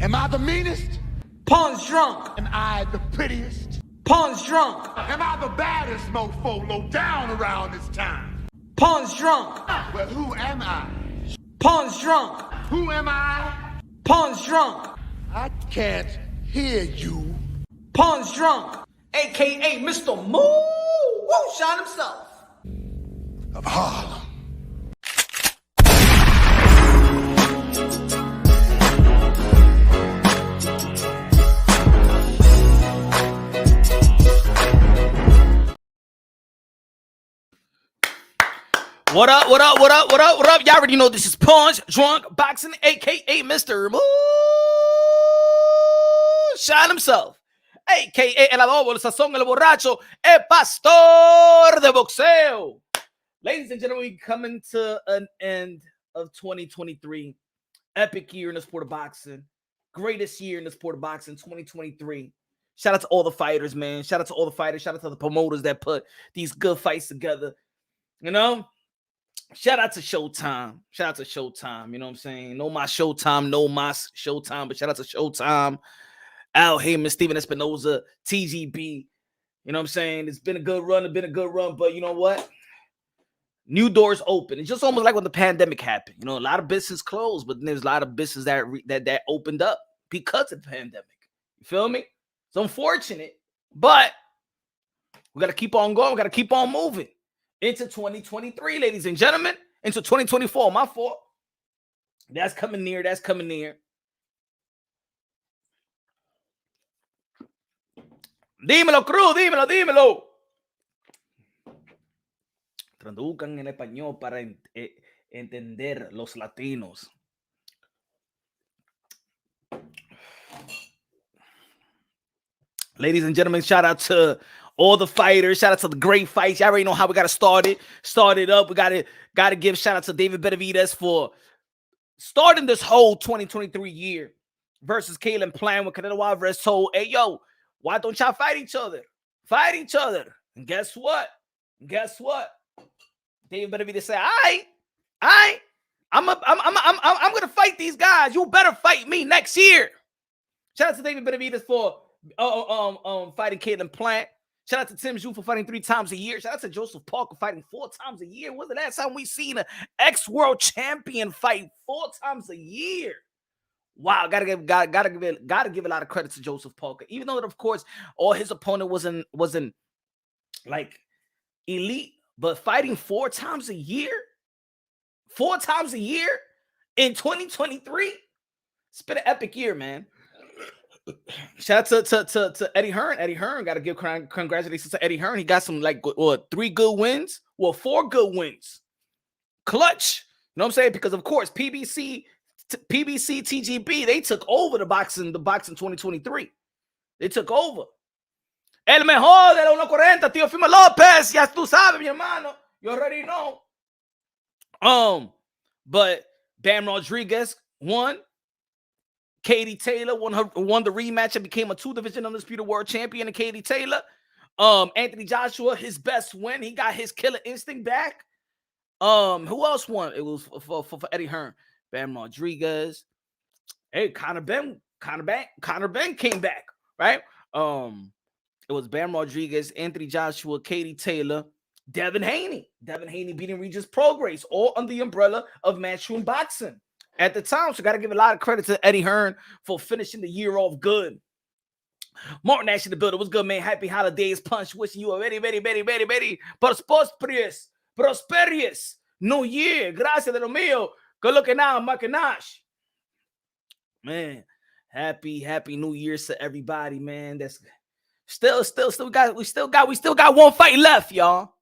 Am I the meanest? Pawn's drunk. Am I the prettiest? Pawn's drunk. Am I the baddest mofo low down around this time? Pawn's drunk. Well, who am I? Pawn's drunk. Who am I? Pawn's drunk. I can't hear you. Pawn's drunk. AKA Mr. Moo Woo Shot himself. Of Harlem. What up, what up, what up, what up, what up? Y'all already know this is Punch Drunk Boxing, aka Mr. Moo Shot himself, aka el adobo, el sazón, el borracho, el pastor de boxeo. Ladies and gentlemen, we coming to an end of 2023. Epic year in the sport of boxing. Greatest year in the sport of boxing, 2023. Shout out to all the fighters, man. Shout out to all the fighters. Shout out to the promoters that put these good fights together. You know? Shout out to Showtime. Shout out to Showtime. You know what I'm saying? No my Showtime, no my Showtime, but shout out to Showtime. Al Heyman, Steven Espinoza, TGB. You know what I'm saying? It's been a good run. But you know what? New doors open. It's just almost like when the pandemic happened. You know, a lot of business closed, but there's a lot of business that opened up because of the pandemic. You feel me? It's unfortunate, but we got to keep on going. We got to keep on moving. Into 2023, ladies and gentlemen. Into 2024. My fault. That's coming near. That's coming near. Dímelo, Cruz. Dímelo. Traduzcan en español para entender los latinos. Ladies and gentlemen, shout out to all the fighters. Shout out to the great fights. Y'all already know how we got to start it up. We got to give shout out to David Benavidez for starting this whole 2023 year versus Caleb Plant with Canelo Alvarez told, hey, yo, why don't y'all fight each other? Fight each other. And guess what? David Benavidez said, I'm going to fight these guys. You better fight me next year. Shout out to David Benavidez for fighting Caleb Plant. Shout out to Tim Zhu for fighting 3 times a year. Shout out to Joseph Parker fighting 4 times a year. When's the last time we seen an ex-world champion fight 4 times a year? Wow, gotta give a lot of credit to Joseph Parker. Even though, of course, all his opponent wasn't like elite, but fighting 4 times a year in 2023, it's been an epic year, man. Shout out to Eddie Hearn. Eddie Hearn, got to give congratulations to Eddie Hearn. He got some 3 good wins. Well, 4 good wins. Clutch. You know what I'm saying? Because of course, PBC, TGB, they took over the boxing 2023. They took over. El mejor de la 140, Teofimo Lopez. Ya tú sabes, mi hermano. You already know. But Bam Rodriguez won. Katie Taylor won the rematch and became a 2-division undisputed world champion. And Katie Taylor, Anthony Joshua, his best win. He got his killer instinct back. Who else won? It was for Eddie Hearn. Bam Rodriguez. Hey, Conor Ben came back, right? It was Bam Rodriguez, Anthony Joshua, Katie Taylor, Devin Haney. Devin Haney beating Regis Prograis, all under the umbrella of Matchroom Boxing at the time. So got to give a lot of credit to Eddie Hearn for finishing the year off good. Martin Nash in the building. What's good, man? Happy holidays, Punch. Wishing you a very prosperous New Year. Gracias de lo mío. Good looking out, Makanash. Man, happy New Year's to everybody, man. That's we still got 1 fight left, y'all.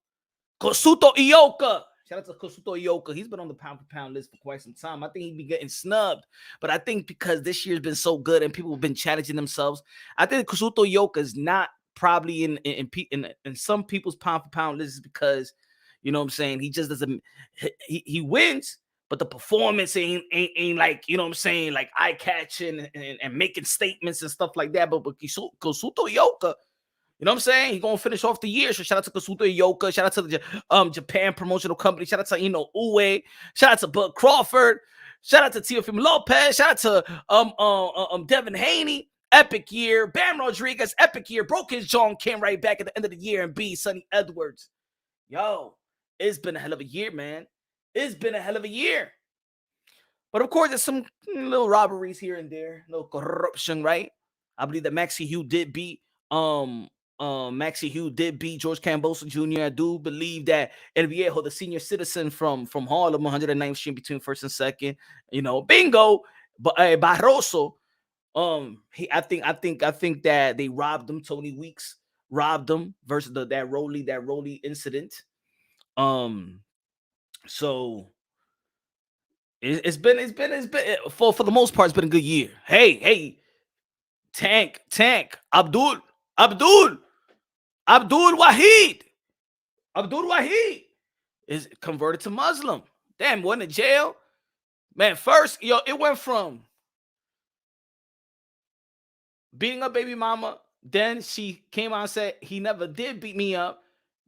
Kosuto Ioka. Shout out to Kosuto Ioka. He's been on the pound-for-pound list for quite some time. I think he'd be getting snubbed. But I think because this year's been so good and people have been challenging themselves, I think Kosuto Ioka is not probably in some people's pound-for-pound lists because, you know what I'm saying, he just doesn't – he wins, but the performance ain't like, you know what I'm saying, like eye-catching and making statements and stuff like that. But Kosuto Ioka, you know what I'm saying? He's going to finish off the year. So shout out to Kosuto Ioka. Shout out to the Japan promotional company. Shout out to, Uwe. Shout out to Bud Crawford. Shout out to Teofimo Lopez. Shout out to Devin Haney. Epic year. Bam Rodriguez, epic year. Broke his jaw and came right back at the end of the year. And B, Sonny Edwards. Yo, it's been a hell of a year, man. It's been a hell of a year. But of course, there's some little robberies here and there. No corruption, right? I believe that Maxie Hugh did beat George Cambosa Jr. I do believe that El Viejo, the senior citizen from Harlem, 109th Street between first and second, bingo. But Barroso, I think that they robbed him. Tony Weeks robbed him versus that Rolly incident. So it's been for the most part, it's been a good year. Hey, Tank, Abdul Wahid is converted to Muslim. Damn, went to jail. Man, first, it went from beating up baby mama. Then she came out and said he never did beat me up.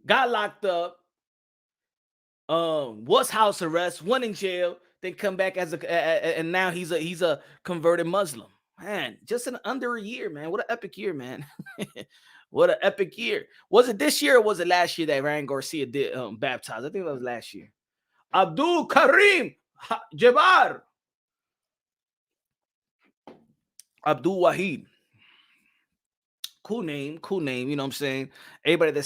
Got locked up. Was house arrest. Went in jail. Then come back and now he's a converted Muslim. Man, just in under a year, man. What an epic year, man. What an epic year. Was it this year or was it last year that Ryan Garcia did baptize? I think that was last year. Abdul Karim Jabbar. Abdul Wahid. Cool name. You know what I'm saying? Everybody that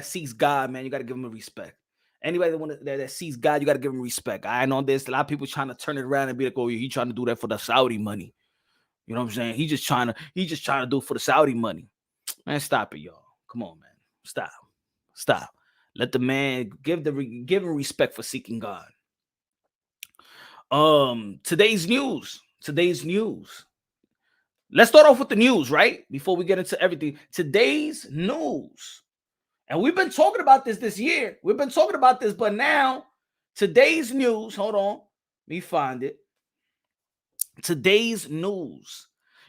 seeks God, man, you got to give him a respect. Anybody that sees God, you got to give him respect. I know there's a lot of people trying to turn it around and be like, oh, he trying to do that for the Saudi money. You know what I'm saying? He's just trying to do it for the Saudi money. Man, stop it, y'all. Come on, man. Stop. Let the man give him respect for seeking God. Today's news. Let's start off with the news, right? Before we get into everything. Today's news. And we've been talking about this year. We've been talking about this, but now today's news. Hold on. Let me find it. Today's news.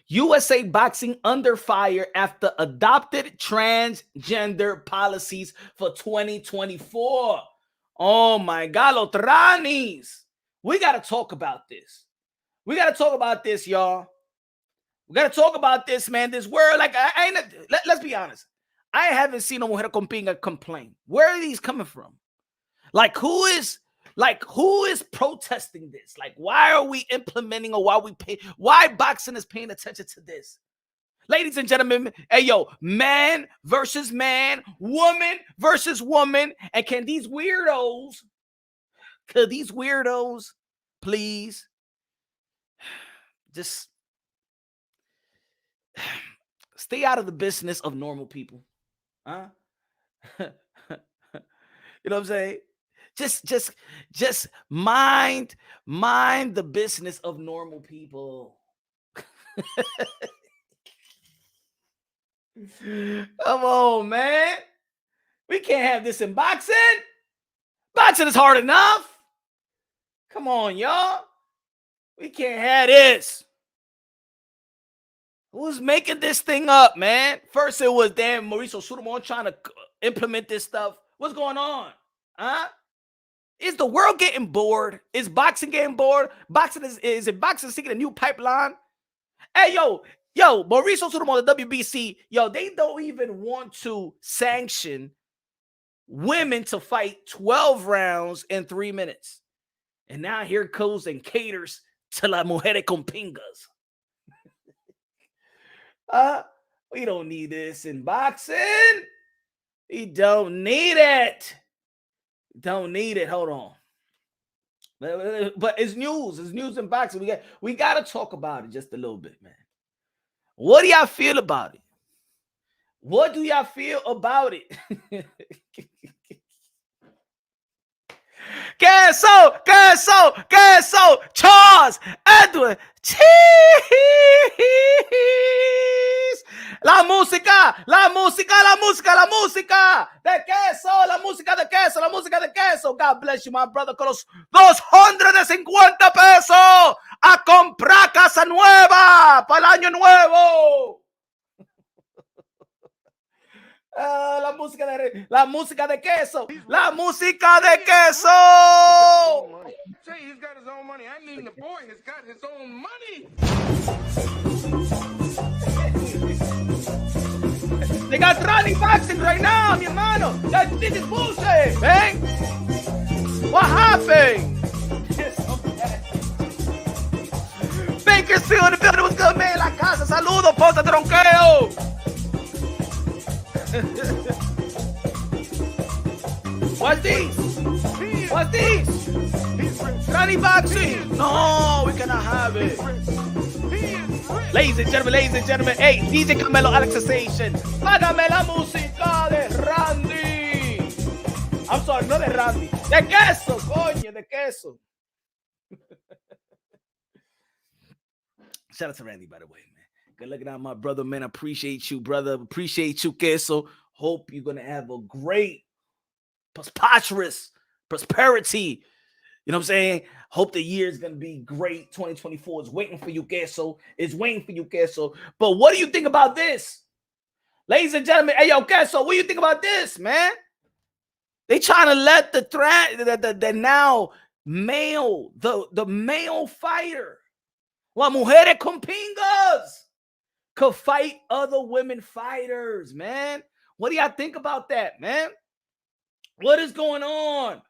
USA boxing under fire after adopted transgender policies for 2024. Oh my God, los tranis. We got to talk about this. Y'all. We got to talk about this, man. This world, like, let's be honest. I haven't seen a mujer con pinga complain. Where are these coming from? Like, who is protesting this? Like, why are we implementing or why boxing is paying attention to this? Ladies and gentlemen, hey, yo, man versus man, woman versus woman. And could these weirdos, please, just stay out of the business of normal people? Huh? You know what I'm saying? Just mind the business of normal people. Come on, man. We can't have this in boxing. Boxing is hard enough. Come on, y'all. We can't have this. Who's making this thing up, man? First it was damn Mauricio Subriel trying to implement this stuff. What's going on? Huh? Is the world getting bored? Is boxing getting bored? Is boxing seeking a new pipeline? Hey, yo, Mauricio Subriel, the WBC, they don't even want to sanction women to fight 12 rounds in 3 minutes. And now here goes and caters to la mujeres con pingas. We don't need this in boxing. We don't need it. Hold on. But it's news. It's news in boxing. We got to talk about it just a little bit, man. What do y'all feel about it? What do y'all feel about it? Queso, Charles, Edward, cheese. La música. De queso, la música de queso. God bless you, my brother, con los 250 pesos a comprar casa nueva para el año nuevo. La música de queso. La música de queso. Say he's got his own money. I mean, the boy has got his own money. They got Ronnie boxing right now, mi hermano. This is bullshit, man. What happened? Bakersfield in the building was good, man. La casa, saludos, posta tronqueo. What's this? What's this? Ronnie boxing. No, we cannot have it. Ladies and gentlemen, hey, DJ Camelo Alex Sensation. Págame la música de Randy. I'm sorry, no de Randy. De queso, coño, de queso. Shout out to Randy, by the way, man. Good looking out, my brother, man. I appreciate you, brother. Appreciate you, queso. Hope you're going to have a great, prosperous prosperity. You know what I'm saying? Hope the year is going to be great. 2024 is waiting for you, queso. It's waiting for you, queso. But what do you think about this? Ladies and gentlemen, hey, yo, queso, what do you think about this, man? They trying to let the now male, the male fighter, la mujeres con pingas, could fight other women fighters, man. What do y'all think about that, man? What is going on?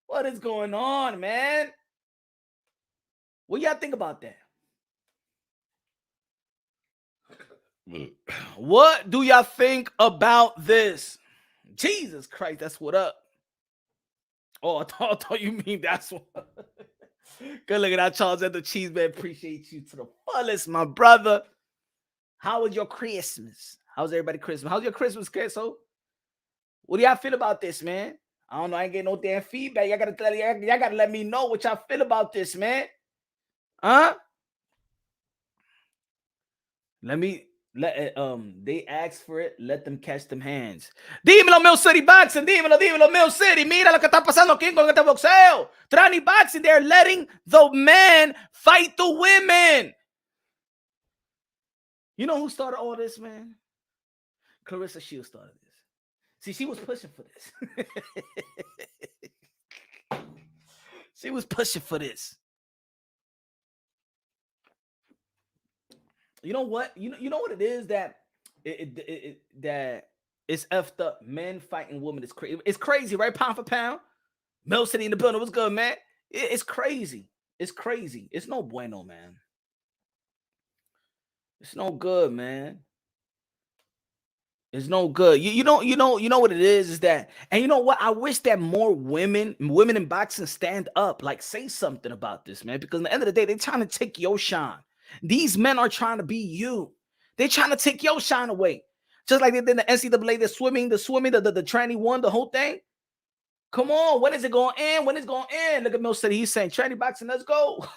What is going on, man? What y'all think about that? What do y'all think about this? Jesus Christ, that's what up. Oh, I thought you mean that's what. Good looking at Charles at the cheese, man. Appreciate you to the fullest, my brother. How was your Christmas? How's everybody Christmas? How's your Christmas, queso? What do y'all feel about this, man? I don't know. I ain't getting no damn feedback. Y'all gotta let me know what y'all feel about this, man. Huh? They asked for it. Let them catch them hands. Dímelo, Mill City Boxing. Dímelo, Mill City. Mira lo que está pasando aquí con este boxeo. Trani Boxing, they're letting the men fight the women. You know who started all this, man? Clarissa Shields started this. See, she was pushing for this. She was pushing for this. You know what? You know what it is that that it's effed up. Men fighting women is crazy. It's crazy, right? Pound for pound. Mill City in the building. What's good, man? It's crazy. It's crazy. It's no bueno, man. It's no good, man. It's no good. You know what it is that, and you know what? I wish that more women in boxing stand up, like say something about this, man. Because at the end of the day, they're trying to take your shine. These men are trying to be you. They're trying to take your shine away. Just like they did in the NCAA, the swimming, the tranny one, the whole thing. Come on, when is it going to end? When is it going to end? Look at Mill City. He's saying, tranny boxing, let's go.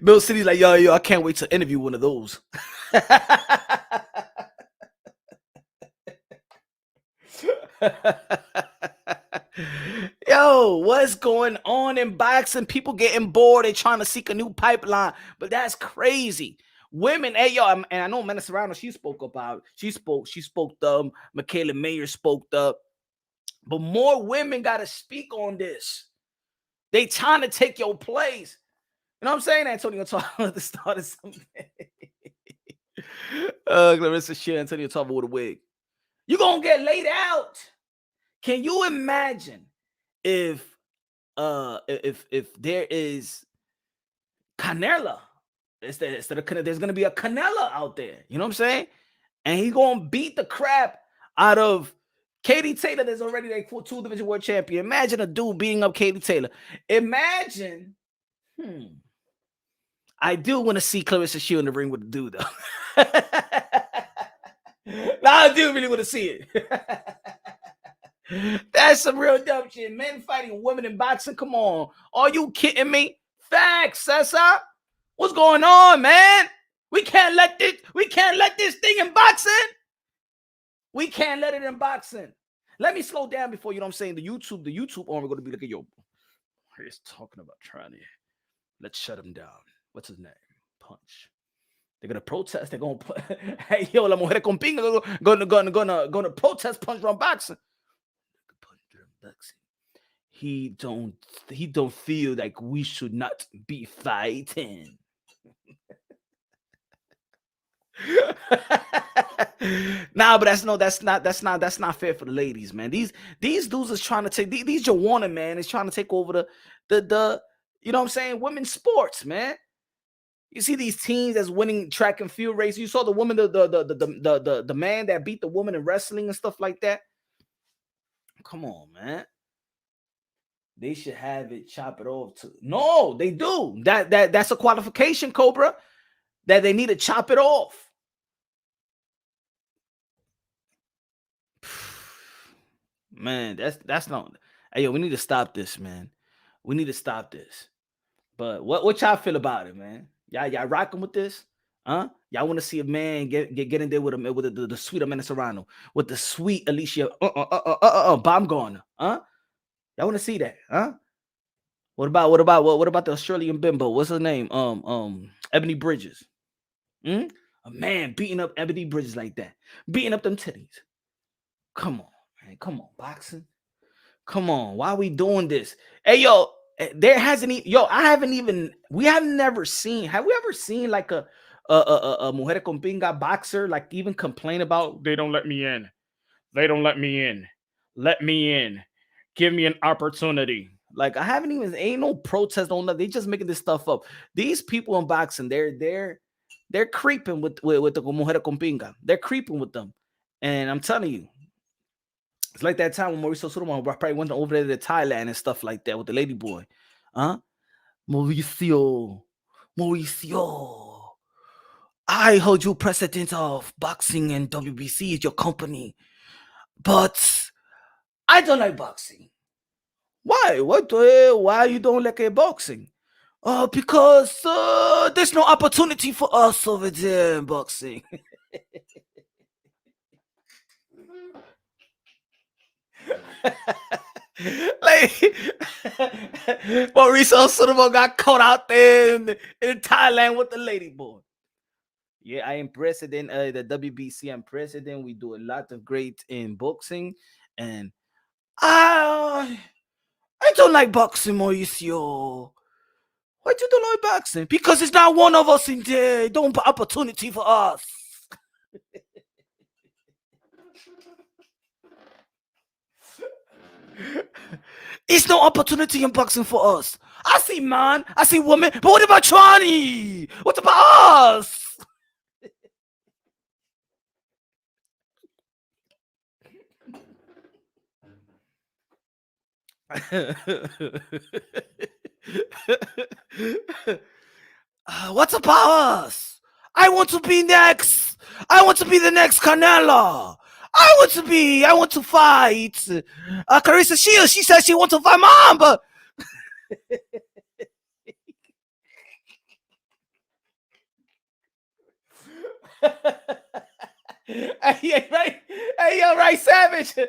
Mill City's like, yo, I can't wait to interview one of those. Yo, what's going on in boxing? People getting bored. They're trying to seek a new pipeline, but that's crazy. Women, hey, yo, and I know Menace Serrano, she spoke. Michaela Mayer spoke up, but more women got to speak on this. They trying to take your place. You know what I'm saying? Antonio Tarver at the start of something. Clarissa Shear, Antonio Tarver with a wig. You're going to get laid out. Can you imagine if there is Canelo? Instead of there's going to be a Canelo out there. You know what I'm saying? And he's going to beat the crap out of Katie Taylor. There's already like 2 division world champion. Imagine a dude beating up Katie Taylor. Imagine. I do want to see Clarissa Shields in the ring with the dude, though. I do really want to see it. That's some real dumb shit. Men fighting women in boxing. Come on. Are you kidding me? Facts, Cesar. What's going on, man? We can't let this thing in boxing. We can't let it in boxing. Let me slow down before, you know what I'm saying, the YouTube owner going to be like, yo, he's talking about trying to, let's shut him down. what's his name? Punch. They're gonna protest. They're gonna put, hey yo, la mujer con pinga gonna protest punch drum boxing. Punch drum boxing. He don't feel like we should not be fighting. Nah, but that's not fair for the ladies, man. These dudes is trying to take these Joanna, man, is trying to take over the you know what I'm saying, women's sports, man. You see these teams that's winning track and field race. You saw the woman, the man that beat the woman in wrestling and stuff like that. Come on, man. They should have it, chop it off. No, they do. That's a qualification, Cobra. That they need to chop it off. Man, that's not. Hey, yo, we need to stop this, man. We need to stop this. But what y'all feel about it, man? Y'all rocking with this? Huh? Y'all want to see a man get in there with the sweet Amanda Serrano, with the sweet Alicia Baumgartner? Huh? Y'all want to see that? Huh? What about the Australian bimbo? What's her name? Ebony Bridges. A man beating up Ebony Bridges like that, beating up them titties. Come on, man. Come on, boxing. Come on. Why are we doing this? Hey, yo. There hasn't we have never seen, have we ever seen like a mujer con pinga boxer like even complain about they don't let me in, let me in, give me an opportunity? Like I haven't even, ain't no protest on that. They just making this stuff up. These people in boxing, they're creeping with the mujer con pinga. They're creeping with them, and I'm telling you. It's like that time when Mauricio Subriel probably went over there to Thailand and stuff like that with the lady boy. Huh? Mauricio. I hold you president of boxing and WBC is your company. But I don't like boxing. Why? Why you don't like boxing? Because there's no opportunity for us over there in boxing. Like Mauricio Subriel got caught out there in Thailand with the lady boy. Yeah, I am president of the WBC. I'm president. We do a lot of great in boxing, and I don't like boxing, Mauricio. Why you don't like boxing? Because it's not one of us in there. Don't opportunity for us. It's no opportunity in boxing for us. I see man, I see women, but what about Trani? What about us? What's about us? I want to be next. I want to be the next Canelo. I want to fight. Carissa Shields, she says she wants to fight Mom, but Hey, right? Hey, yo, right, Savage. Hey,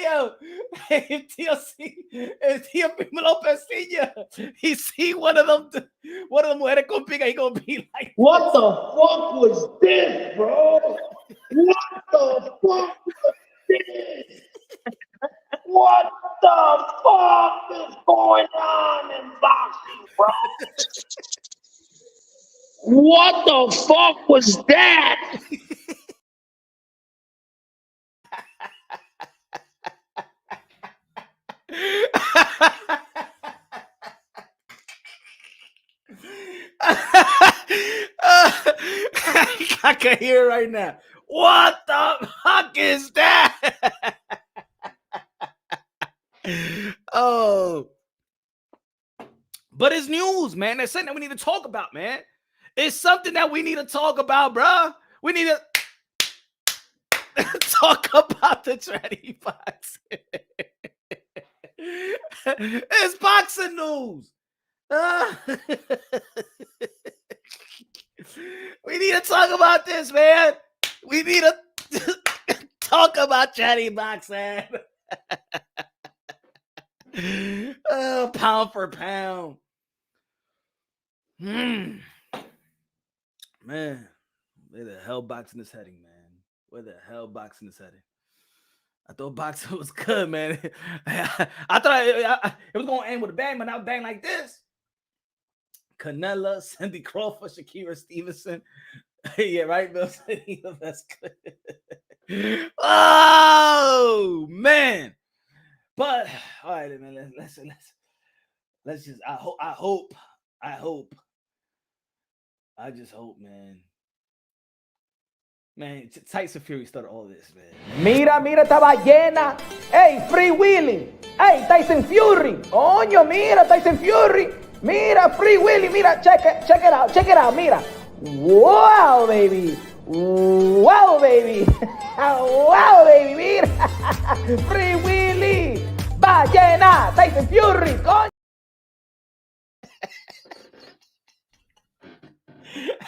yo. If Teofimo Lopez Sr., he see one of them mujeres con pica, he gonna be like, what the fuck was this, bro? What the fuck was this? What the fuck is going on in boxing, bro? What the fuck was that? I can hear it right now. What the fuck is that? Oh, but it's news, man. It's something that we need to talk about, man. It's something that we need to talk about, bro. We need to talk about the tranny boxing. It's boxing news. We need to talk about this, man. We need to talk about tranny boxing. Pound for pound. Man, where the hell boxing is heading, man? Where the hell boxing is heading? I thought boxing was good, man. I thought it was gonna end with a bang, but now bang like this. Canelo, Cindy Crawford, Shakira Stevenson. Yeah, right, Bill. That's good. Oh man. But all right, man. Let's just. I just hope, man. Man, Tyson Fury started all this, man. Mira esta ballena. Hey, Free Willy. Hey, Tyson Fury. Coño, mira, Tyson Fury. Mira, Free Willy. Mira, check it out. Mira. Wow, baby. Wow, baby. Wow, baby. Mira. Free Willy. Ballena. Tyson Fury. Coño.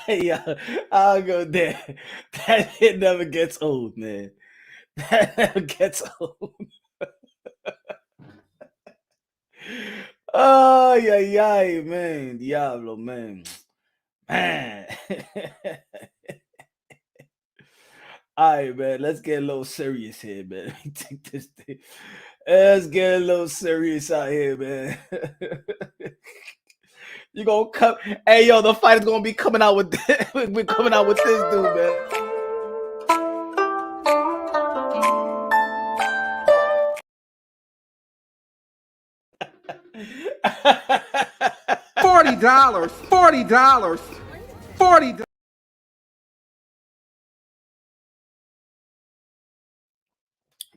Yeah, I'll go there. That shit never gets old, man. That never gets old. Oh, yeah, man. Diablo, man. Man. All right, man. Let's get a little serious here, man. Let me take this thing. Let's get a little serious out here, man. You gonna come? Hey, yo, the fight is gonna be coming out with this. We're coming out with this dude, man. $40.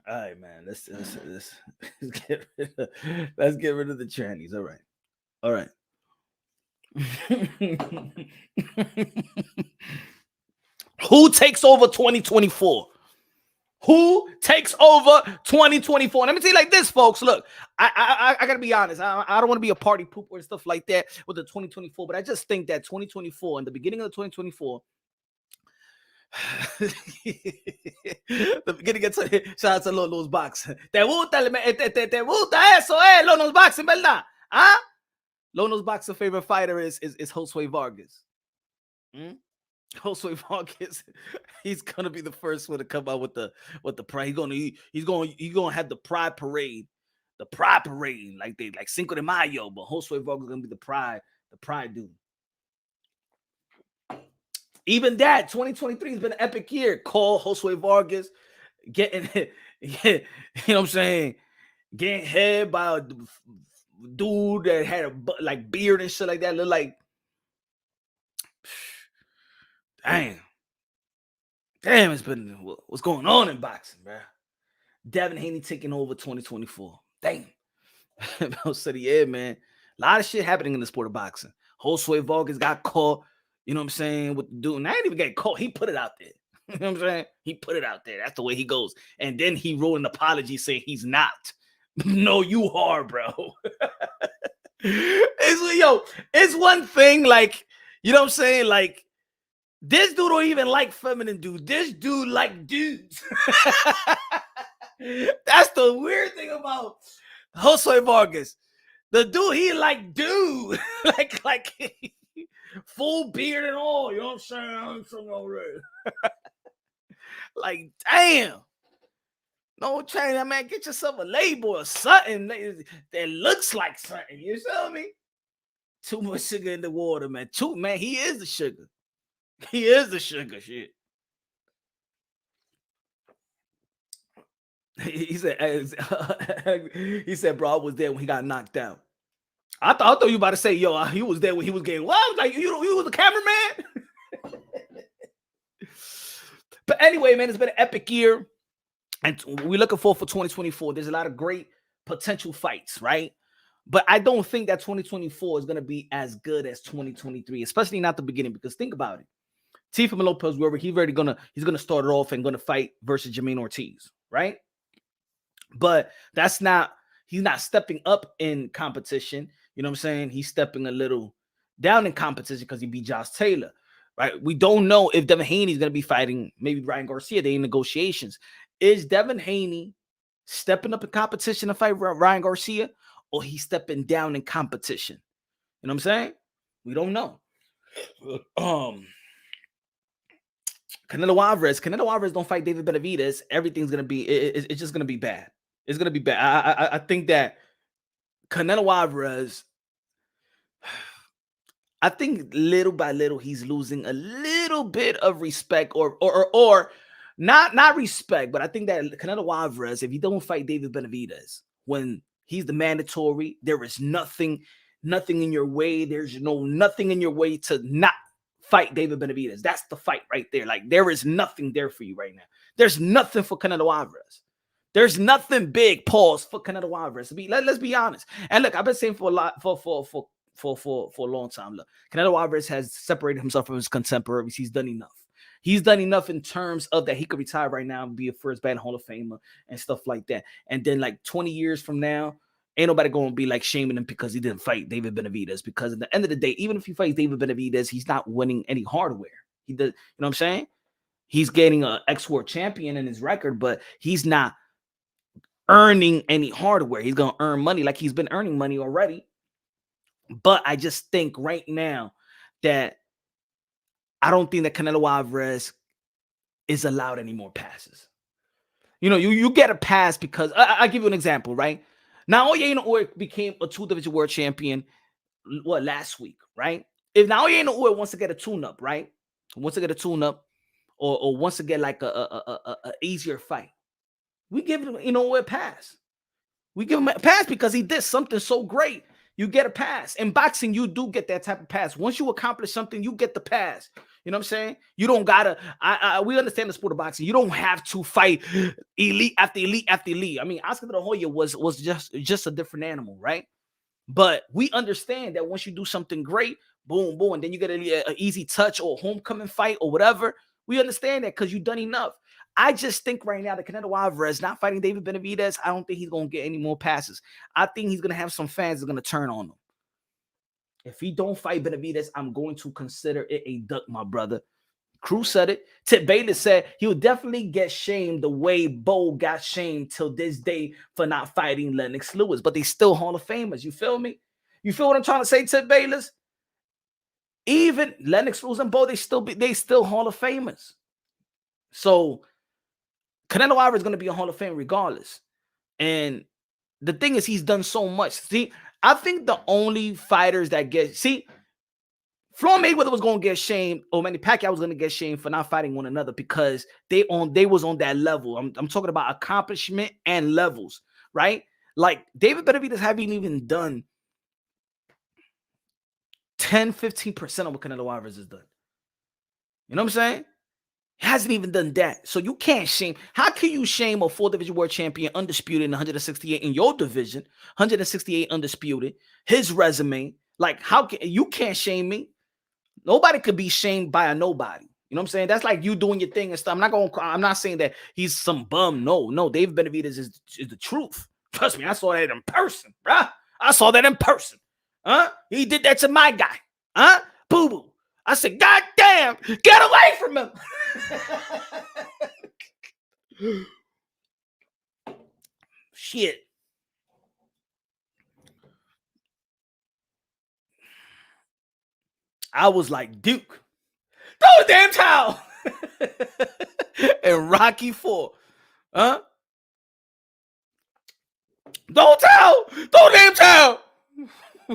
All right, man. Let's get rid of the trannies. All right. Who takes over 2024? Who takes over 2024? Let me tell you like this, folks. Look, I gotta be honest. I don't want to be a party pooper and stuff like that with the 2024, but I just think that 2024, in the beginning of 2024, the beginning of shout out to Lolo's Boxing. Te gusta eso, Lolo's Boxing, ¿verdad? Huh? Lolo's Boxing favorite fighter is Josue Vargas. Josue Vargas, he's gonna be the first one to come out with the pride. He's gonna have the pride parade, like Cinco de Mayo. But Josue Vargas is gonna be the pride dude. Even that 2023 has been an epic year. Call Josue Vargas getting, you know what I'm saying, getting hit by a dude that had a like beard and shit like that. Look like, damn, it's been what's going on in boxing, bro. Devin Haney taking over 2024. Damn. Bill said, yeah, man. A lot of shit happening in the sport of boxing. Josue Vargas got caught, you know what I'm saying, with the dude. And I didn't even get caught. He put it out there. You know what I'm saying? He put it out there. That's the way he goes. And then he wrote an apology saying he's not. No, you are, bro. It's one thing, like, you know what I'm saying? Like, this dude don't even like feminine dudes. This dude like dudes. That's the weird thing about Josue Vargas. The dude, he like dude. like full beard and all. You know what I'm saying? I'm so already. Like, damn. No trainer, man. Get yourself a label or something that looks like something. You feel me? Too much sugar in the water, man. Man, he is the sugar. He is the sugar shit. He said, bro, I was there when he got knocked out. I thought you about to say, yo, he was there when he was getting what? Like, you was the cameraman? But anyway, man, it's been an epic year. And we're looking forward for 2024. There's a lot of great potential fights, right? But I don't think that 2024 is going to be as good as 2023, especially not the beginning, because think about it. Teofimo Lopez, he's going to start it off and going to fight versus Jermaine Ortiz, right? But he's not stepping up in competition. You know what I'm saying? He's stepping a little down in competition because he beat Josh Taylor, right? We don't know if Devin Haney is going to be fighting maybe Ryan Garcia. They in negotiations. Is Devin Haney stepping up in competition to fight Ryan Garcia, or he's stepping down in competition? You know what I'm saying? We don't know. Canelo Alvarez don't fight David Benavidez. Everything's gonna be it's just gonna be bad. It's gonna be bad. I think that Canelo Alvarez, I think little by little he's losing a little bit of respect, or not respect, but I think that Canelo Alvarez, if he don't fight David Benavidez, when he's the mandatory, there is nothing in your way. There's nothing in your way to not fight David Benavidez. That's the fight right there. Like, there is nothing there for you right now. There's nothing for Canelo Alvarez. There's nothing big, pause, for Canelo Alvarez. Let's be honest. And look, I've been saying for a long time. Look, Canelo Alvarez has separated himself from his contemporaries. He's done enough. He's done enough in terms of that he could retire right now and be a first ballot Hall of Famer and stuff like that. And then like 20 years from now, ain't nobody going to be like shaming him because he didn't fight David Benavidez. Because at the end of the day, even if he fights David Benavidez, he's not winning any hardware. He does, you know what I'm saying? He's getting an ex-world champion in his record, but he's not earning any hardware. He's going to earn money like he's been earning money already. But I just think right now that I don't think that Canelo Alvarez is allowed any more passes. You get a pass because I'll give you an example, right? Naoya Inoue became a 2-division world champion last week, right? If Naoya Inoue wants to get a tune-up, right? Wants to get a tune-up or wants to get like a easier fight, we give him a pass. We give him a pass because he did something so great. You get a pass. In boxing, you do get that type of pass. Once you accomplish something, you get the pass. You know what I'm saying? You don't gotta. We understand the sport of boxing. You don't have to fight elite after elite after elite. I mean, Oscar De La Hoya was just a different animal, right? But we understand that once you do something great, boom, boom, and then you get an easy touch or a homecoming fight or whatever. We understand that because you've done enough. I just think right now that Canelo Alvarez not fighting David Benavidez, I don't think he's going to get any more passes. I think he's going to have some fans that are going to turn on him. If he don't fight Benavidez, I'm going to consider it a duck, my brother. Cruz said it. Tip Bayless said he'll definitely get shamed the way Bo got shamed till this day for not fighting Lennox Lewis. But they still Hall of Famers. You feel me? You feel what I'm trying to say, Tip Bayless? Even Lennox Lewis and Bo, they still Hall of Famers. So Canelo Alvarez is going to be a Hall of Fame regardless. And the thing is, he's done so much. See, I think the only fighters that Floyd Mayweather was going to get shamed, or Manny Pacquiao was going to get shamed for not fighting one another because they was on that level. I'm talking about accomplishment and levels, right? Like David Benavidez haven't even done 10, 15% of what Canelo Alvarez has done. You know what I'm saying? He hasn't even done that. So you can't shame. How can you shame a 4-division world champion, undisputed in 168 in your division, 168 undisputed, his resume? Like, you can't shame me. Nobody could be shamed by a nobody. You know what I'm saying? That's like you doing your thing and stuff. I'm not saying that he's some bum. No, David Benavidez is the truth. Trust me, I saw that in person, bruh. I saw that in person. He did that to my guy. Boo-boo. I said, God damn, get away from him. Shit. I was like, Duke, throw the damn towel. And Rocky IV. Throw the damn towel.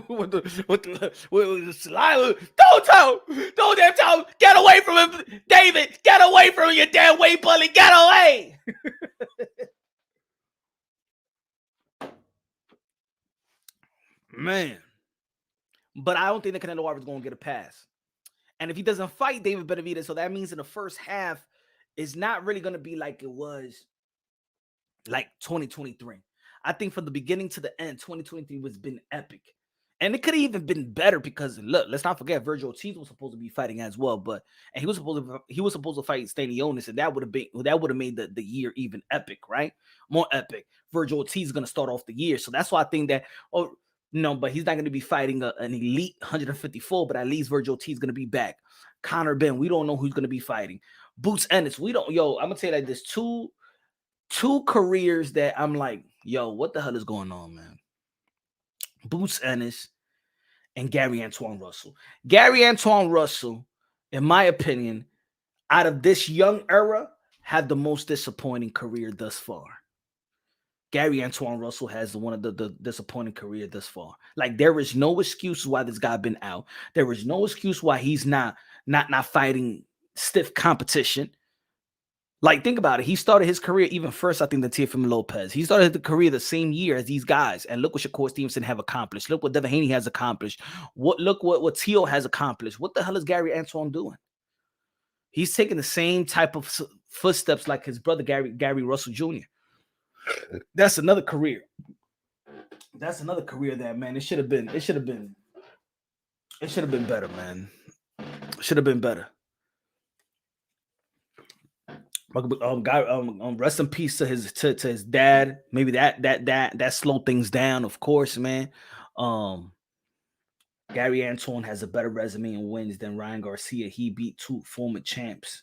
With the saliva. Throw damn towel. Get away from him, David. Get away from him, you damn weight bully. Get away. Man. But I don't think that Canelo Alvarez is going to get a pass. And if he doesn't fight David Benavidez, so that means in the first half, it's not really going to be like it was like 2023. I think from the beginning to the end, 2023 has been epic. And it could have even been better because look, let's not forget Virgil Ortiz was supposed to be fighting as well, and he was supposed to fight Stanionis, and that would have made the year even epic, right? More epic. Virgil Ortiz is going to start off the year, so that's why I think that but he's not going to be fighting an elite 154, but at least Virgil Ortiz is going to be back. Conor Ben, we don't know who's going to be fighting. Boots Ennis, I'm gonna tell you that there's two careers that I'm like, what the hell is going on, man? Boots Ennis and Gary Antoine Russell. Gary Antoine Russell, in my opinion, out of this young era, had the most disappointing career thus far. Gary Antoine Russell has one of the disappointing career thus far. Like, there is no excuse why this guy been out. There is no excuse why he's not fighting stiff competition. Like, think about it. He started his career even first, I think, than Teofimo Lopez. He started the career the same year as these guys. And look what Shakur Stevenson have accomplished. Look what Devin Haney has accomplished. Look what Teo has accomplished. What the hell is Gary Antoine doing? He's taking the same type of footsteps like his brother Gary Russell Jr. That's another career. That's another career that, man, it should have been better, man. It should have been better. Rest in peace to his dad. Maybe that slowed things down, of course, man. Gary Antoine has a better resume and wins than Ryan Garcia. He beat 2 former champs.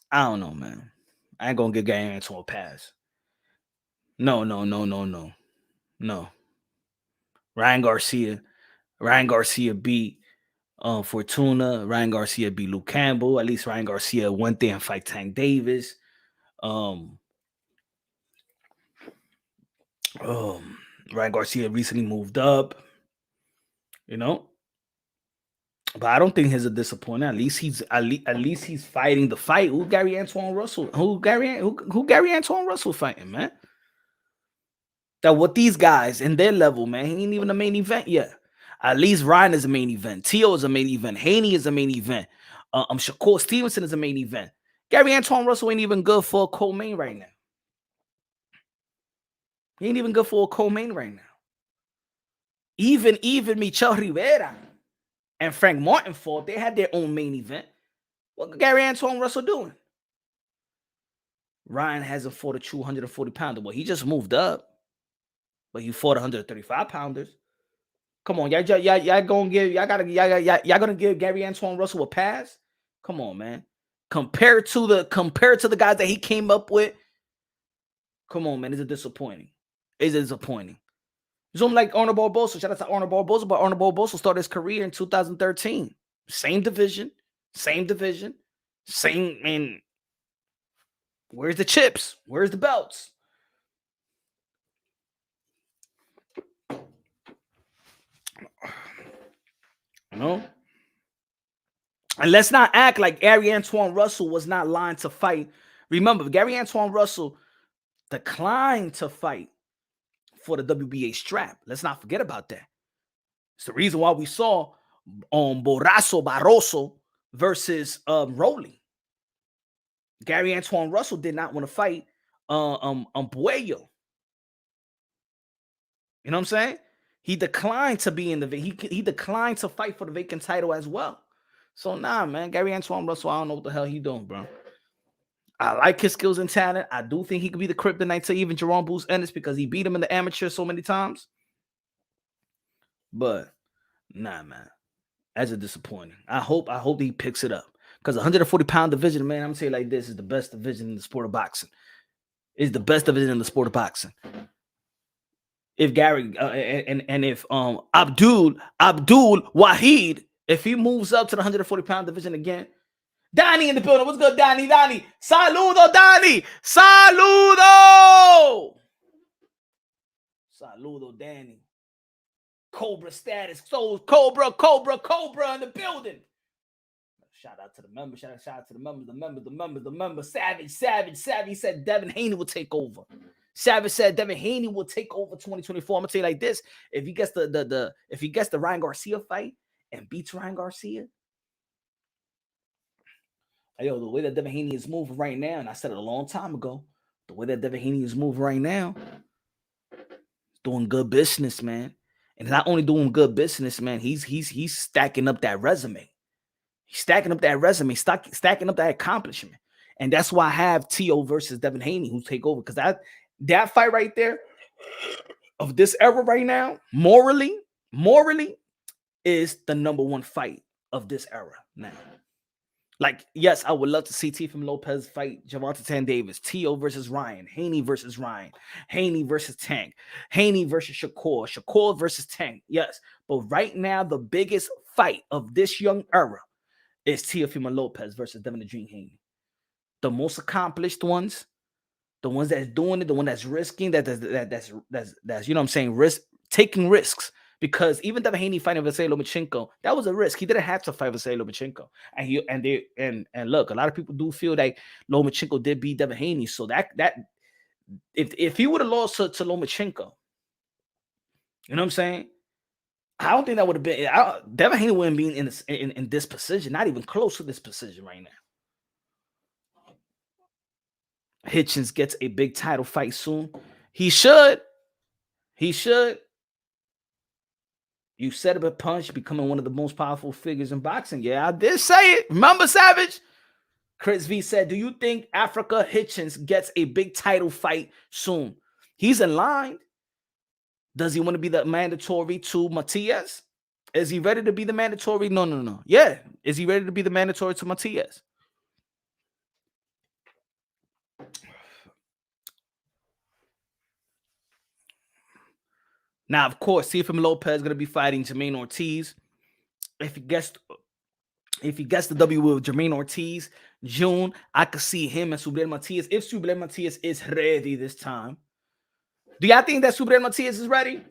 I don't know, man. I ain't gonna give Gary Antoine a pass. No. Ryan Garcia beat Fortuna. Ryan Garcia beat Luke Campbell. At least Ryan Garcia went there and fight Tank Davis. Ryan Garcia recently moved up, but I don't think he's a disappointment. At least he's fighting the fight. Who Gary Antoine Russell? Who Gary Antoine Russell fighting, man? That what these guys in their level, man, he ain't even a main event yet. At least Ryan is a main event. Teo is a main event. Haney is a main event. Shakur Stevenson is a main event. Gary Antoine Russell ain't even good for a co-main right now. He ain't even good for a co-main right now. Even Michel Rivera and Frank Martin fought. They had their own main event. What Gary Antoine Russell doing? Ryan hasn't fought a true 140-pounder. Well, he just moved up. But he fought 135-pounders. Come on, y'all gonna give Gary Antoine Russell a pass? Come on, man. Compared to the guys that he came up with, come on, man. It's disappointing. It's disappointing. It's almost like Arnold Barbosa. Shout out to Arnold Barbosa, but Arnold Barbosa started his career in 2013. Same division. And where's the chips? Where's the belts? And let's not act like Gary Antoine Russell was not lying to fight. Remember, Gary Antoine Russell declined to fight for the WBA strap. Let's not forget about that. It's the reason why we saw Barroso versus Rowley. Gary Antoine Russell did not want to fight Puello. You know what I'm saying? He declined to be in the he declined to fight for the vacant title as well. So nah, man, Gary Antoine Russell, I don't know what the hell he doing, bro. I like his skills and talent. I do think he could be the kryptonite to even Jerome Bruce Ennis because he beat him in the amateur so many times. But nah, man, that's a disappointing. I hope he picks it up because 140-pound division, man, I'm gonna say like this, is the best division in the sport of boxing. It's the best division in the sport of boxing. If Gary and if Abdul Wahid, if he moves up to the 140-pound division again, Donnie in the building. What's good, Donnie? Saludo, Donnie. Saludo, Danny. Cobra status. So Cobra in the building. Shout out to the members. Shout out to the members. Savage said Devin Haney will take over. Savage said Devin Haney will take over 2024. I'm gonna tell you like this: if he gets the Ryan Garcia fight and beats Ryan Garcia, the way that Devin Haney is moving right now, and I said it a long time ago, the way that Devin Haney is moving right now, doing good business, man. And not only doing good business, man, he's stacking up that resume. He's stacking up that resume, stacking up that accomplishment. And that's why I have Teo versus Devin Haney who take over. Because that fight right there of this era right now, morally, is the number one fight of this era now. Like, yes, I would love to see Teofimo Lopez fight Gervonta Tank Davis, Teo versus Ryan, Haney versus Ryan, Haney versus Tank, Haney versus Shakur, Shakur versus Tank. Yes, but right now, the biggest fight of this young era is Teofimo Lopez versus Devin the Dream Haney. The most accomplished ones, the ones that's doing it, the one that's risking, that's you know what I'm saying, taking risks. Because even Devin Haney fighting Vasily Lomachenko, that was a risk. He didn't have to fight Vasily Lomachenko. And look, a lot of people do feel like Lomachenko did beat Devin Haney. So that if he would have lost to Lomachenko, you know what I'm saying? I don't think that would have been. Devin Haney wouldn't be in this position, not even close to this position right now. Hitchens gets a big title fight soon. He should. He should. You set up a punch, becoming one of the most powerful figures in boxing. Yeah, I did say it. Remember, Savage? Chris V said, do you think Africa Hitchens gets a big title fight soon? He's in line. Does he want to be the mandatory to Matias? Is he ready to be the mandatory? No. Yeah. Is he ready to be the mandatory to Matias? Now, of course, Teofimo Lopez is going to be fighting Jermaine Ortiz. If he gets the W with Jermaine Ortiz, June, I could see him and Subriel Matias. If Subriel Matias is ready this time. Do y'all think that Subriel Matias is ready?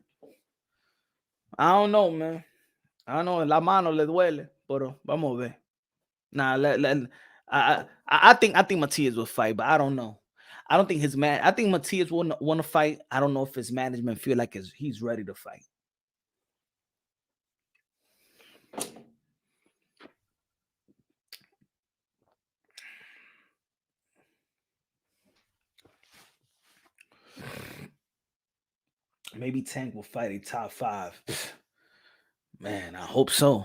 I don't know, man. I don't know. La mano le duele. Pero vamos a ver. Nah, I think Matias will fight, but I don't know. I don't think I think Matias will want to fight. I don't know if his management feel like he's ready to fight. Maybe Tank will fight a top 5. Man, I hope so.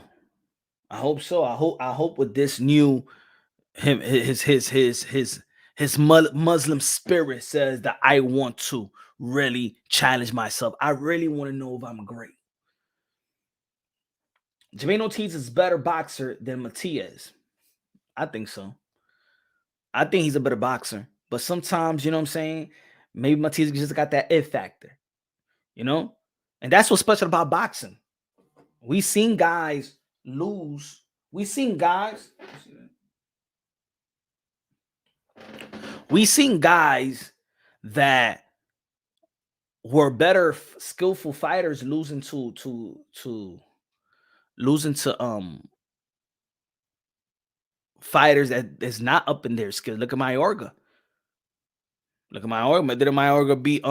I hope with this new his Muslim spirit says that I want to really challenge myself. I really want to know if I'm great. Jermaine Ortiz is a better boxer than Matias. I think so. I think he's a better boxer. But sometimes, you know what I'm saying? Maybe Matias just got that it factor. You know? And that's what's special about boxing. We seen guys lose. We seen guys that were better skillful fighters losing to fighters that is not up in their skills. Look at Mayorga. Did Mayorga beat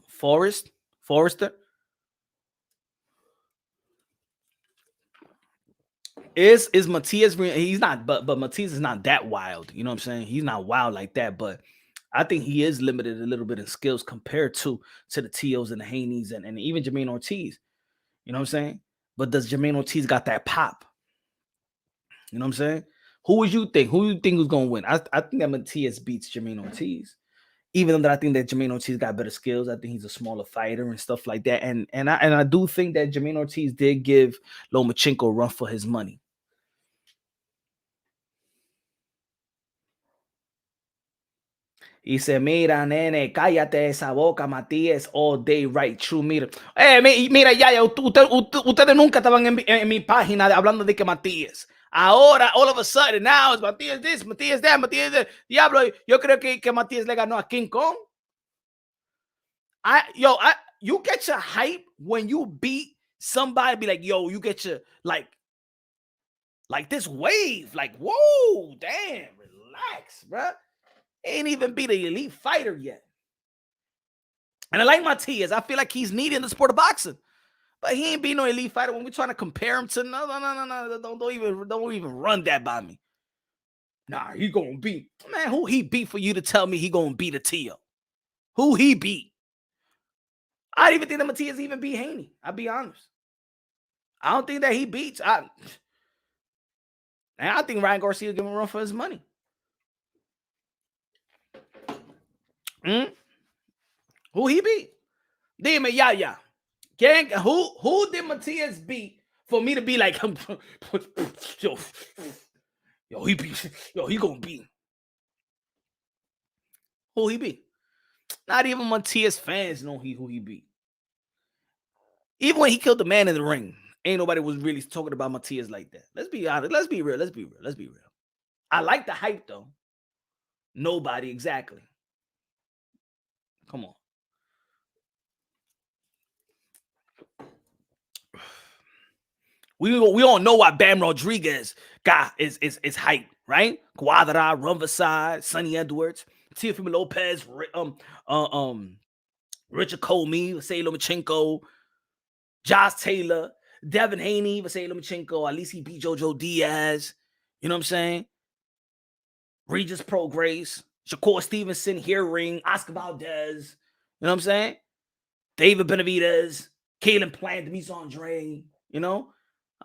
Forrester? Is Matias? He's not, but Matias is not that wild. You know what I'm saying? He's not wild like that, but I think he is limited a little bit in skills compared to the Teos and the Haneys and even Jermaine Ortiz. You know what I'm saying? But does Jermaine Ortiz got that pop? You know what I'm saying? Who would you think? Who you think was gonna win? I think that Matias beats Jermaine Ortiz. Even though I think that Jermaine Ortiz got better skills, I think he's a smaller fighter and stuff like that. And I do think that Jermaine Ortiz did give Lomachenko a run for his money. He said, mira, nene, cállate esa boca, Matías, all day, right, true, mira. Mira, ya, ustedes nunca estaban en mi página hablando de que Matías. Ahora, all of a sudden, now it's Matías this, Matías that, Matías that. Diablo, yo creo que Matías le ganó a King Kong. You get your hype when you beat somebody, be like, yo, you get your, like this wave, like, whoa, damn, relax, bruh. Ain't even beat an elite fighter yet. And I like Matias. I feel like he's needed in the sport of boxing. But he ain't beat no elite fighter when we're trying to compare him to no. Don't even run that by me. Nah, he gonna beat. Man, who he beat for you to tell me he gonna beat a Teo? Who he beat? I don't even think that Matias even beat Haney. I'll be honest. I don't think that he beats. I think Ryan Garcia give him a run for his money. Who he beat? Dime, yeah. Who did Matias beat For me to be like, yo, he gonna be. Who he be? Not even Matias fans know who he be. Even when he killed the man in the ring, ain't nobody was really talking about Matias like that. Let's be honest. Let's be real. I like the hype though. Nobody exactly. Come on. We all know why Bam Rodriguez is hype, right? Quadra, Rumverside, Sonny Edwards, Teofimo Lopez, Richard Comey, Vasily Lomachenko, Josh Taylor, Devin Haney, Vasily Lomachenko, at least he beat Jojo Diaz. You know what I'm saying? Regis Prograis, Shakur Stevenson, Hearing, Oscar Valdez. You know what I'm saying? David Benavidez, Kalen Plant, Demise Andre. You know,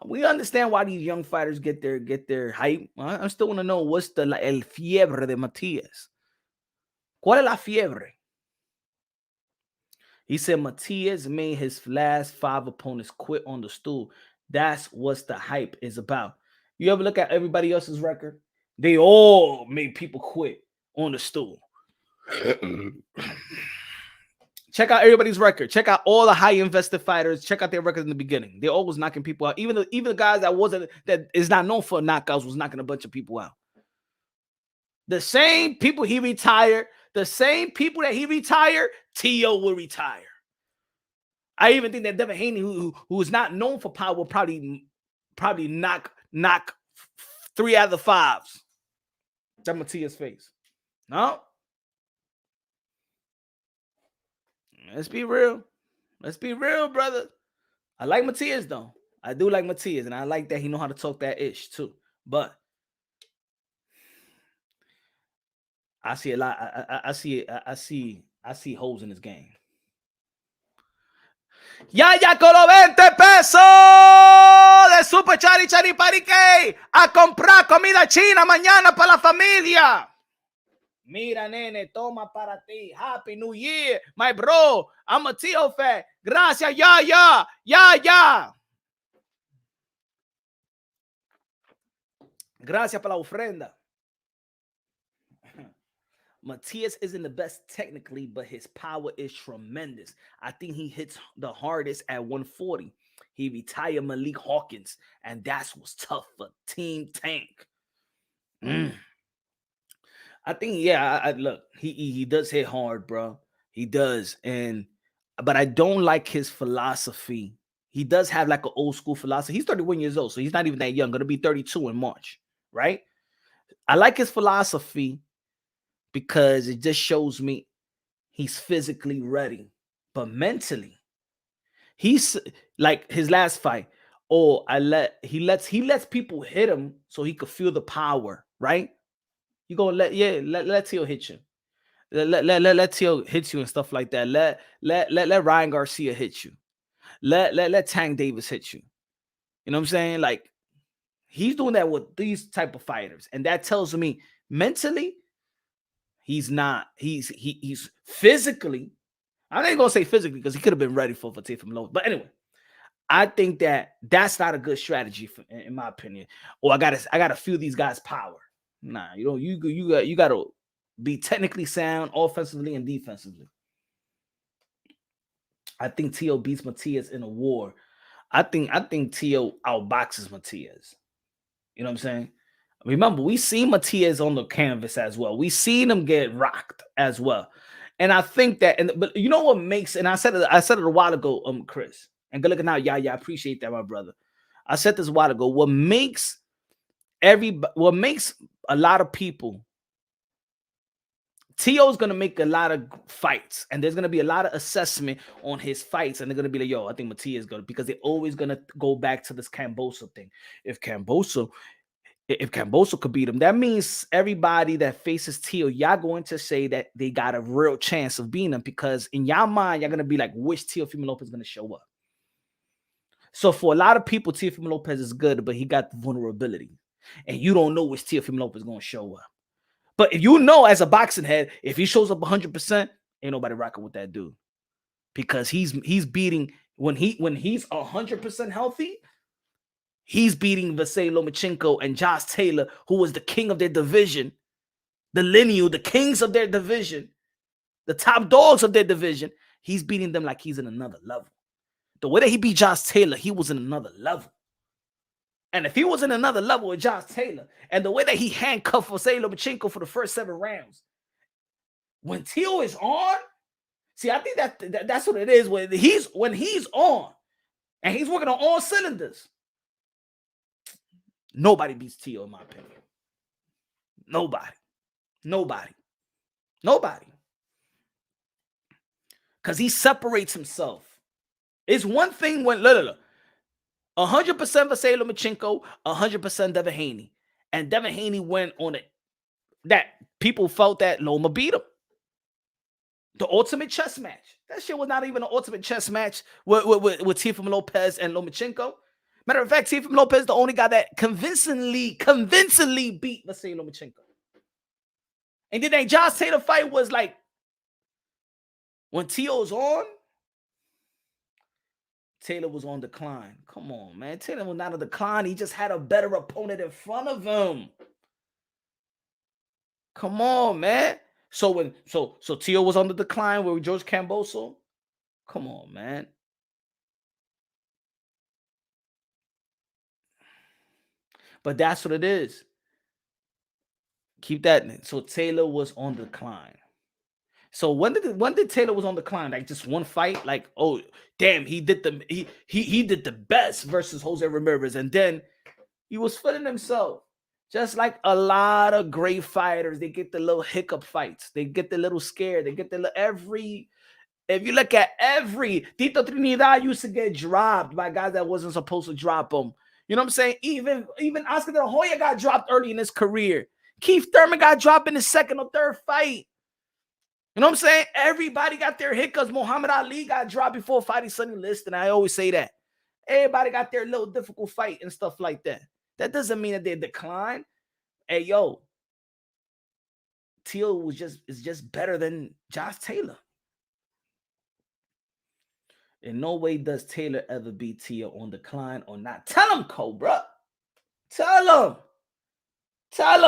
we understand why these young fighters get their hype. I still want to know what's the el fiebre de Matias. ¿Cuál es la fiebre? He said Matias made his last 5 opponents quit on the stool. That's what the hype is about. You ever look at everybody else's record? They all made people quit on the stool. Check out everybody's record. Check out all the high invested fighters. Check out their records in the beginning. They're always knocking people out. Even the guys that is not known for knockouts was knocking a bunch of people out. The same people he retired, the same people that he retired, T.O. will retire. I even think that Devin Haney, who is not known for power, will probably knock 3 out of the 5s. That's Matias' face. No? Let's be real. Let's be real, brother. I like Matias, though. I do like Matias, and I like that he know how to talk that ish, too. But I see a lot. I see holes in his game. Ya con los 20 pesos de Super Chari Parique a comprar comida china mañana para la familia. Mira, nene, toma para ti. Happy New Year, my bro. I'm a Tio Fat. Gracias, ya. Gracias por la ofrenda. Matias isn't the best technically, but his power is tremendous. I think he hits the hardest at 140. He retired Malik Hawkins, and that's what's tough for Team Tank. I think, look, he does hit hard, bro. He does, but I don't like his philosophy. He does have like an old school philosophy. He's 31 years old, so he's not even that young. Going to be 32 in March, right? I like his philosophy because it just shows me he's physically ready, but mentally, he's like his last fight. He lets people hit him so he could feel the power, right? You gonna let Tio hit you. Let Tio hit you and stuff like that. Let Ryan Garcia hit you. Let Tank Davis hit you. You know what I'm saying? Like, he's doing that with these type of fighters, and that tells me mentally he's not. He's physically. I ain't gonna say physically because he could have been ready for Teofimo Lopez. But anyway, I think that's not a good strategy in my opinion. Or I gotta feel these guys' power. Nah, you gotta be technically sound offensively and defensively. I think Tio beats Matias in a war. I think Tio outboxes Matias. You know what I'm saying? Remember, we seen Matias on the canvas as well. We seen him get rocked as well. And I think that, but you know what makes, and I said it a while ago, Chris, and good looking out, I appreciate that, my brother. I said this a while ago. What makes a lot of people, Tio's gonna make a lot of fights, and there's gonna be a lot of assessment on his fights, and they're gonna be like, yo, I think Matias is gonna, because they're always gonna go back to this Kambosos thing. If Kambosos could beat him, that means everybody that faces Tio, y'all going to say that they got a real chance of beating him, because in y'all mind, y'all gonna be like, which Teofimo Lopez is gonna show up? So for a lot of people, Teofimo Lopez is good, but he got the vulnerability, and you don't know which Teofimo Lopez is gonna show up. But if you know, as a boxing head, if he shows up 100%, ain't nobody rocking with that dude, because he's beating when he's 100% healthy. He's beating Vasily Lomachenko and Josh Taylor, who was the king of their division, the lineal, the kings of their division, the top dogs of their division. He's beating them like he's in another level. The way that he beat Josh Taylor, he was in another level. And if he was in another level with Josh Taylor, and the way that he handcuffed Vasily Lomachenko for the first 7 rounds, when Teo is on, see, I think that's what it is. When he's on, and he's working on all cylinders, nobody beats Teo, in my opinion. Nobody. Because he separates himself. It's one thing when 100% Vasily Lomachenko, 100% Devin Haney. And Devin Haney went on it that people felt that Loma beat him. The ultimate chess match. That shit was not even an ultimate chess match with Teofimo Lopez and Lomachenko. Matter of fact, Teofimo Lopez the only guy that convincingly beat Vasily Lomachenko. And then that Josh Taylor fight was like, when Teo's on, Taylor was on decline. Come on, man. Taylor was not on decline. He just had a better opponent in front of him. Come on, man. So Teo was on the decline with George Camboso. Come on, man. But that's what it is. Keep that. So Taylor was on decline. So when did Taylor was on decline? Like just one fight? Like, oh damn, he did the best versus Jose Ramirez, and then he was feeling himself. Just like a lot of great fighters, they get the little hiccup fights. They get the little scared. They get the every. If you look at every Tito Trinidad used to get dropped by guys that wasn't supposed to drop him. You know what I'm saying? Even Oscar De La Hoya got dropped early in his career. Keith Thurman got dropped in his second or third fight. You know what I'm saying? Everybody got their hiccups. Muhammad Ali got dropped before fighting Sonny Liston. I always say that. Everybody got their little difficult fight and stuff like that. That doesn't mean that they decline. Hey, yo, Teo is just better than Josh Taylor. In no way does Taylor ever beat Teo on decline or not. Tell him, Cobra. Tell him.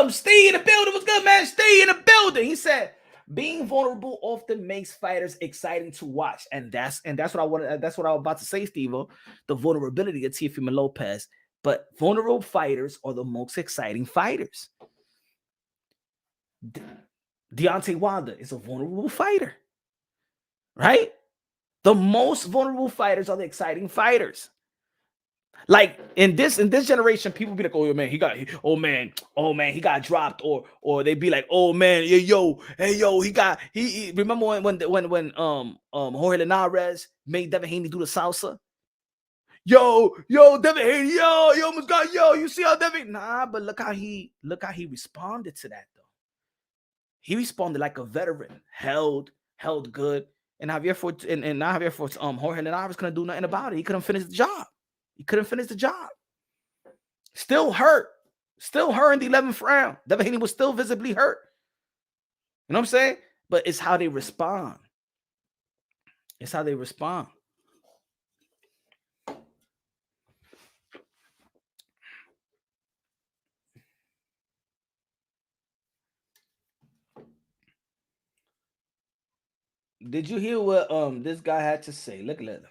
Stay in the building. What's good, man? Stay in the building. He said, being vulnerable often makes fighters exciting to watch. And that's what I wanted. That's what I was about to say, Steve-O. The vulnerability of Teofimo Lopez. But vulnerable fighters are the most exciting fighters. Deontay Wilder is a vulnerable fighter. Right? The most vulnerable fighters are the exciting fighters. Like in this generation, people be like, "Oh man, he got dropped," or they be like, "Oh man, he remember when Jorge Linares made Devin Haney do the salsa? Yo, Devin Haney, yo, you almost got you see how Devin? Nah, but look how he responded to that though. He responded like a veteran, held good. And Javier Fortes, Jorge Linares couldn't do nothing about it. He couldn't finish the job. Still hurt in the 11th round. Devin Haney was still visibly hurt. You know what I'm saying? But it's how they respond. Did you hear what this guy had to say? Look at him.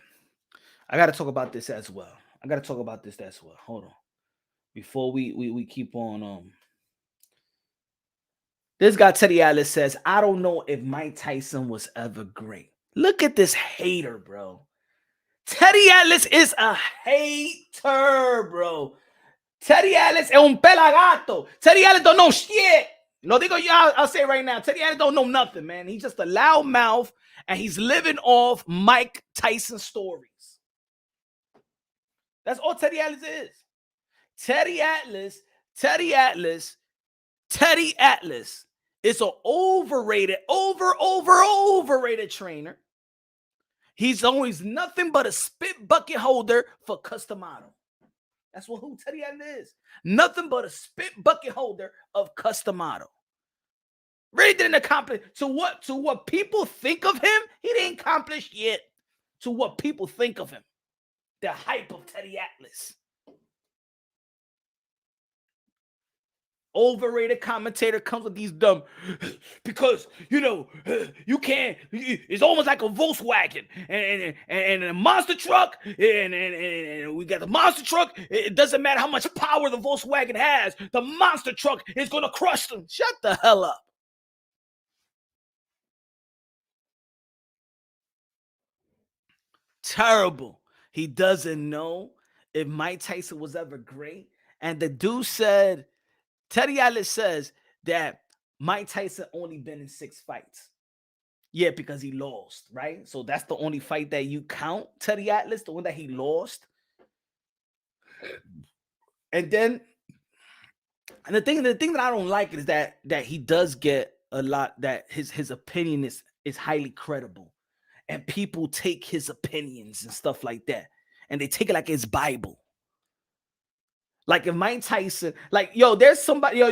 I got to talk about this as well. Hold on. Before we keep on. This guy, Teddy Atlas, says, I don't know if Mike Tyson was ever great. Look at this hater, bro. Teddy Atlas is a hater, bro. Teddy Atlas es un pelagato. Teddy Atlas don't know shit. No digo yo, I'll say it right now. Teddy Atlas don't know nothing, man. He's just a loud mouth, and he's living off Mike Tyson stories. That's all Teddy Atlas is. Teddy Atlas is an overrated trainer. He's always nothing but a spit bucket holder for Customado. That's who Teddy Atlas is. Nothing but a spit bucket holder of Customado. Really didn't accomplish to what people think of him. He didn't accomplish yet to what people think of him. The hype of Teddy Atlas. overrated commentator comes with these dumb, because you can't. It's almost like a Volkswagen and a monster truck, and we got the monster truck. It doesn't matter how much power the Volkswagen has, the monster truck is gonna crush them. Shut the hell up. Terrible. He doesn't know if Mike Tyson was ever great. And the dude said, Teddy Atlas says that Mike Tyson only been in 6 fights. Yeah, because he lost, right? So that's the only fight that you count, Teddy Atlas, the one that he lost. And then, and the thing that I don't like is that he does get a lot, that his opinion is highly credible. And people take his opinions and stuff like that. And they take it like it's Bible. Like if Mike Tyson, like, yo, there's somebody, yo,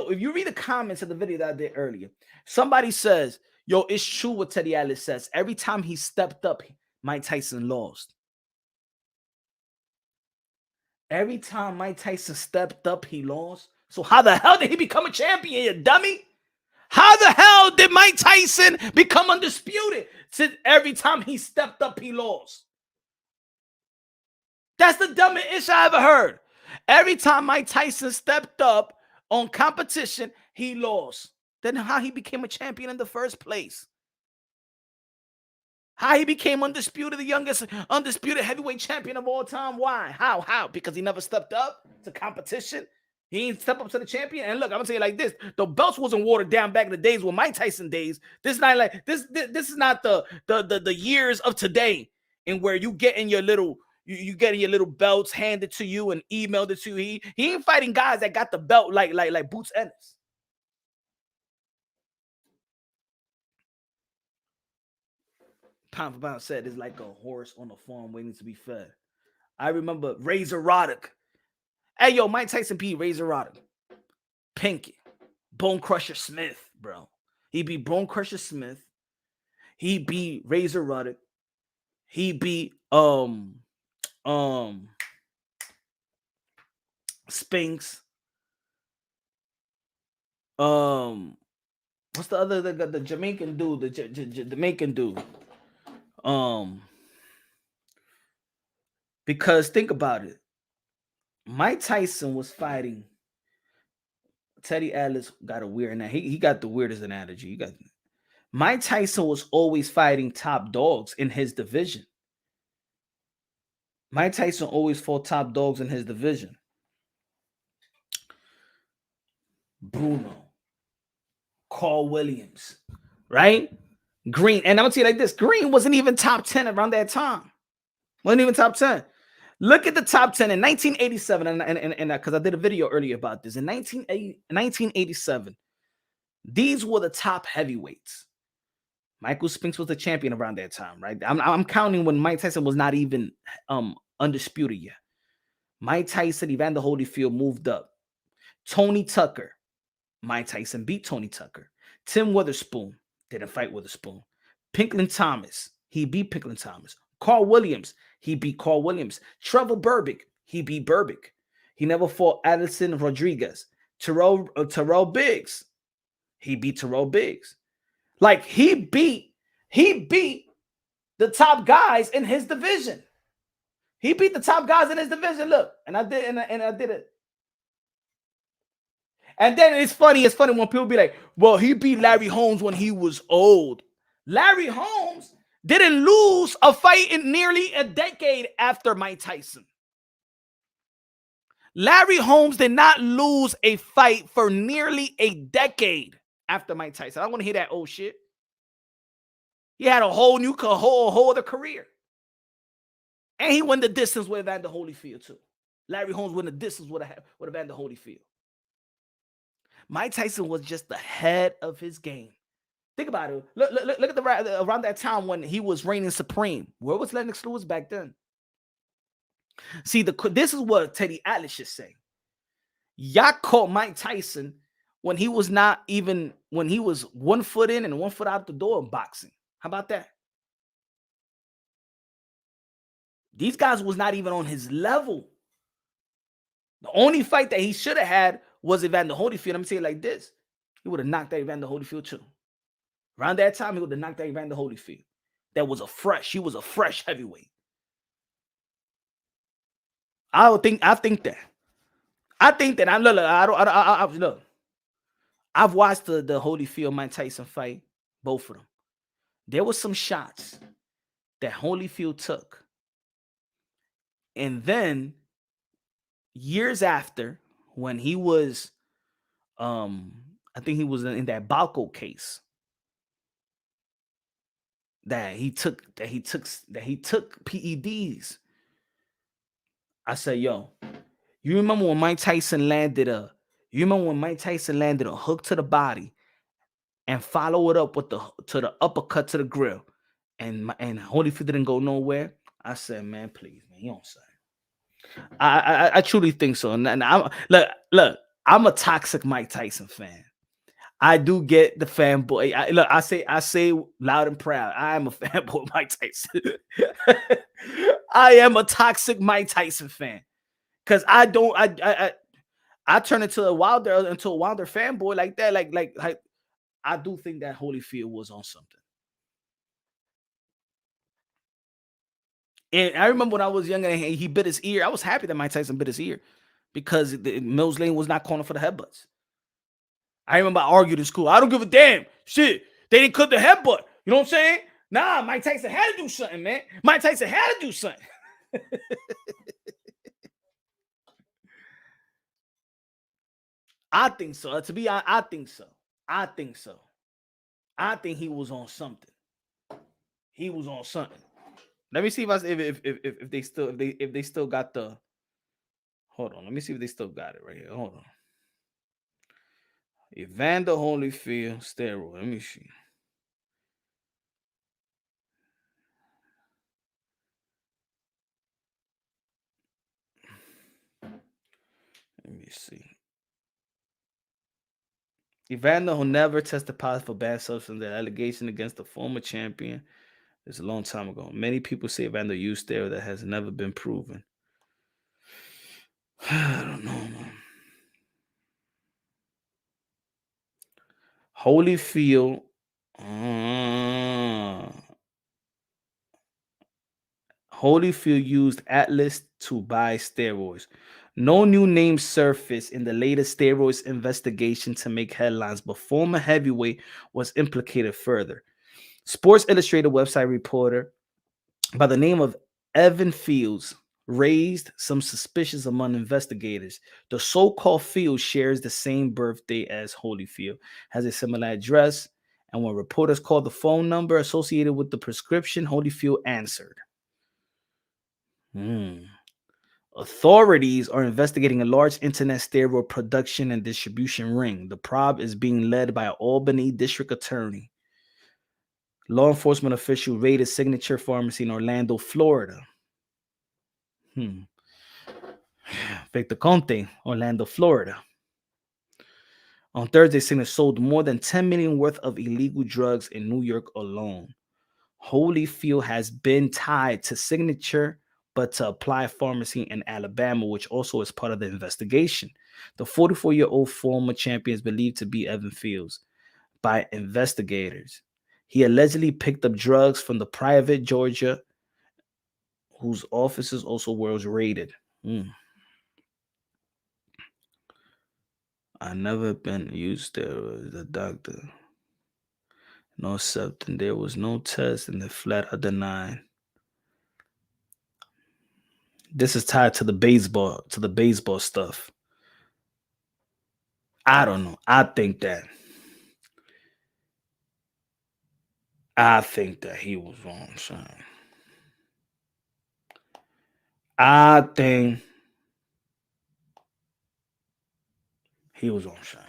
if you read the comments of the video that I did earlier, somebody says, yo, it's true what Teddy Atlas says. Every time he stepped up, Mike Tyson lost. Every time Mike Tyson stepped up, he lost. So how the hell did he become a champion, you dummy? How the hell did Mike Tyson become undisputed? Since every time he stepped up, he lost. That's the dumbest issue I ever heard. Every time Mike Tyson stepped up on competition, he lost. Then how he became a champion in the first place? How he became undisputed, the youngest undisputed heavyweight champion of all time? Why? How? Because he never stepped up to competition. He ain't step up to the champion. And look, I'm gonna say it like this: the belts wasn't watered down back in the days with Mike Tyson days. This is not like this is not the years of today, in where you get in your little belts handed to you and emailed it to you. He ain't fighting guys that got the belt like Boots Ennis. Pound for pound said it's like a horse on a farm waiting to be fed. I remember Razor Roddick. Hey, yo, Mike Tyson beat Razor Roddick. Pinky. Bone Crusher Smith, bro. He beat Bone Crusher Smith. He beat Razor Roddick. He beat Spinks. What's the other, the Jamaican dude, the Jamaican dude? Because think about it. Mike Tyson was fighting. Teddy Atlas got a weird, and he got the weirdest analogy. Mike Tyson was always fighting top dogs in his division. Mike Tyson always fought top dogs in his division. Bruno, Carl Williams, right? Green, and I'm gonna tell you like this: Green wasn't even top 10 around that time. Wasn't even top 10. Look at the top 10 in 1987, and because I did a video earlier about this. In 1987, these were the top heavyweights. Michael Spinks was the champion around that time, right? I'm counting when Mike Tyson was not even undisputed yet. Mike Tyson, Evander Holyfield moved up. Tony Tucker, Mike Tyson beat Tony Tucker. Tim Witherspoon didn't fight Witherspoon. Pinklin Thomas, he beat Pinklin Thomas. Carl Williams, he beat Carl Williams. Trevor Berbick, he beat Berbick. He never fought Addison Rodriguez. Terrell Biggs, he beat Terrell Biggs. Like he beat the top guys in his division. He beat the top guys in his division. Look, and I did it. And then it's funny when people be like, well, he beat Larry Holmes when he was old. Larry Holmes didn't lose a fight in nearly a decade after Mike Tyson. Larry Holmes did not lose a fight for nearly a decade after Mike Tyson. I don't want to hear that old shit. He had a whole other career. And he won the distance with Evander Holyfield too. Larry Holmes won the distance with Evander Holyfield. Mike Tyson was just the head of his game. Think about it. Look at around that time when he was reigning supreme. Where was Lennox Lewis back then? See, this is what Teddy Atlas should say. Y'all caught Mike Tyson when he was 1 foot in and 1 foot out the door in boxing. How about that? These guys was not even on his level. The only fight that he should have had was Evander Holyfield, let me say it like this. He would have knocked out Evander Holyfield too. Around that time, he would have knocked out Evander Holyfield. He was a fresh heavyweight. I think that. Look. I've watched the Holyfield Mike Tyson fight, both of them. There was some shots that Holyfield took. And then years after, when he was, I think he was in that Balco case, that he took PEDs. I said, yo, you remember when Mike Tyson landed a hook to the body and follow it up with the uppercut to the grill, and Holyfield didn't go nowhere? I said, man, please, man, you don't say. I truly think so. And I'm look, I'm a toxic Mike Tyson fan. I do get the fanboy. I say loud and proud, I am a fanboy of Mike Tyson. I am a toxic Mike Tyson fan. Cause I turn into a Wilder fanboy like that. Like I do think that Holyfield was on something. And I remember when I was younger and he bit his ear. I was happy that Mike Tyson bit his ear because Mills Lane was not calling for the headbutts. I remember I argued in school. I don't give a damn. Shit, they didn't cut the headbutt. You know what I'm saying? Nah, Mike Tyson had to do something, man. Mike Tyson had to do something. I think so. I think so. I think so. I think he was on something. He was on something. Let me see if they still got the. Hold on. Let me see if they still got it right here. Hold on. Evander Holyfield steroid. Let me see. Let me see. Evander, who never tested positive for bad substance, that allegation against the former champion is a long time ago. Many people say Evander used steroid that has never been proven. I don't know, man. Holyfield. Holyfield used Atlas to buy steroids. No new names surfaced in the latest steroids investigation to make headlines, but former heavyweight was implicated further. Sports Illustrated website reporter by the name of Evan Fields raised some suspicions among investigators. The so-called Fields shares the same birthday as Holyfield, has a similar address, and when reporters called the phone number associated with the prescription, Holyfield answered. Authorities are investigating a large internet steroid production and distribution ring. The probe is being led by an Albany district attorney. Law enforcement official raided Signature Pharmacy in Orlando, Florida. Victor Conte, Orlando, Florida. On Thursday, Signature sold more than $10 million worth of illegal drugs in New York alone. Holyfield has been tied to Signature, but to Apply Pharmacy in Alabama, which also is part of the investigation. The 44-year-old former champion is believed to be Evan Fields by investigators. He allegedly picked up drugs from the private Georgia, whose offices also were raided. I never been used there as a doctor. No accepting. There was no test, and they flat out denied. This is tied to the baseball stuff. I don't know. I think that he was wrong, son. I think he was on shine.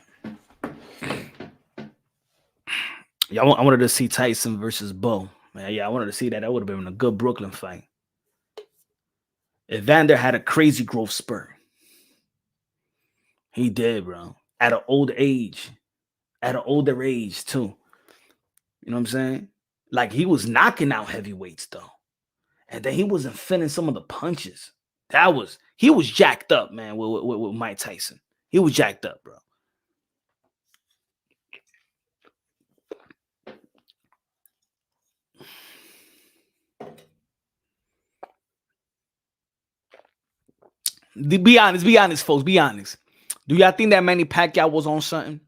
Yeah, I wanted to see Tyson versus Bo. Man, yeah, I wanted to see that. That would have been a good Brooklyn fight. Evander had a crazy growth spurt. He did, bro. At an older age, too. You know what I'm saying? Like, he was knocking out heavyweights, though. And then he wasn't feeling some of the punches. He was jacked up, man, with Mike Tyson. He was jacked up, bro. Be honest, folks. Be honest. Do y'all think that Manny Pacquiao was on something?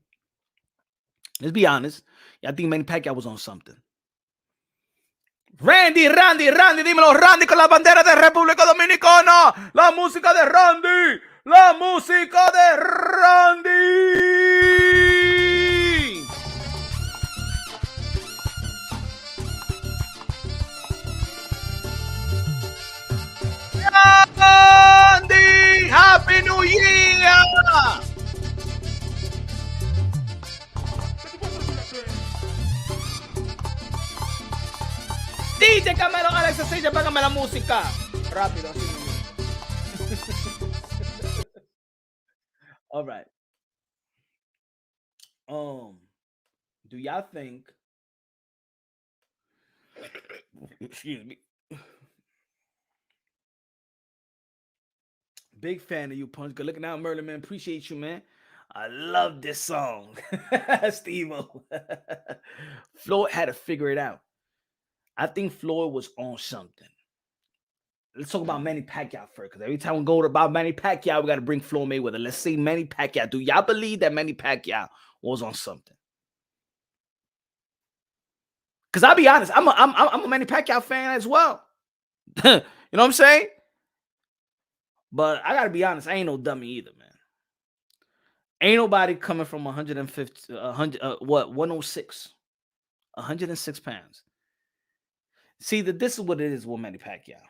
Let's be honest. Y'all think Manny Pacquiao was on something? Randy, dímelo, Randy con la bandera de República Dominicana. La música de Randy. La música de Randy. Randy, Happy New Year. DJ Camelo, Alex Asilla, págame la música. Rápido, así mismo. All right. Do y'all think? Excuse me. Big fan of you, Punch. Good looking out, Merlin, man. Appreciate you, man. I love this song. Steve-O. Floyd had to figure it out. I think Floyd was on something. Let's talk about Manny Pacquiao first, because every time we go about Manny Pacquiao, we got to bring Floyd Mayweather. Let's say Manny Pacquiao. Do y'all believe that Manny Pacquiao was on something? Because I'll be honest, I'm a Manny Pacquiao fan as well. You know what I'm saying? But I got to be honest, I ain't no dummy either, man. Ain't nobody coming from 106, 106 pounds. See, this is what it is with Manny Pacquiao.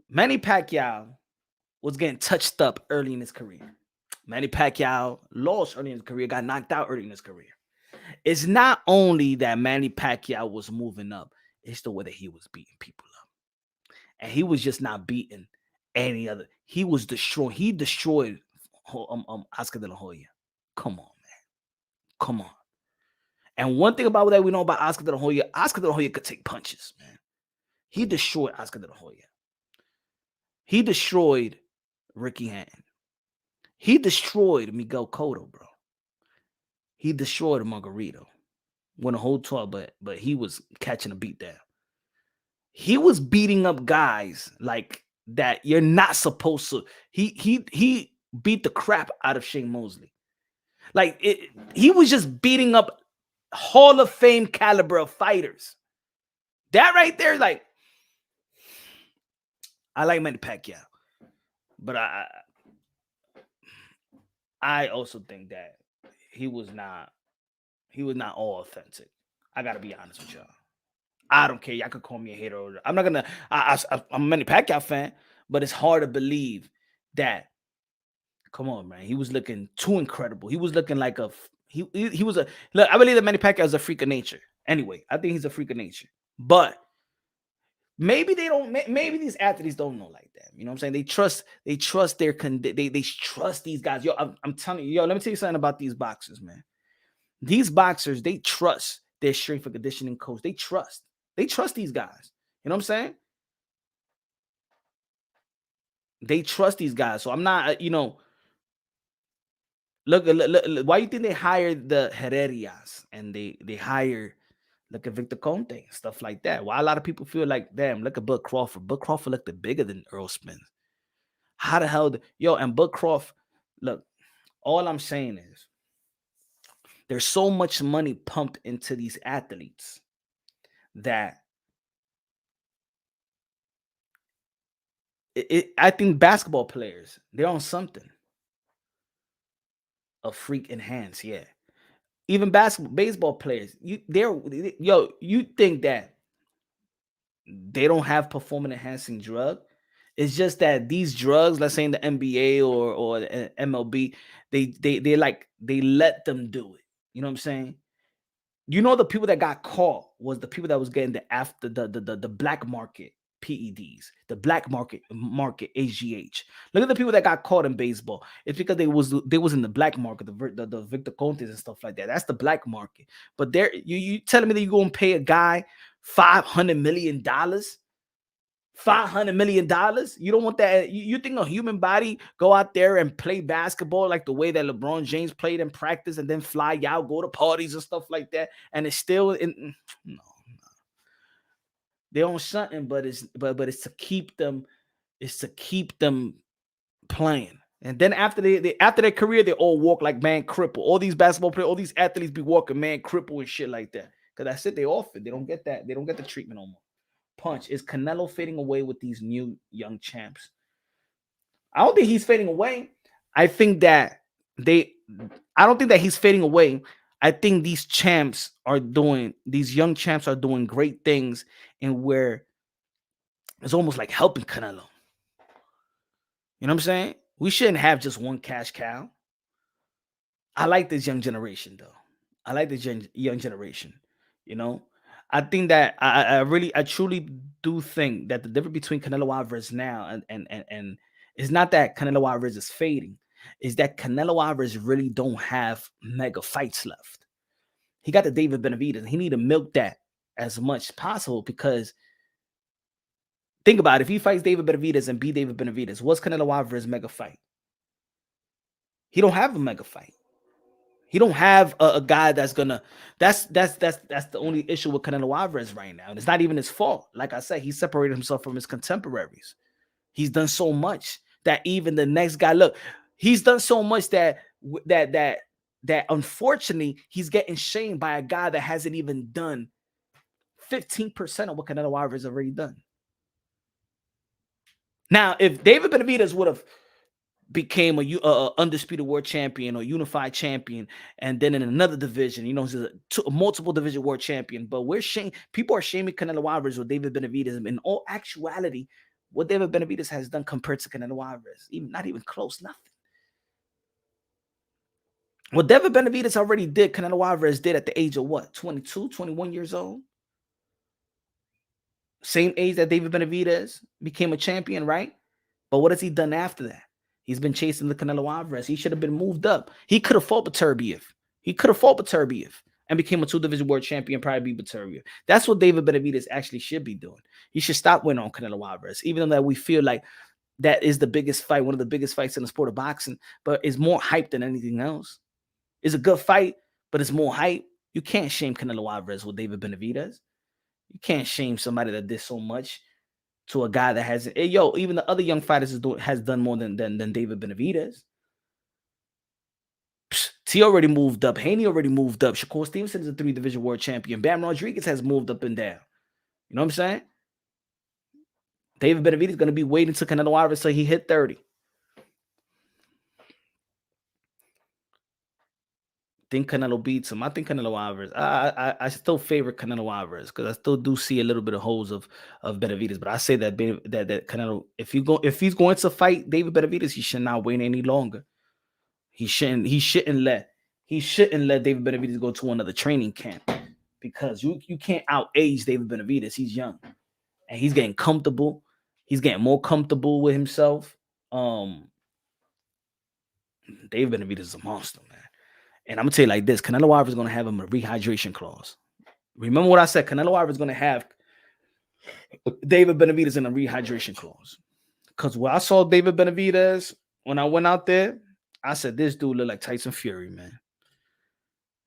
Manny Pacquiao was getting touched up early in his career. Manny Pacquiao lost early in his career, got knocked out early in his career. It's not only that Manny Pacquiao was moving up, it's the way that he was beating people up. And he was just not beating any other. He was destroying. He destroyed Oscar De La Hoya. Come on, man. Come on. And one thing about that we know about Oscar De La Hoya could take punches, man. He destroyed Oscar De La Hoya. He destroyed Ricky Hatton. He destroyed Miguel Cotto, bro. He destroyed Margarito. Won a whole 12, but he was catching a beat down. He was beating up guys like that you're not supposed to. He beat the crap out of Shane Mosley. Like he was just beating up Hall of Fame caliber of fighters. That right there, like, I like Manny Pacquiao, but I also think that he was not all authentic. I gotta be honest with y'all. I don't care. Y'all could call me a hater. I'm not gonna. I'm a Manny Pacquiao fan, but it's hard to believe that. Come on, man. He was looking too incredible. He was looking like he was a look. I believe that Manny Pacquiao is a freak of nature. Anyway, I think he's a freak of nature. But maybe they don't. Maybe these athletes don't know like that. You know what I'm saying? They trust their they trust these guys. Yo, I'm telling you, let me tell you something about these boxers, man. These boxers, they trust their strength and conditioning coach. They trust these guys. You know what I'm saying? They trust these guys. So I'm not, look, why you think they hired the Herrerias and they hire look at Victor Conte and stuff like that? Why a lot of people feel like, damn, look at Bud Crawford. Bud Crawford looked bigger than Earl Spence. How the hell? And Bud Crawford, look, all I'm saying is there's so much money pumped into these athletes that I think basketball players, they're on something. A freak enhanced, yeah. Even baseball players, you think that they don't have performance enhancing drug? It's just that these drugs, let's say in the NBA or MLB, they let them do it. You know what I'm saying? The people that got caught was the people that was getting the black market PEDs, the black market HGH. Look at the people that got caught in baseball. It's because they was in the black market, the Victor Contes and stuff like that. That's the black market. But you telling me that you go and pay a guy $500 million $500 million. You don't want that. You think a human body go out there and play basketball like the way that LeBron James played in practice and then fly out, go to parties and stuff like that, and it's still in no. They own something, but it's to keep them, playing. And then after after their career, they all walk like man cripple. All these basketball players, all these athletes be walking man cripple and shit like that. Because that's it. They offer. They don't get that. They don't get the treatment no more. Punch. Is Canelo fading away with these new young champs? I don't think he's fading away. I don't think that he's fading away. I think these young champs are doing great things, and where it's almost like helping Canelo. You know what I'm saying? We shouldn't have just one cash cow. I like this young generation, though. I like this young generation. You know, I think that I truly do think that the difference between Canelo Alvarez now and it's not that Canelo Alvarez is fading, is that Canelo Alvarez really don't have mega fights left. He got the David Benavidez. He need to milk that as much as possible, because think about it. If he fights David Benavidez and beat David Benavidez, what's Canelo Alvarez's mega fight? He don't have a mega fight. He don't have a guy that's gonna. That's the only issue with Canelo Alvarez right now, and it's not even his fault. Like I said, he separated himself from his contemporaries. He's done so much that even the next guy, look, he's done so much that unfortunately he's getting shamed by a guy that hasn't even done 15% of what Canelo Alvarez already done. Now, if David Benavidez would have became a undisputed world champion or unified champion, and then in another division, you know, he's a multiple division world champion, but people are shaming Canelo Alvarez with David Benavidez. In all actuality, what David Benavidez has done compared to Canelo Alvarez, not even close, nothing. What David Benavidez already did, Canelo Alvarez did at the age of what, 22, 21 years old? Same age that David Benavidez became a champion, right? But what has he done after that? He's been chasing the Canelo Alvarez. He should have been moved up. He could have fought Beterbiev. And became a 2-division world champion, probably beat Beterbiev. That's what David Benavidez actually should be doing. He should stop winning on Canelo Alvarez, even though that we feel like that is the biggest fight, one of the biggest fights in the sport of boxing, but it's more hype than anything else. It's a good fight, but it's more hype. You can't shame Canelo Alvarez with David Benavidez. You can't shame somebody that did so much to a guy that hasn't. Hey, even the other young fighters has done more than David Benavidez. T already moved up. Haney already moved up. Shakur Stevenson is a 3-division world champion. Bam Rodriguez has moved up and down. You know what I'm saying? David Benavidez is going to be waiting till Canelo Alvarez till he hit 30. Think Canelo beats him. I think Canelo Alvarez. I still favor Canelo Alvarez because I still do see a little bit of holes of Benavidez. But I say that Canelo, if he's going to fight David Benavidez, he should not wait any longer. He shouldn't let David Benavidez go to another training camp, because you can't outage David Benavidez. He's young and he's getting comfortable. He's getting more comfortable with himself. David Benavidez is a monster, man. And I'm going to tell you like this, Canelo Alvarez is going to have him a rehydration clause. Remember what I said, Canelo Alvarez is going to have David Benavidez in a rehydration clause. Because when I saw David Benavidez, when I went out there, I said, this dude looked like Tyson Fury, man.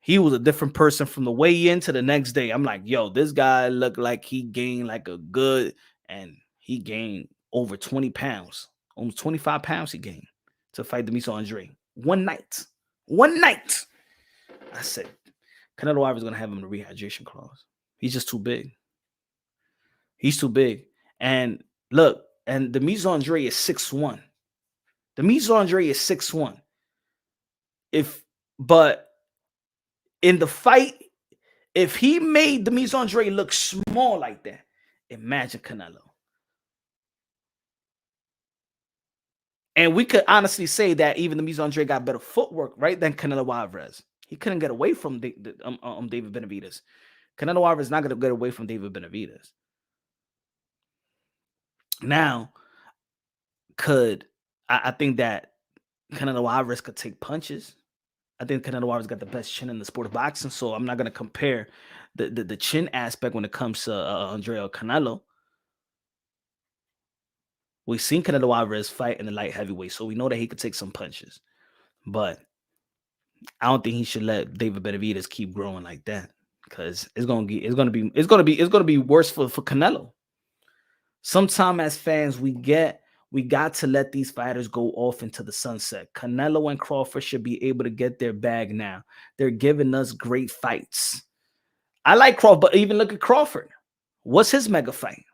He was a different person from the weigh-in to the next day. I'm like, yo, this guy looked like he gained like a good, and he gained over 20 pounds. Almost 25 pounds he gained to fight Demetrius Andre. One night. I said, Canelo Alvarez is going to have him in a rehydration clause. He's just too big. He's too big. And look, and Demetrius Andre is 6'1". Demetrius Andre is 6'1". But in the fight, if he made Demetrius Andre look small like that, imagine Canelo. And we could honestly say that even Demetrius Andre got better footwork, right, than Canelo Alvarez. He couldn't get away from David Benavidez. Canelo Alvarez is not going to get away from David Benavidez. Now, I think that Canelo Alvarez could take punches. I think Canelo Alvarez got the best chin in the sport of boxing, so I'm not going to compare the chin aspect when it comes to Andre or Canelo. We've seen Canelo Alvarez fight in the light heavyweight, so we know that he could take some punches. But I don't think he should let David Benavidez keep growing like that, because it's gonna be worse for Canelo. Sometime as fans, we got to let these fighters go off into the sunset. Canelo and Crawford should be able to get their bag now. They're giving us great fights. I like Crawford, but even look at Crawford. What's his mega fight?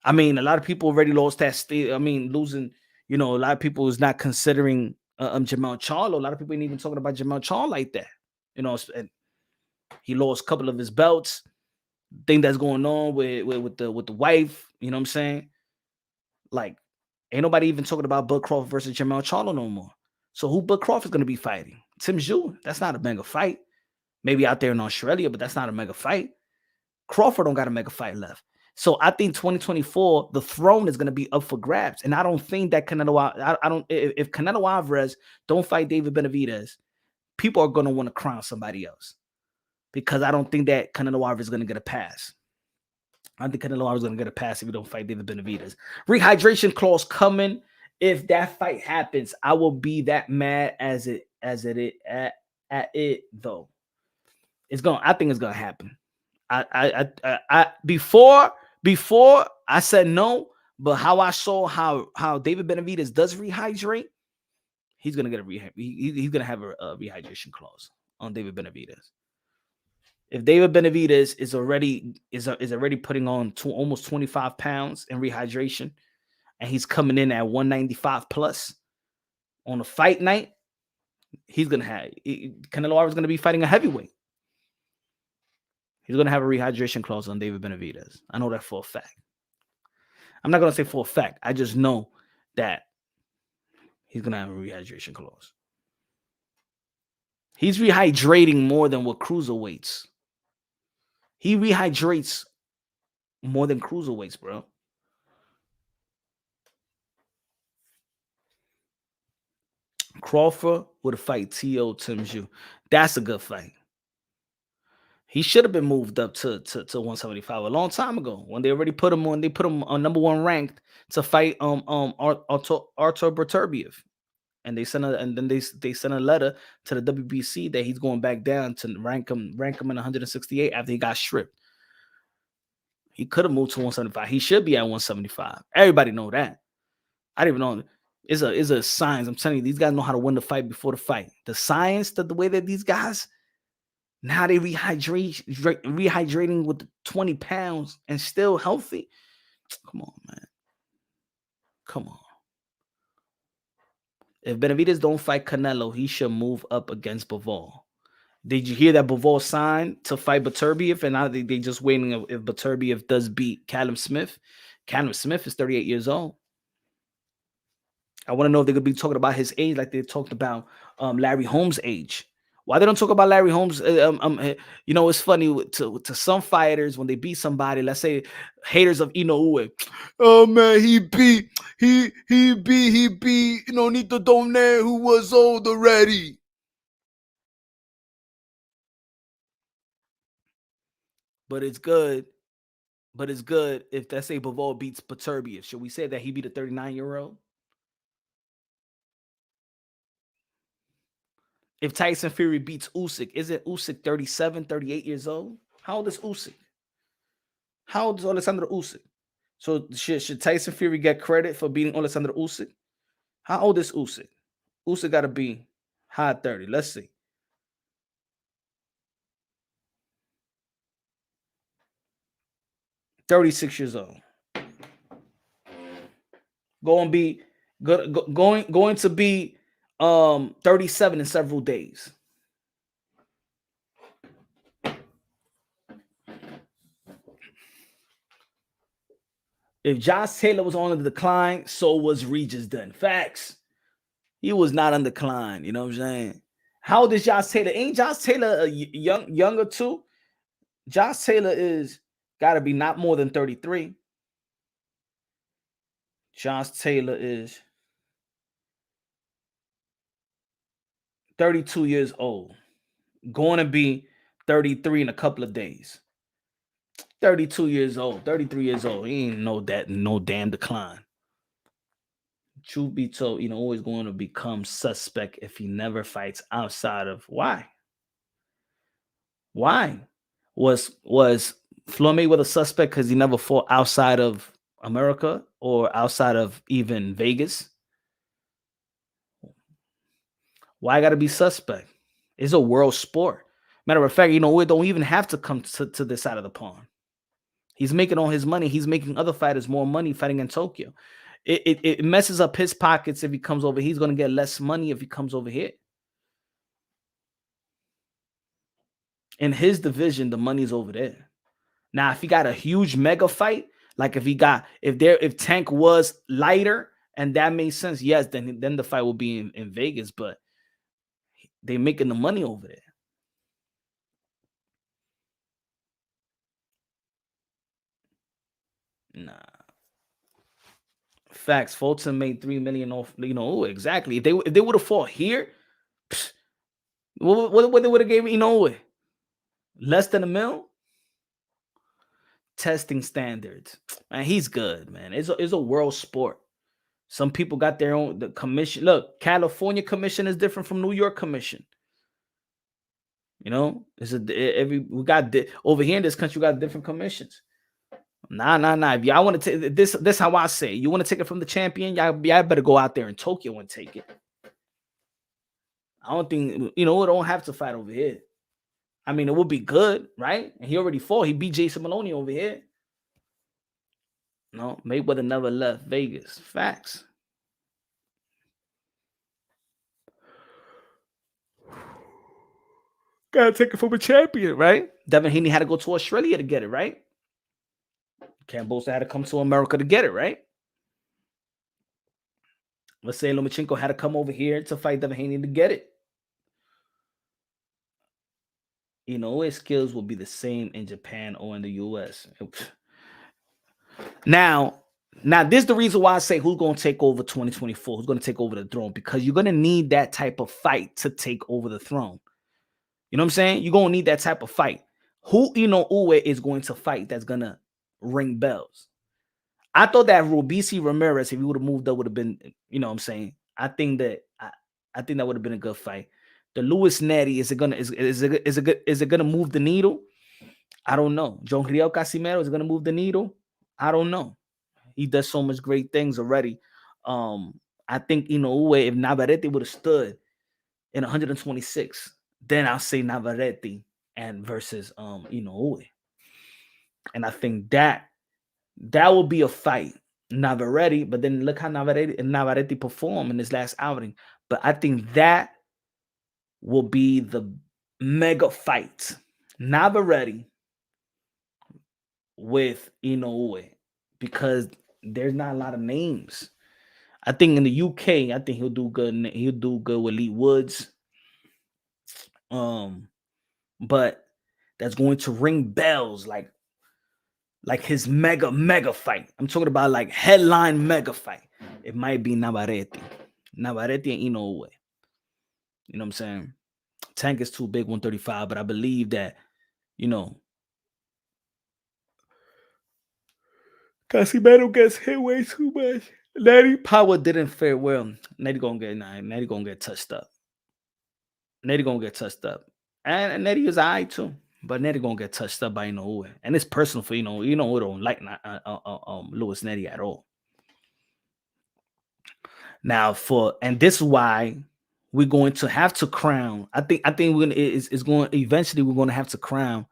I mean, a lot of people already lost that. Losing. A lot of people is not considering Jamal Charlo. A lot of people ain't even talking about Jamal Charlo like that. And he lost a couple of his belts. Thing that's going on with the wife. You know what I'm saying? Like, ain't nobody even talking about Bud Crawford versus Jamal Charlo no more. So who Bud Crawford's gonna be fighting? Tim Zhu. That's not a mega fight. Maybe out there in Australia, but that's not a mega fight. Crawford don't got a mega fight left. So I think 2024, the throne is going to be up for grabs. And I don't think that if Canelo Alvarez don't fight David Benavidez, people are going to want to crown somebody else, because I don't think that Canelo Alvarez is going to get a pass. I think Canelo Alvarez is going to get a pass if he don't fight David Benavidez. Rehydration clause coming. If that fight happens, I will be that mad at it though. I think it's going to happen. Before I said no, but how I saw how David Benavidez does rehydrate, he's gonna get he's gonna have a rehydration clause on David Benavidez. If David Benavidez is already putting on almost 25 pounds in rehydration, and he's coming in at 195 plus on a fight night, Canelo Alvarez is gonna be fighting a heavyweight. He's going to have a rehydration clause on David Benavidez. I know that for a fact. I'm not going to say for a fact. I just know that he's going to have a rehydration clause. He's rehydrating more than what cruiserweights. He rehydrates more than cruiserweights, bro. Crawford would fight T.O. Tim Zhu. That's a good fight. He should have been moved up to 175 a long time ago, when they already put him on. They put him on number 1 ranked to fight Artur Beterbiev, and they sent a letter to the WBC that he's going back down to rank him in 168 after he got stripped. He could have moved to 175. He should be at 175. Everybody know that. I don't even know. It's a science. I'm telling you, these guys know how to win the fight before the fight. The science, the way that these guys. Now they rehydrating with 20 pounds and still healthy. Come on, man. Come on. If Benavidez don't fight Canelo, he should move up against Bivol. Did you hear that Bivol signed to fight Beterbiev? And now they just waiting if Beterbiev does beat Callum Smith. Callum Smith is 38 years old. I want to know if they could be talking about his age like they talked about Larry Holmes' age. Why they don't talk about Larry Holmes? It's funny to some fighters when they beat somebody. Let's say haters of Inoue. Oh man, he beat Nito Doné, who was old already. But it's good. If let's say Bivol beats Beterbiev, should we say that he beat a 39-year-old? If Tyson Fury beats Usyk, isn't Usyk 37, 38 years old? How old is Usyk? How old is Alexander Usyk? So should Tyson Fury get credit for beating Alexander Usyk? How old is Usyk? Usyk got to be high 30. Let's see. $36 years old. Going to be 37 in several days. If Josh Taylor was on the decline, so was Regis Dunn. Facts. He was not on decline. You know what I'm saying? How old is Josh Taylor? Ain't Josh Taylor younger too? Josh Taylor is got to be not more than 33. Josh Taylor is 32 years old. Going to be 33 in a couple of days. 32 years old, 33 years old. He ain't no damn decline. truth be told, always going to become suspect if he never fights outside of why? Why? Was Floyd Mayweather suspect because he never fought outside of America or outside of even Vegas? Why gotta be suspect? It's a world sport. Matter of fact, it don't even have to come to this side of the pond. He's making all his money. He's making other fighters more money fighting in Tokyo. It messes up his pockets if he comes over. He's going to get less money if he comes over here. In his division, the money's over there. Now, if he got a huge mega fight, like if Tank was lighter and that made sense, yes, then the fight will be in Vegas, but they're making the money over there. Nah. Facts. Fulton made $3 million off. Exactly. If they would have fought here, what they would have gave me, less than $1 million. Testing standards, man. He's good, man. It's a world sport. Some people got their own the commission. Look, California commission is different from New York commission. We got over here in this country, we got different commissions. Nah. If y'all want to take this, how I say, you want to take it from the champion, y'all better go out there in Tokyo and take it. I don't think we don't have to fight over here. I mean, it would be good, right? And he already fought. He beat Jason Maloney over here. No, Mayweather never left Vegas. Facts. Gotta take it from a champion, right? Devin Haney had to go to Australia to get it, right? Kambosos had to come to America to get it, right? Let's say Lomachenko had to come over here to fight Devin Haney to get it. His skills will be the same in Japan or in the US. Now, this is the reason why I say who's going to take over 2024, who's going to take over the throne, because you're going to need that type of fight to take over the throne. You know what I'm saying? You're going to need that type of fight. Who Uwe is going to fight that's going to ring bells? I thought that Robisi Ramirez, if he would have moved up, would have been, what I'm saying? I think that would have been a good fight. The Luis Neri, is it gonna move the needle? I don't know. John Riel Casimero is gonna move the needle. I don't know. He does so much great things already. I think Uwe, if Navarrete would have stood in 126, then I'll say Navarrete and versus Uwe. And I think that will be a fight. Navarrete, but then look how Navarrete performed in his last outing. But I think that will be the mega fight. Navarrete with Inoue, because there's not a lot of names. I think in the UK, I think he'll do good. He'll do good with Lee Woods. But that's going to ring bells like his mega fight. I'm talking about like headline mega fight. It might be Navarrete and Inoue. You know what I'm saying? Tank is too big, 135, but I believe that, Casimero gets hit way too much. Nettie Power didn't fare well. Nettie gonna get touched up. And Nettie is alright too. But Nettie gonna get touched up by Inoue. And it's personal for we don't like Louis Nettie at all. Now this is why we're going to have to crown. I think we're gonna eventually we're gonna have to crown.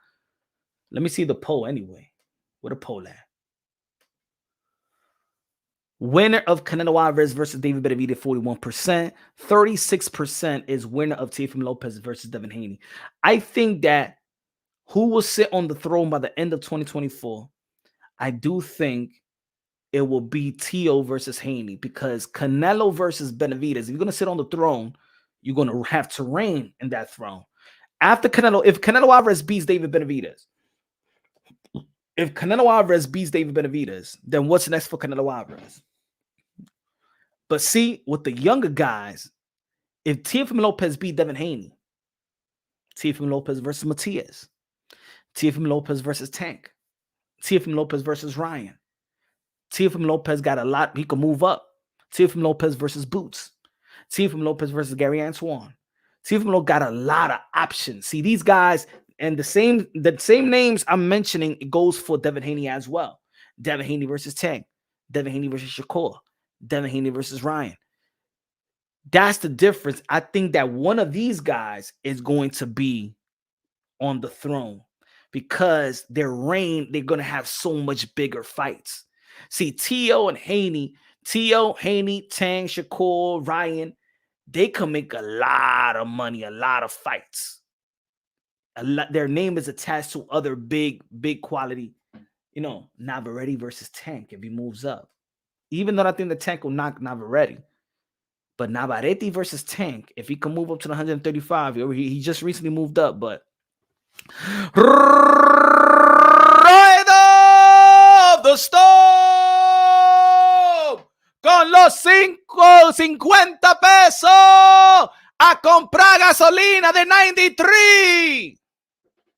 Let me see the poll anyway. Where the poll at? Winner of Canelo Alvarez versus David Benavidez, 41%. 36% is winner of Teofimo Lopez versus Devin Haney. I think that who will sit on the throne by the end of 2024, I do think it will be Teo versus Haney, because Canelo versus Benavidez, if you're going to sit on the throne, you're going to have to reign in that throne. After Canelo, if Canelo Alvarez beats David Benavidez, then what's next for Canelo Alvarez? But see, with the younger guys, if Teofimo Lopez beat Devin Haney, Teofimo Lopez versus Matias, Teofimo Lopez versus Tank, Teofimo Lopez versus Ryan, Teofimo Lopez got a lot. He can move up. Teofimo Lopez versus Boots. Teofimo Lopez versus Gary Antoine. Teofimo Lopez got a lot of options. See, these guys, and the same names I'm mentioning, it goes for Devin Haney as well. Devin Haney versus Tank. Devin Haney versus Shakur. Devin Haney versus Ryan. That's the difference. I think that one of these guys is going to be on the throne because their reign, they're going to have so much bigger fights. See, Teo, Haney, Tang, Shakur, Ryan, they can make a lot of money, a lot of fights. Their name is attached to other big quality, Navarrete versus Tank if he moves up. Even though I think the Tank will knock Navarrete. But Navarrete versus Tank, if he can move up to the 135, he just recently moved up, but right of the stove con los 50 pesos a comprar gasolina de 93.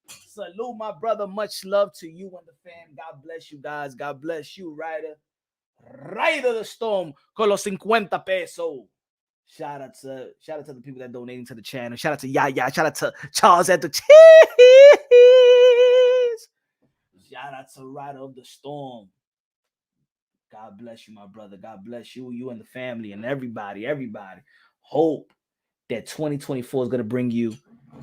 Salute, my brother. Much love to you and the fam. God bless you guys. God bless you, Ryder. Ryder of the Storm con los 50 pesos. Shout out to the people that donating to the channel. Shout out to Yaya. Shout out to Charles at the cheese. Shout out to Ryder of the Storm. God bless you, my brother. God bless you and the family and everybody. Hope that 2024 is going to bring you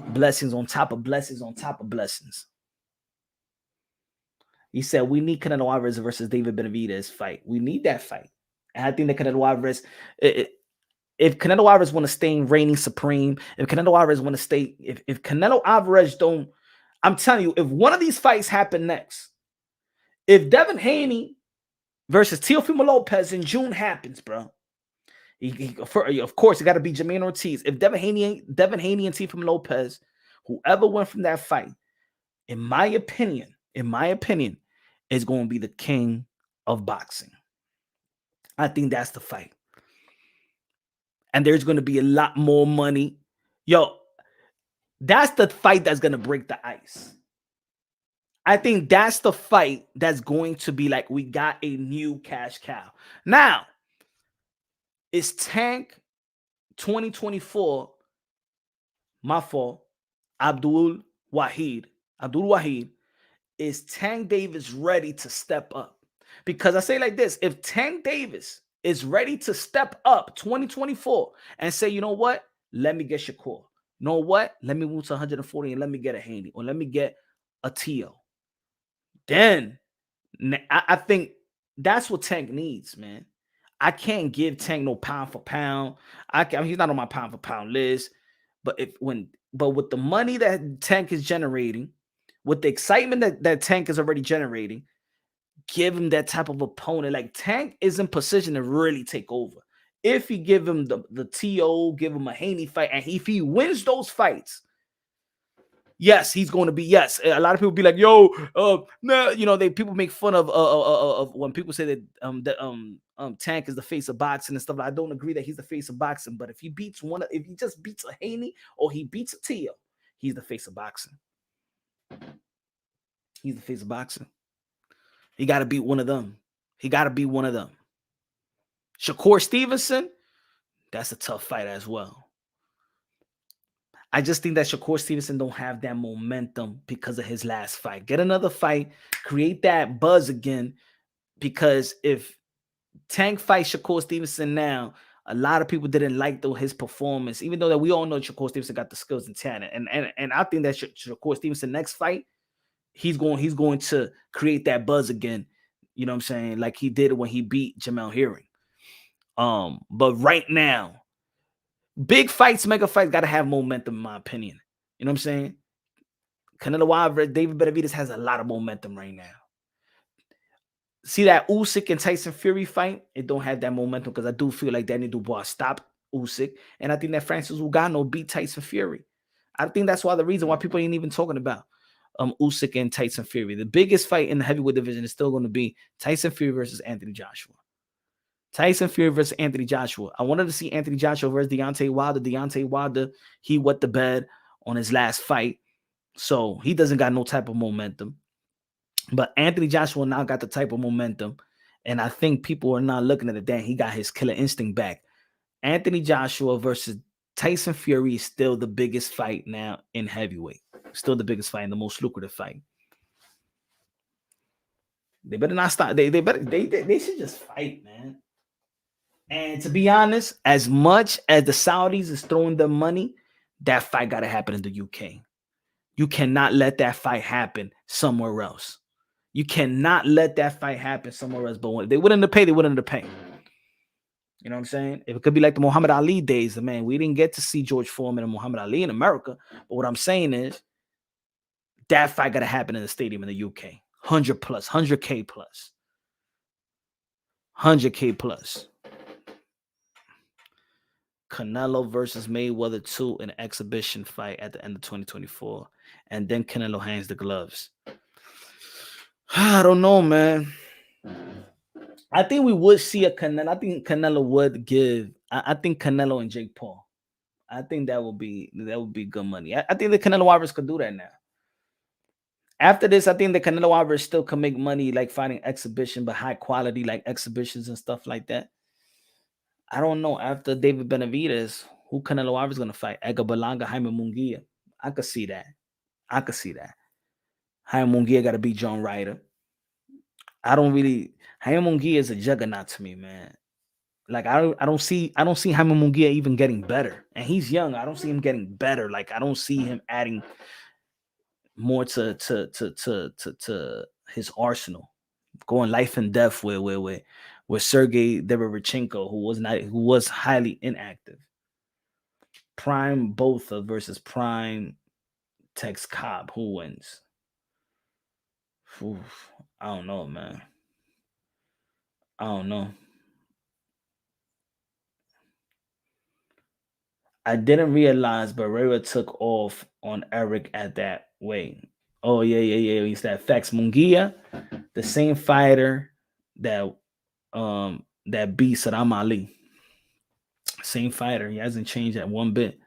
blessings on top of blessings on top of blessings. He said, we need Canelo Alvarez versus David Benavidez fight. We need that fight. And I think that Canelo Alvarez... If Canelo Alvarez want to stay reigning supreme, if Canelo Alvarez want to stay, if Canelo Alvarez don't, I'm telling you, if one of these fights happen next, if Devin Haney versus Teofimo Lopez in June happens, bro, of course, it got to be Jermaine Ortiz. If Devin Haney and Teofimo Lopez, whoever went from that fight, in my opinion, is going to be the king of boxing. I think that's the fight. And there's going to be a lot more money. Yo, that's the fight that's going to break the ice. I think that's the fight that's going to be like, we got a new cash cow. Now, is Tank 2024, my fault, Abdul Wahid, is Tank Davis ready to step up? Because I say like this, if Tank Davis is ready to step up 2024 and say, you know what? Let me get Shakur. You know what? Let me move to 140 and let me get a Haney or let me get a Teo. Then I think that's what Tank needs, man. I can't give Tank no pound for pound. He's not on my pound for pound list. But with the money that Tank is generating, with the excitement that Tank is already generating, give him that type of opponent. Like Tank is in position to really take over. If you give him the TO, give him a Haney fight, and if he wins those fights, yes, he's going to be, yes. A lot of people be like, yo, no, people make fun of when people say that Tank is the face of boxing and stuff. I don't agree that he's the face of boxing, but if he just beats a Haney or he beats a Teo, he's the face of boxing. He's the face of boxing. He got to beat one of them. Shakur Stevenson, that's a tough fight as well. I just think that Shakur Stevenson don't have that momentum because of his last fight. Get another fight, create that buzz again, because if Tank fights Shakur Stevenson now, a lot of people didn't like his performance, even though that we all know Shakur Stevenson got the skills and talent. And I think that Shakur Stevenson next fight, he's going to create that buzz again. You know what I'm saying? Like he did when he beat Jamel Herring. But right now, big fights, mega fights, got to have momentum, in my opinion. You know what I'm saying? Canelo Alvarez, David Benavidez has a lot of momentum right now. See that Usyk and Tyson Fury fight? It don't have that momentum because I do feel like Danny Dubois stopped Usyk. And I think that Francis Ngannou beat Tyson Fury. I think that's the reason why people ain't even talking about Usyk and Tyson Fury. The biggest fight in the heavyweight division is still going to be Tyson Fury versus Anthony Joshua. Tyson Fury versus Anthony Joshua. I wanted to see Anthony Joshua versus Deontay Wilder. Deontay Wilder, he wet the bed on his last fight. So he doesn't got no type of momentum. But Anthony Joshua now got the type of momentum. And I think people are not looking at it. Damn, he got his killer instinct back. Anthony Joshua versus Tyson Fury is still the biggest fight now in heavyweight. Still the biggest fight and the most lucrative fight. They better not stop. They should just fight, man. And to be honest, as much as the Saudis is throwing their money, that fight got to happen in the UK. You cannot let that fight happen somewhere else. You cannot let that fight happen somewhere else. But when they willing to pay, they willing to pay. You know what I'm saying? If it could be like the Muhammad Ali days, man, we didn't get to see George Foreman and Muhammad Ali in America. But what I'm saying is that fight got to happen in the stadium in the UK. 100 plus, 100K plus. 100K plus. Canelo versus Mayweather 2 in an exhibition fight at the end of 2024. And then Canelo hands the gloves. I don't know, man. I think we would see a Canelo. I think Canelo would give. I think Canelo and Jake Paul. I think that would be good money. I think the Canelo Alvarez could do that now. After this, I think the Canelo Alvarez still can make money like fighting exhibition, but high quality like exhibitions and stuff like that. I don't know. After David Benavidez, who Canelo Alvarez going to fight? Edgar Berlanga, Jaime Munguia. I could see that. Jaime Munguia got to beat John Ryder. Jaime Munguia is a juggernaut to me, man. Like I don't see Jaime Munguia even getting better. And he's young. I don't see him getting better. Like I don't see him adding more to his arsenal. Going life and death with Sergey Derevchenko, who was highly inactive. Prime Botha versus Prime Tex Cobb. Who wins? Oof, I don't know, man. I don't know. I didn't realize Barrera took off on Eric at that weight. Oh, yeah. He's that Fax Munguia, the same fighter that beat Saddam Ali. Same fighter. He hasn't changed that one bit.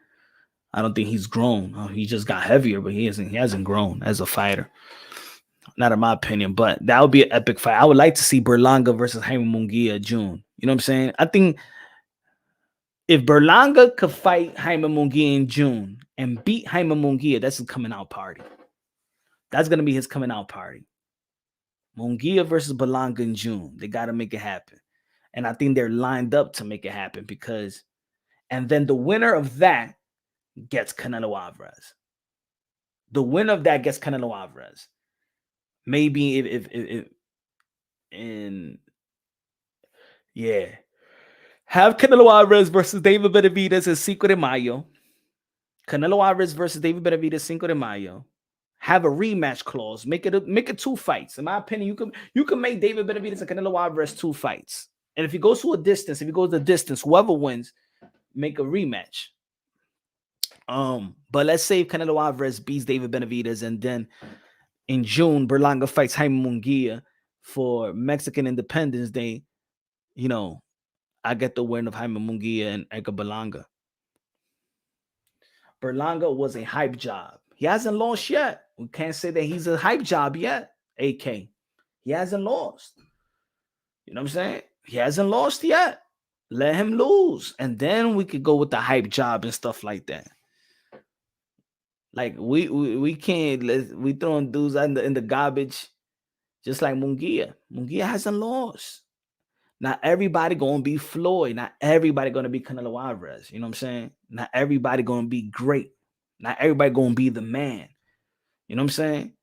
I don't think he's grown. He just got heavier, but he hasn't grown as a fighter. Not in my opinion, but that would be an epic fight. I would like to see Berlanga versus Jaime Munguia June. You know what I'm saying? I think if Berlanga could fight Jaime Munguia in June and beat Jaime Munguia, that's his coming out party. That's going to be his coming out party. Munguia versus Berlanga in June. They got to make it happen. And I think they're lined up to make it happen and then the winner of that gets Canelo Alvarez. The winner of that gets Canelo Alvarez. Maybe if have Canelo Alvarez versus David Benavidez in Cinco de Mayo. Canelo Alvarez versus David Benavidez Cinco de Mayo. Have a rematch clause. Make it 2 fights. In my opinion, you can make David Benavidez and Canelo Alvarez 2 fights. And if he goes the distance, whoever wins, make a rematch. But let's say if Canelo Alvarez beats David Benavidez and then in June, Berlanga fights Jaime Munguia for Mexican Independence Day. You know, I get the win of Jaime Munguia and Edgar Berlanga. Berlanga was a hype job. He hasn't lost yet. We can't say that he's a hype job yet, AK. He hasn't lost. You know what I'm saying? He hasn't lost yet. Let him lose. And then we could go with the hype job and stuff like that. Like we can't we throwing dudes in the garbage just like Munguia. Munguia hasn't lost. Not everybody gonna be Floyd. Not everybody gonna be Canelo Alvarez. You know what I'm saying? Not everybody gonna be great. Not everybody gonna be the man. You know what I'm saying?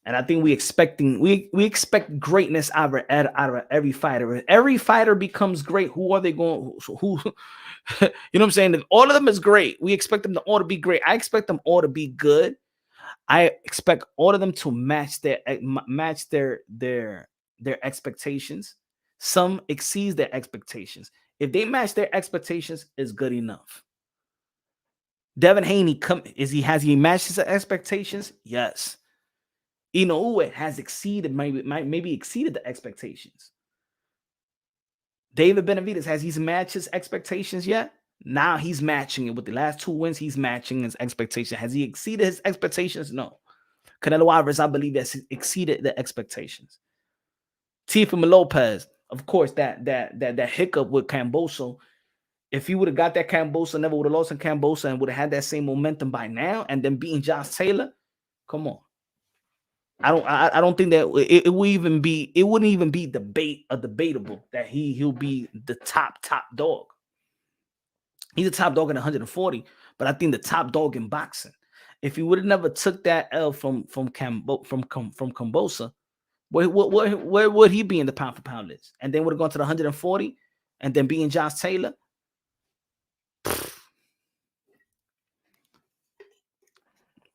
And I think we expect greatness out of every fighter. If every fighter becomes great, who are they going? Who you know what I'm saying? If all of them is great, we expect them to all to be great. I expect them all to be good. I expect all of them to match their expectations. Some exceeds their expectations. If they match their expectations, it's good enough. Devin Haney, has he matched his expectations? Yes. Inoue has maybe exceeded the expectations. David Benavidez, has he matched his expectations yet? Now he's matching it. With the last 2 wins, he's matching his expectation. Has he exceeded his expectations? No. Canelo Alvarez, I believe, has exceeded the expectations. Teofimo Lopez, of course, that hiccup with Camboso. If he would have got that Camboso, never would have lost in Camboso and would have had that same momentum by now, and then beating Josh Taylor, come on. I don't think that it would even be, it wouldn't even be debatable that he'll be the top dog. He's a top dog in 140, but I think the top dog in boxing. If he would have never took that L from Cambosa, where would he be in the pound for pound list? And then would have gone to the 140 and then being Josh Taylor.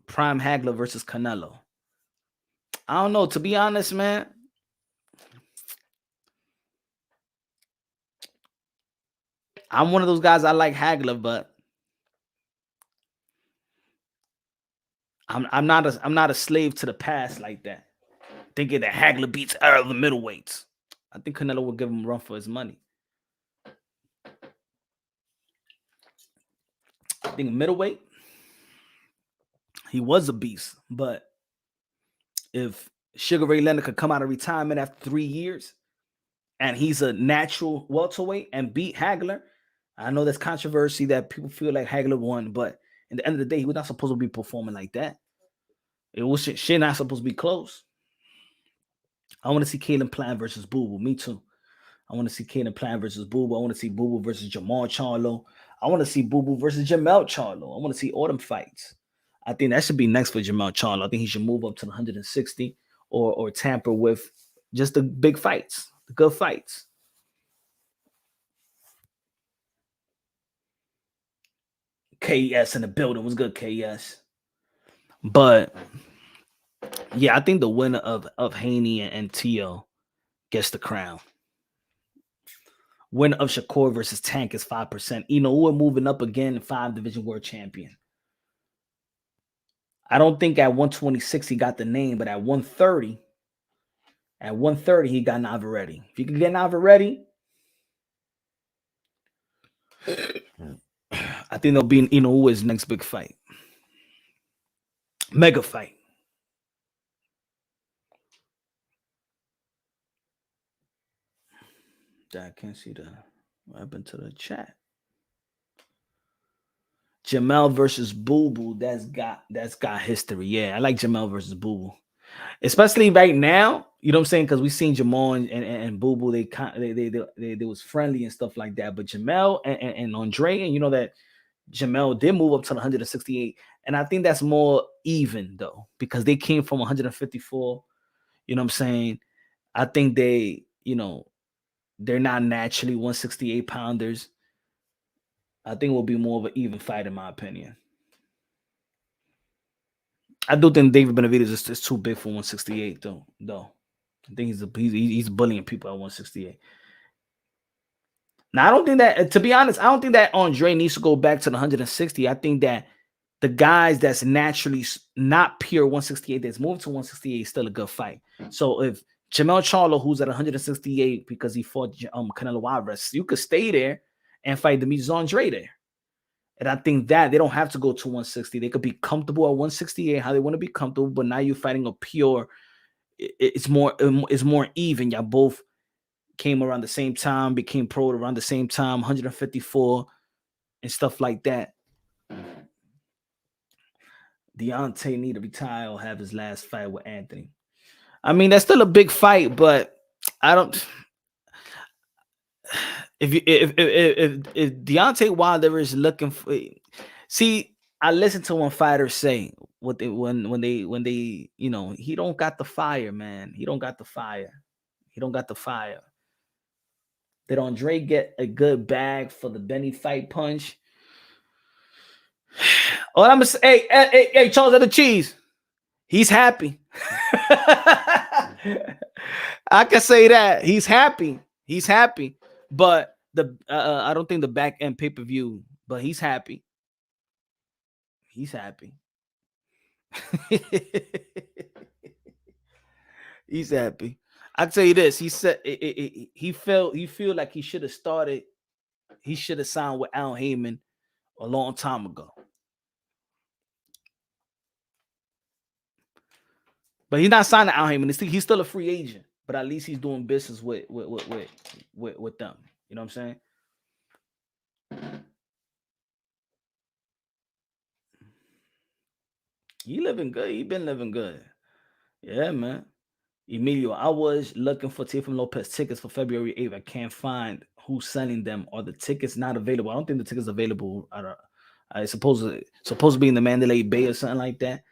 Prime Hagler versus Canelo. I don't know. To be honest, man, I'm one of those guys. I like Hagler, but I'm not a slave to the past like that. Thinking that Hagler beats all the middleweights. I think Canelo will give him a run for his money. I think middleweight, he was a beast, but if Sugar Ray Leonard could come out of retirement after 3 years and he's a natural welterweight and beat Hagler, I know there's controversy that people feel like Hagler won, but at the end of the day, he was not supposed to be performing like that. It was shit not supposed to be close. I want to see Caleb Plant versus Boo Boo. Me too. I want to see Caleb Plant versus Boo Boo. I want to see Boo Boo versus Jamal Charlo. I want to see Boo Boo versus Jamel Charlo. I want to see all them fights. I think that should be next for Jamal Charlo. I think he should move up to the 160 or tamper with just the big fights, the good fights. KS in the building was good, KS. But yeah, I think the winner of Haney and Teo gets the crown. Winner of Shakur versus Tank is 5%. We're moving up again, 5 division world champion. I don't think at 126 he got the name, but at 130, he got Navarrete. If you can get Navarrete, I think they'll be his next big fight. Mega fight. I can't see what happened to the chat. Jamel versus Boo Boo, that's got history. Yeah, I like Jamel versus Boo Boo, especially right now. You know what I'm saying? Because we've seen Jamal and Boo Boo. They was friendly and stuff like that. But Jamel and Andre, and you know that Jamel did move up to the 168, and I think that's more even though because they came from 154. You know what I'm saying? I think they, they're not naturally 168 pounders. I think it will be more of an even fight, in my opinion. I do think David Benavidez is too big for 168, though. I think he's bullying people at 168. Now, I don't think that, to be honest, I don't think that Andre needs to go back to the 160. I think that the guys that's naturally not pure 168 that's moved to 168 is still a good fight. So if Jamel Charlo, who's at 168 because he fought Canelo Alvarez, you could stay there and fight Demetrius Andre there. And I think that they don't have to go to 160. They could be comfortable at 168, how they want to be comfortable, but now you're fighting a pure, it's more even. Y'all both came around the same time, became pro around the same time, 154 and stuff like that. Deontay need to retire or have his last fight with Anthony. I mean, that's still a big fight, but I don't. If Deontay Wilder is looking for, see, I listen to one fighter say what they when they he don't got the fire, man. He don't got the fire. Did Andre get a good bag for the Benny fight punch? All I'm gonna say, hey, Charles of the Cheese, he's happy. I can say that he's happy. But I don't think the back end pay-per-view, but he's happy. He's happy. I'll tell you this. He said he feel like he should have started. He should have signed with Al Heyman a long time ago. But he's not signed to Al Heyman. He's still a free agent. but at least he's doing business with them. You know what I'm saying? He living good. He been living good. Yeah, man. Emilio, I was looking for Teofimo Lopez tickets for February 8th. I can't find who's selling them. Are the tickets not available? I don't think the tickets are available. I suppose supposed to be in the Mandalay Bay or something like that.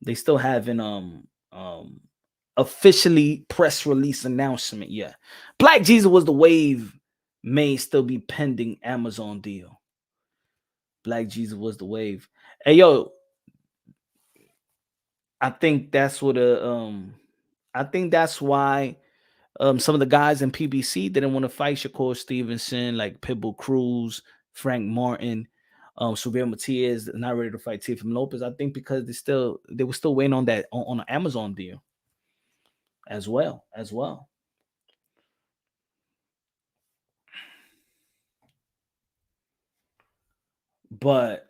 They still haven't officially press release announcement yet. Black Jesus was the wave may still be pending Amazon deal. Black Jesus was the wave. Hey yo, I think that's what I think that's why some of the guys in PBC didn't want to fight Shakur Stevenson, like Pitbull Cruz, Frank Martin, Subriel Matias, not ready to fight Teofimo Lopez. I think because they were still waiting on that on an Amazon deal as well. But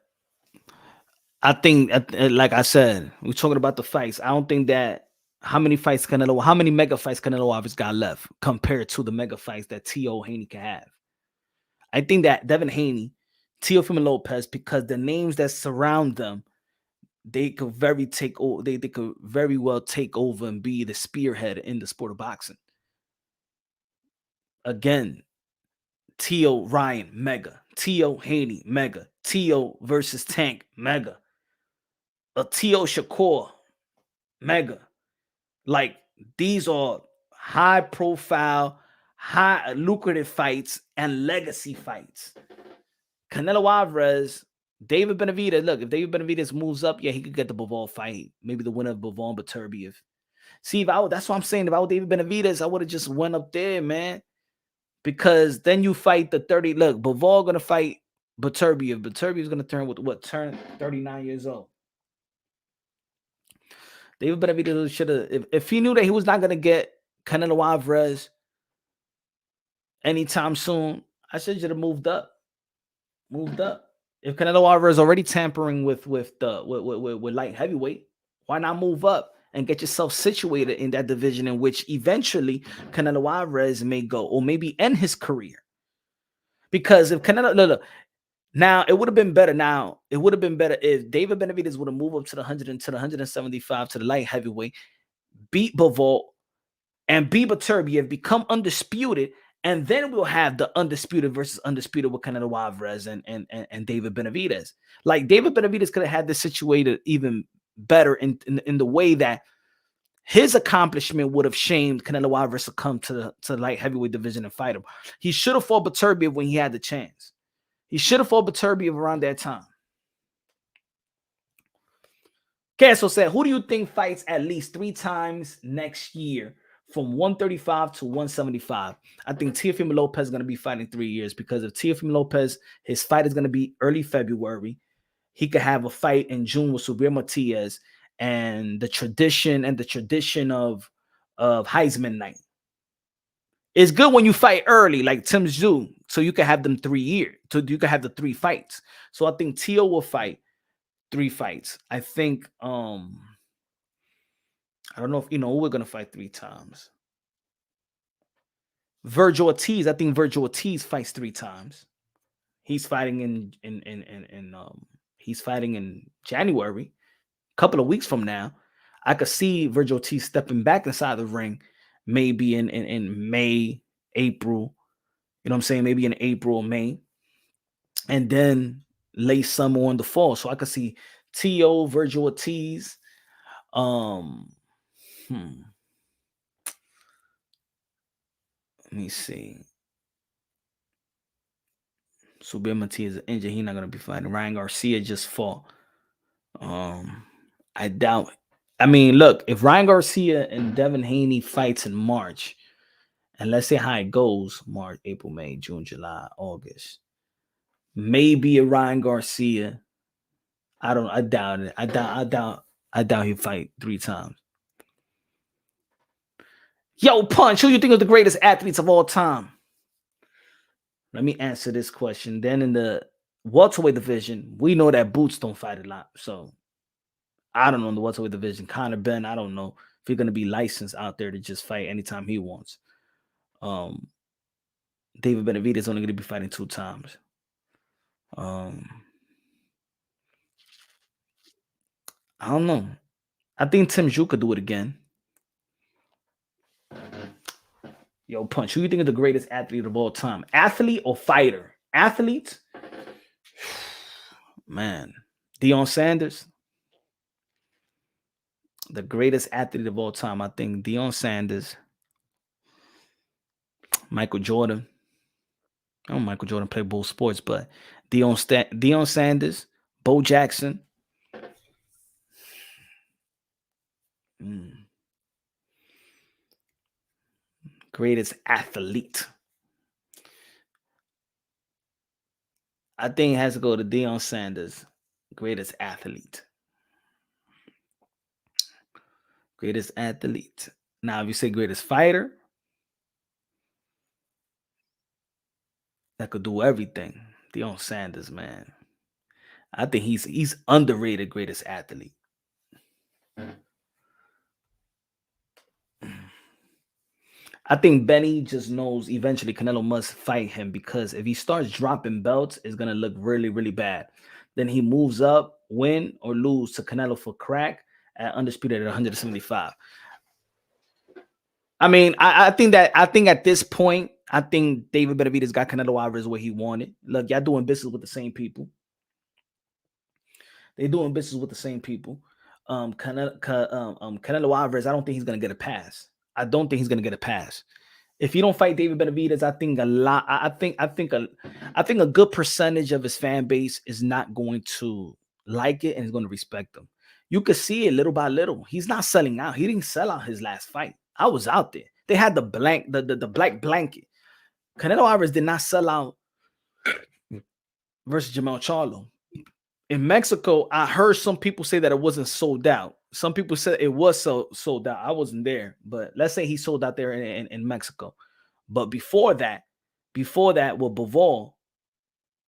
I think, like I said, we're talking about the fights. I don't think that how many mega fights Canelo Alvarez got left compared to the mega fights that T.O. Haney can have. I think that Devin Haney, Teofimo Lopez, because the names that surround them, they could very well take over and be the spearhead in the sport of boxing. Again, T.O. Ryan, mega. T.O. Haney, mega. T.O. versus Tank, mega. A T.O. Shakur, mega. Like, these are high profile, high lucrative fights and legacy fights. Canelo Alvarez, David Benavidez. Look, if David Benavidez moves up, yeah, he could get the Bivol fight. Maybe the winner of Bivol and Beterbiev. See, that's what I'm saying. If I was David Benavidez, I would have just went up there, man. Because then you fight the 30. Look, Bivol gonna fight Beterbiev. Beterbiev is gonna turn 39 years old. David Benavidez should have, if he knew that he was not gonna get Canelo Alvarez anytime soon, I should have moved up. If Canelo Alvarez is already tampering with light heavyweight, why not move up and get yourself situated in that division in which eventually Canelo Alvarez may go, or maybe end his career? Because if Canelo, now it would have been better. Now it would have been better if David Benavidez would have moved up to the 100 and to the 175 to the light heavyweight, beat Bivol and beat Beterbiev, become undisputed. And then we'll have the undisputed versus undisputed with Canelo Alvarez and David Benavidez. Like, David Benavidez could have had this situated even better in the way that his accomplishment would have shamed Canelo Alvarez to come to the light heavyweight division and fight him. He should have fought Beterbiev when he had the chance. He should have fought Beterbiev around that time. Castle said, who do you think fights at least 3 times next year from 135 to 175? I think Teofimo Lopez is going to be fighting 3 years, because if Teofimo Lopez, his fight is going to be early February, he could have a fight in June with Subriel Matias, and the tradition of Heisman night. It's good when you fight early, like Tim Tszyu, so you can have them 3 years. So you can have the 3 fights. So I think Teo will fight 3 fights. I think I don't know if we're gonna fight 3 times. Virgil Ortiz, I think Virgil Ortiz fights 3 times. He's fighting in January, a couple of weeks from now. I could see Virgil Ortiz stepping back inside the ring, maybe in May, April. You know what I'm saying? Maybe in April or May, and then late summer or in the fall. So I could see T.O., Virgil Ortiz. Let me see. Subriel Matias is injured. He's not going to be fighting. Ryan Garcia just fought. I doubt. I mean, look, if Ryan Garcia and Devin Haney fights in March, and let's say how it goes, March, April, May, June, July, August, maybe a Ryan Garcia. I doubt it. I doubt he'll fight 3 times. Yo, Punch, who you think are the greatest athletes of all time? Let me answer this question. Then in the welterweight division, we know that Boots don't fight a lot. So I don't know in the welterweight division. Conor Ben, I don't know. if he's gonna be licensed out there to just fight anytime he wants. David Benavidez is only gonna be fighting 2 times. I don't know. I think Tim Zhu could do it again. Yo, Punch, who you think is the greatest athlete of all time? Athlete or fighter? Athlete? Man. Deion Sanders. The greatest athlete of all time. I think Deion Sanders. Michael Jordan. I know Michael Jordan played both sports, but Deion Sanders. Bo Jackson. Greatest athlete. I think it has to go to Deion Sanders. Greatest athlete. Greatest athlete. Now, if you say greatest fighter, that could do everything. Deion Sanders, man. I think he's underrated greatest athlete. I think Benny just knows eventually Canelo must fight him, because if he starts dropping belts, it's going to look really, really bad. Then he moves up, win or lose to Canelo for crack at undisputed at 175. I mean, I think at this point, I think David Benavidez got Canelo Alvarez where he wanted. Look, y'all doing business with the same people. They're doing business with the same people. Canelo Alvarez, I don't think he's going to get a pass. I don't think he's going to get a pass. If you don't fight David Benavidez, I think a good percentage of his fan base is not going to like it and is going to respect him. You could see it little by little. He's not selling out. He didn't sell out his last fight. I was out there. They had the black blanket. Canelo Alvarez did not sell out versus Jermell Charlo. In Mexico, I heard some people say that it wasn't sold out. Some people said it was sold out. I wasn't there, but let's say he sold out there in Mexico. But before that with Bivol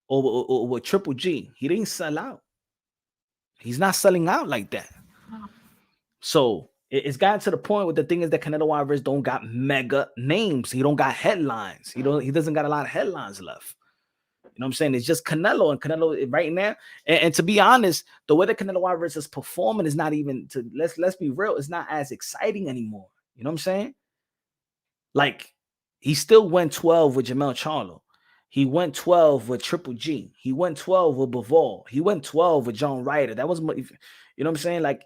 or with Triple G, he didn't sell out. He's not selling out like that. So it's gotten to the point where the thing is that Canelo Alvarez don't got mega names. He don't got headlines. He doesn't got a lot of headlines left. You know what I'm saying? It's just Canelo, and Canelo right now. And to be honest, the way that Canelo Alvarez is performing is not even let's be real. It's not as exciting anymore. You know what I'm saying? Like, he still went 12 with Jermell Charlo. He went 12 with Triple G. He went 12 with Bivol. He went 12 with John Ryder. That was, you know what I'm saying? Like,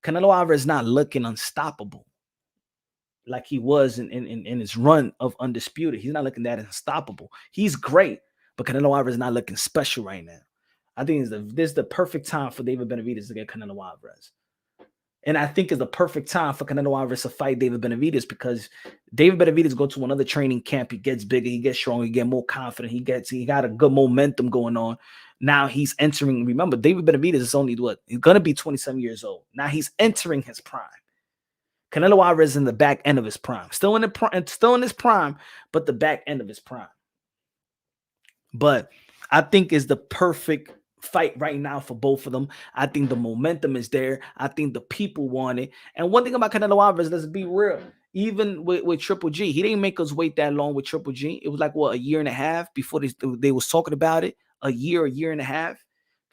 Canelo Alvarez is not looking unstoppable like he was in his run of undisputed. He's not looking that unstoppable. He's great. But Canelo Alvarez is not looking special right now. I think this is the perfect time for David Benavidez to get Canelo Alvarez. And I think it's the perfect time for Canelo Alvarez to fight David Benavidez, because David Benavidez go to another training camp. He gets bigger. He gets stronger. He gets more confident. He got a good momentum going on. Now he's entering. Remember, David Benavidez is only he's going to be 27 years old. Now he's entering his prime. Canelo Alvarez is in the back end of his prime. Still in his prime, but the back end of his prime. But I think it's the perfect fight right now for both of them. I think the momentum is there. I think the people want it. And one thing about Canelo Alvarez, let's be real. Even with Triple G, he didn't make us wait that long with Triple G. It was like, a year and a half before they was talking about it. A year and a half.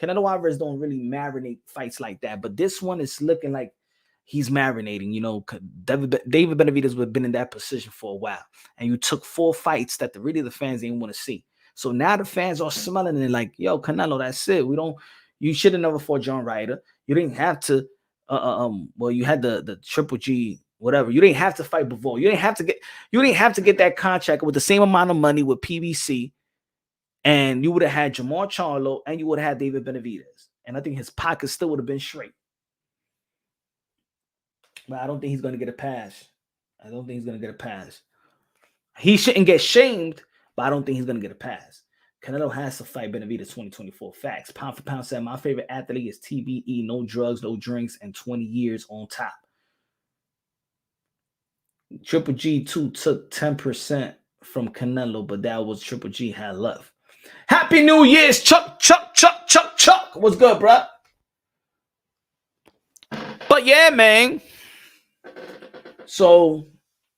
Canelo Alvarez don't really marinate fights like that. But this one is looking like he's marinating. You know, David Benavidez has been in that position for a while. And you took 4 fights that the fans didn't want to see. So now the fans are smelling it like, yo, Canelo, that's it. You should have never fought John Ryder. You didn't have to, you had the Triple G, whatever. You didn't have to fight Bivol. You didn't have to get that contract with the same amount of money with PBC. And you would have had Jermell Charlo and you would have had David Benavidez. And I think his pocket still would have been straight. But I don't think he's going to get a pass. He shouldn't get shamed, but I don't think he's going to get a pass. Canelo has to fight Benavidez 2024. Facts. Pound for pound said, my favorite athlete is TBE. No drugs, no drinks, and 20 years on top. Triple G too took 10% from Canelo, but that was Triple G had left. Happy New Year's, Chuck. What's good, bro? But yeah, man. So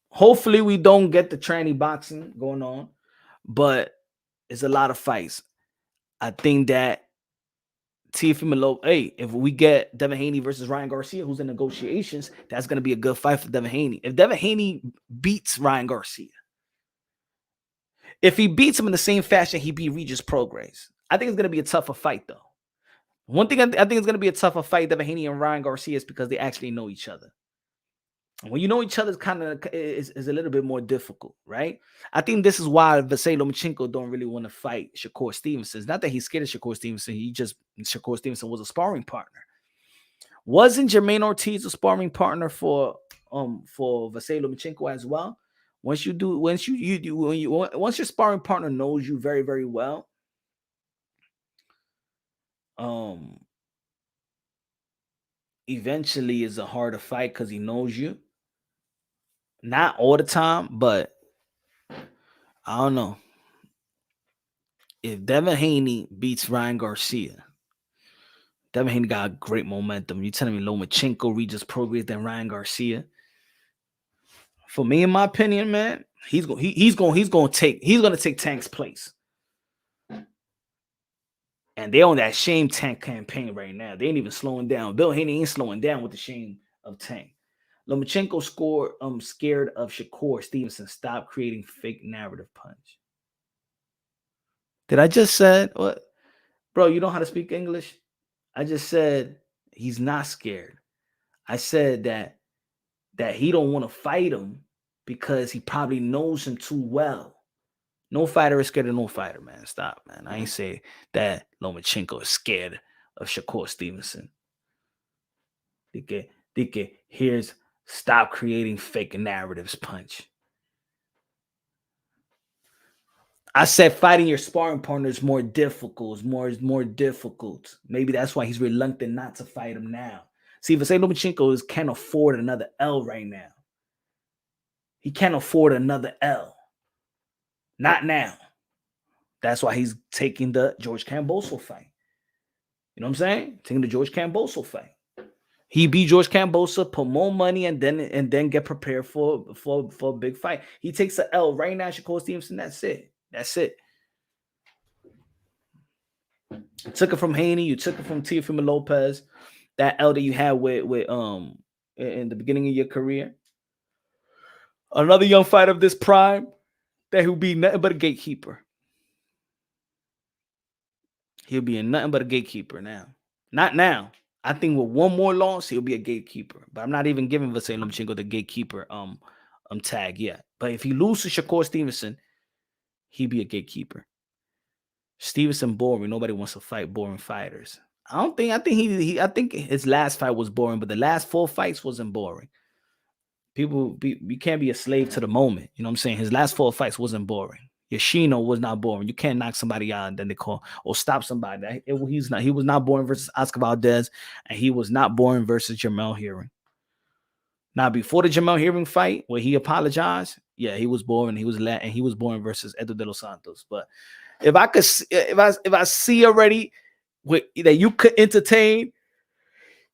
hopefully we don't get the tranny boxing going on, but it's a lot of fights. I think that Teofimo Lopez, hey, if we get Devin Haney versus Ryan Garcia, who's in negotiations, that's going to be a good fight for Devin Haney. If Devin Haney beats Ryan Garcia, if he beats him in the same fashion he beat Regis Prograis, I think it's going to be a tougher fight, though. One thing I think it's going to be a tougher fight, Devin Haney and Ryan Garcia, is because they actually know each other. When you know each other, kind of is a little bit more difficult, right? I think this is why Vasily Lomachenko don't really want to fight Shakur Stevenson. It's not that he's scared of Shakur Stevenson. Shakur Stevenson was a sparring partner. Wasn't Jermaine Ortiz a sparring partner for Vasily Lomachenko as well? Once your sparring partner knows you very, very well, eventually is a harder fight because he knows you. Not all the time, but I don't know. If Devin Haney beats Ryan Garcia, Devin Haney got great momentum. You telling me Lomachenko Regis Prograis than Ryan Garcia? For me, in my opinion, man, he's gonna take Tank's place. And they're on that shame Tank campaign right now. They ain't even slowing down. Bill Haney ain't slowing down with the shame of Tank. Lomachenko scared of Shakur Stevenson. Stop creating fake narrative punch. Did I just said what? Bro, you know how to speak English? I just said he's not scared. I said that he don't want to fight him because he probably knows him too well. No fighter is scared of no fighter, man. Stop, man. I ain't say that Lomachenko is scared of Shakur Stevenson. Here's stop creating fake narratives punch. I said fighting your sparring partner is more difficult. Is more difficult. Maybe that's why he's reluctant not to fight him now. See, Vasily Lomachenko can't afford another L right now. He can't afford another L. Not now. That's why he's taking the George Kambosos fight. You know what I'm saying? Taking the George Kambosos fight. He beat George Kambosos, put more money, and then get prepared for a big fight. He takes an L right now. Shakur Stevenson. That's it. You took it from Haney. You took it from Teofimo Lopez. That L that you had with in the beginning of your career. Another young fighter of this prime that he'll be nothing but a gatekeeper. He'll be nothing but a gatekeeper now. Not now. I think with one more loss, he'll be a gatekeeper. But I'm not even giving Vasily Lomachenko the gatekeeper tag yet. But if he loses to Shakur Stevenson, he'd be a gatekeeper. Stevenson boring. Nobody wants to fight boring fighters. I think his last fight was boring, but the last 4 fights wasn't boring. You can't be a slave to the moment. You know what I'm saying? His last 4 fights wasn't boring. Yoshino was not boring. You can't knock somebody out and then they call or stop somebody. He was not boring versus Oscar Valdez, and he was not boring versus Jamel Herring. Now, before the Jamel Herring fight, where he apologized, yeah, he was boring. He was boring versus Edward de los Santos. But if I see already that you could entertain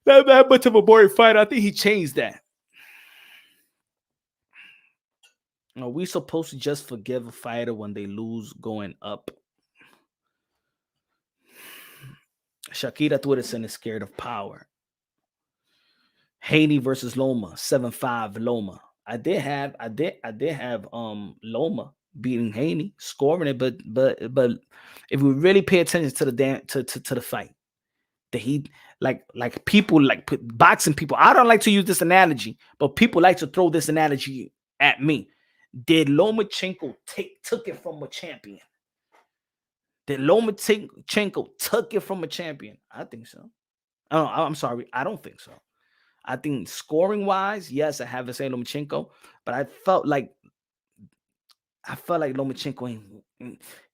that much of a boring fight, I think he changed that. Are we supposed to just forgive a fighter when they lose going up? Shakira Twitterson is scared of power. Haney versus Loma, 7-5 Loma. I did have Loma beating Haney, scoring it, but if we really pay attention to the fight, that he like people like boxing people. I don't like to use this analogy, but people like to throw this analogy at me. Did Lomachenko took it from a champion? Did Lomachenko took it from a champion? I think so. Oh, I'm sorry. I don't think so. I think scoring wise, yes, I have to say Lomachenko, but I felt like Lomachenko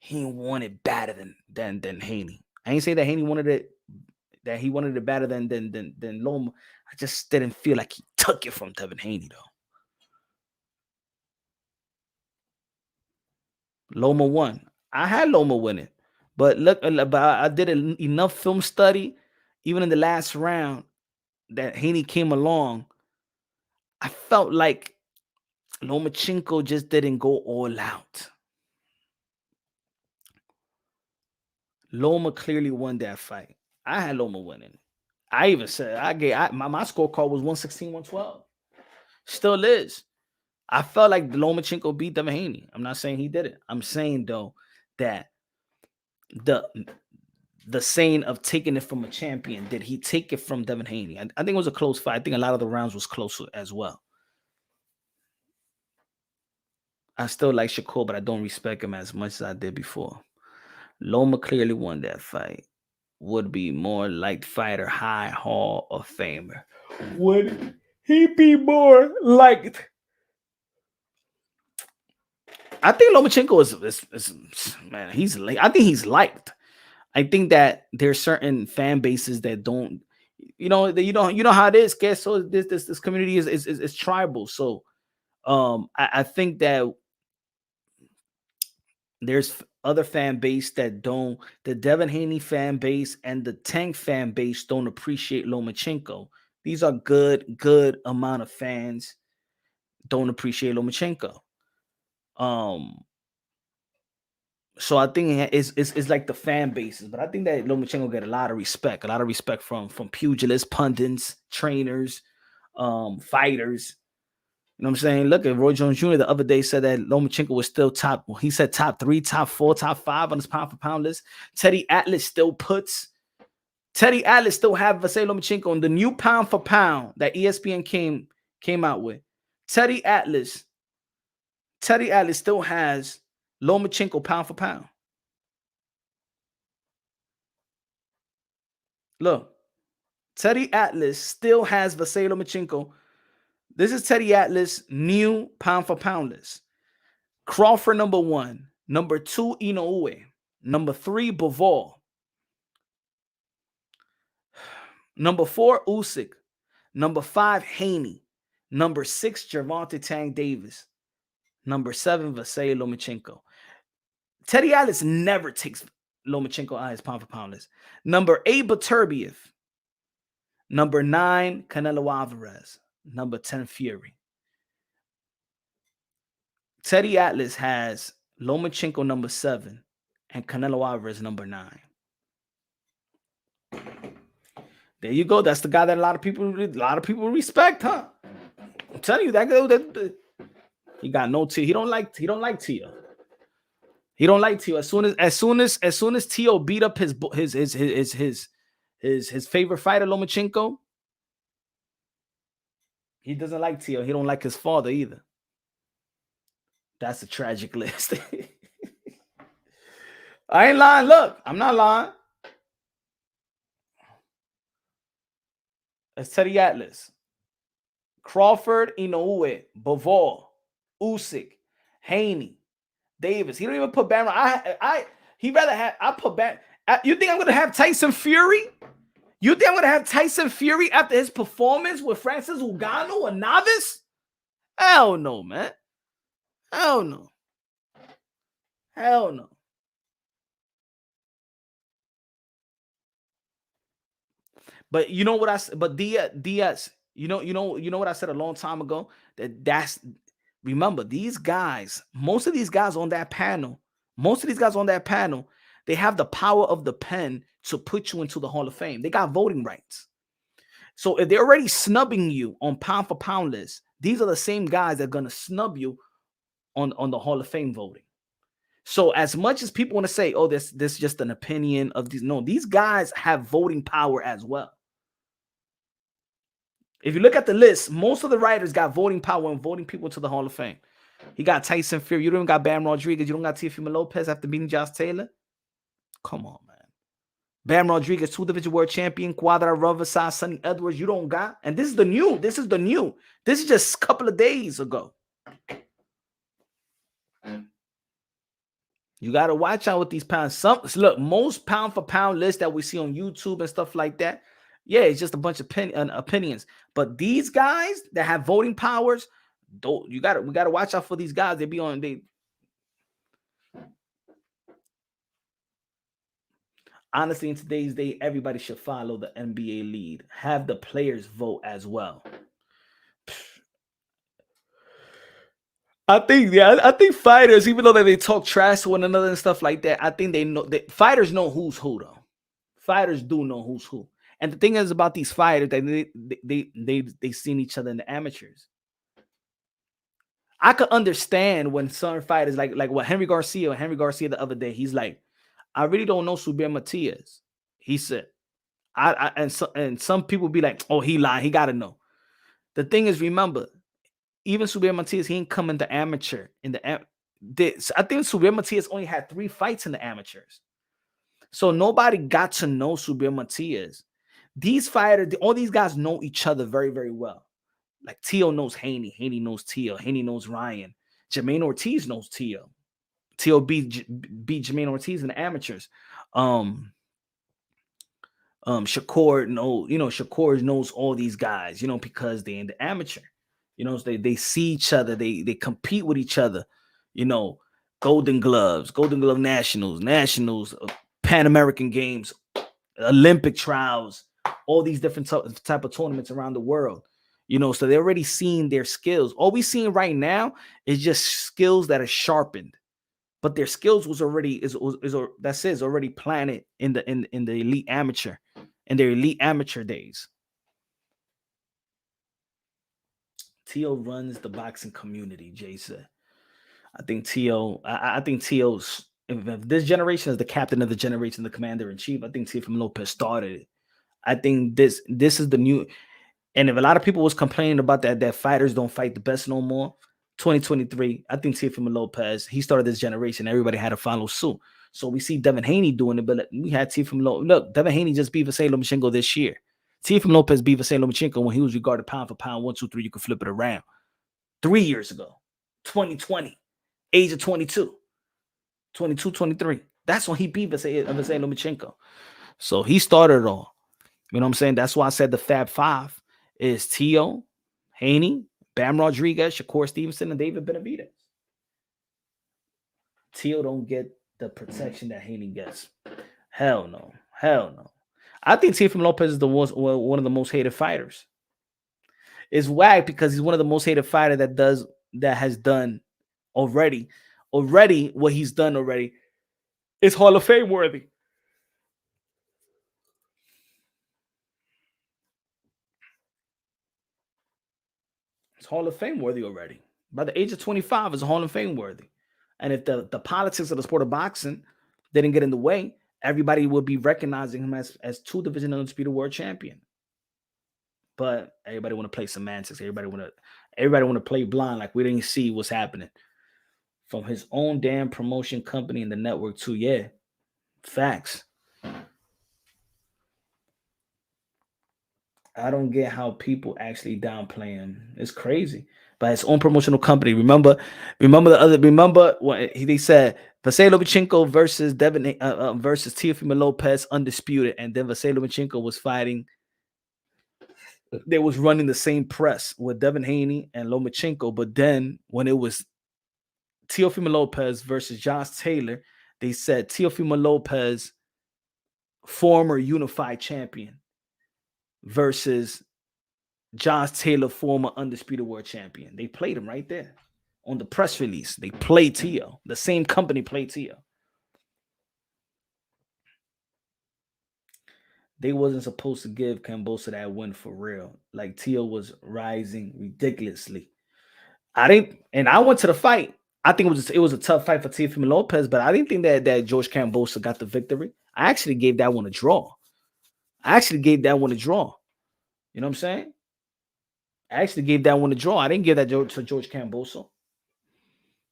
he wanted it better than Haney. I ain't say that Haney wanted it better than Loma. I just didn't feel like he took it from Devin Haney though. Loma won. I had Loma winning, but I did enough film study, even in the last round, that Haney came along. I felt like Lomachenko just didn't go all out. Loma clearly won that fight. I had Loma winning. I even said my scorecard was 116, 112. Still is. I felt like Lomachenko beat Devin Haney. I'm not saying he did it. I'm saying though that the saying of taking it from a champion, did he take it from Devin Haney? I think it was a close fight. I think a lot of the rounds was close as well. I still like Shakur, but I don't respect him as much as I did before. Loma clearly won that fight. Would be more liked fighter, high Hall of Famer. Would he be more liked? I think Lomachenko is man. I think he's liked. I think that there's certain fan bases that don't, you know how it is. Guess so. This community is tribal. So, I think that there's other fan base that don't. The Devin Haney fan base and the Tank fan base don't appreciate Lomachenko. These are good amount of fans don't appreciate Lomachenko. So I think it's like the fan bases, but I think that Lomachenko get a lot of respect from pugilists, pundits, trainers, fighters. You know what I'm saying? Look at Roy Jones Jr. the other day said that Lomachenko was still top. He said top 3, top 4, top 5 on his pound for pound list. Teddy Atlas still have Vasily Lomachenko on the new pound for pound that ESPN came out with. Teddy Atlas still has Lomachenko pound for pound. Look, Teddy Atlas still has Vasily Lomachenko. This is Teddy Atlas' new pound for pound list. Crawford number 1, number 2 Inoue, number 3 Bivol, number 4 Usyk, number 5 Haney, number 6 Gervonta Tank Davis, number 7 Vasily Lomachenko. Teddy Atlas never takes Lomachenko on his pound for pound list. Number 8 Beterbiev, number 9 Canelo Alvarez, number 10 Fury. Teddy Atlas has Lomachenko number 7 and Canelo Alvarez number 9. There you go. That's the guy that a lot of people respect, huh? I'm telling you that he got no T. He don't like Tio. He don't like Tio. As soon as Tio beat up his favorite fighter Lomachenko, he doesn't like Tio. He don't like his father either. That's a tragic list. I ain't lying. Look, I'm not lying. It's Teddy Atlas, Crawford, Inoue, Bivol, Usyk, Haney, Davis. He don't even put Bam. He rather have. I put Bam. You think I'm gonna have Tyson Fury? You think I'm gonna have Tyson Fury after his performance with Francis Ngannou, a novice? Hell no, man. Hell no. Hell no. But you know what I said? But Diaz, you know what I said a long time ago? Remember, these guys, most of these guys on that panel, they have the power of the pen to put you into the Hall of Fame. They got voting rights. So if they're already snubbing you on pound for pound list, these are the same guys that are gonna snub you on the Hall of Fame voting. So as much as people want to say, oh, this is just an opinion of these, no, these guys have voting power as well. If you look at the list, most of the writers got voting power and voting people to the Hall of Fame. You got Tyson Fury. You don't even got Bam Rodriguez. You don't got Teofimo Lopez after beating Josh Taylor. Come on, man. Bam Rodriguez, 2-division world champion, Quadra Riverside, Sonny Edwards. You don't got. And this is the new. This is just a couple of days ago. You got to watch out with these pounds. Look, most pound for pound lists that we see on YouTube and stuff like that, yeah, it's just a bunch of opinions. But these guys that have voting powers, we got to watch out for these guys. Honestly, in today's day, everybody should follow the NBA lead. Have the players vote as well. I think fighters, even though they talk trash to one another and stuff like that, I think they know that fighters know who's who though. Fighters do know who's who. And the thing is about these fighters, they seen each other in the amateurs. I could understand when some fighters like what Henry Garcia the other day, he's like, I really don't know Subriel Matias. He said, and some people be like, oh, he lied. He gotta know. The thing is, remember, even Subriel Matias, he ain't come into amateur I think Subriel Matias only had 3 fights in the amateurs. So nobody got to know Subriel Matias. These fighters, all these guys know each other very, very well. Like Teo knows Haney. Haney knows Teo. Haney knows Ryan. Jermaine Ortiz knows Teo. Teo beat Jermaine Ortiz in the amateurs. Shakur knows all these guys, because they're in the amateur. They see each other, they compete with each other, Golden Glove Nationals, Pan American Games, Olympic trials, all these different type of tournaments around the world. So they're already seeing their skills. All we seeing right now is just skills that are sharpened, but their skills was already already planted in the elite amateur, in their elite amateur days. Teo runs the boxing community, Jay said. I think Teo's, if this generation is the captain of the generation, the commander in chief, I think Teofimo Lopez started it. I think this is the new. And if a lot of people was complaining about that fighters don't fight the best no more, 2023, I think Teofimo Lopez, he started this generation. Everybody had to follow suit. So we see Devin Haney doing it, but we had Teofimo Lopez. Look, Devin Haney just beat Vasily Lomachenko this year. Teofimo Lopez beat Vasily Lomachenko when he was regarded pound for pound, 1, 2, 3. You could flip it around. 3 years ago, 2020, age of 22, 23. That's when he beat Vasily Lomachenko. So he started it all. You know what I'm saying? That's why I said the Fab Five is Teo, Haney, Bam Rodriguez, Shakur Stevenson, and David Benavidez. Teo don't get the protection that Haney gets. Hell no. I think Teofimo Lopez is one of the most hated fighters. It's whack because he's one of the most hated fighters that has done already what he's done already is Hall of Fame worthy. It's Hall of Fame worthy already. By the age of 25, it's Hall of Fame worthy. And if the politics of the sport of boxing didn't get in the way, everybody would be recognizing him as 2-division undisputed world champion. But everybody want to play semantics. Everybody want to play blind like we didn't see what's happening. From his own damn promotion company and the network too. Yeah, facts. I don't get how people actually downplay him. It's crazy. By his own promotional company. Remember what they said Vasily Lomachenko versus versus Teofimo Lopez undisputed, and then Vasily Lomachenko was fighting. They was running the same press with Devin Haney and Lomachenko, but then when it was Teofimo Lopez versus Josh Taylor, they said Teofimo Lopez, former unified champion, versus Josh Taylor, former undisputed world champion. They played him right there on the press release. They played Teo. The same company played Teo. They wasn't supposed to give Kambosos that win for real. Like Teo was rising ridiculously. I went to the fight. I think it was a tough fight for Teofimo Lopez, but I didn't think that George Kambosos got the victory. I actually gave that one a draw. You know what I'm saying? I actually gave that one a draw. I didn't give that to George Kambosos.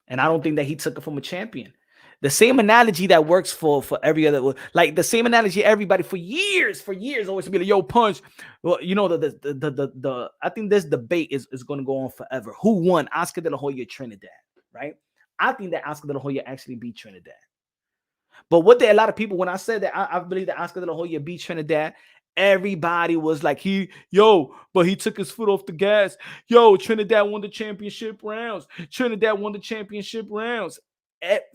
And I don't think that he took it from a champion. The same analogy that works for every other, like the same analogy everybody for years always be like, yo, Punch. Well, I think this debate is going to go on forever. Who won, Oscar De La Hoya or Trinidad, right? I think that Oscar De La Hoya actually beat Trinidad. But a lot of people, when I said that, I believe that Oscar De La Hoya beat Trinidad, everybody was like, but he took his foot off the gas. Yo, Trinidad won the championship rounds.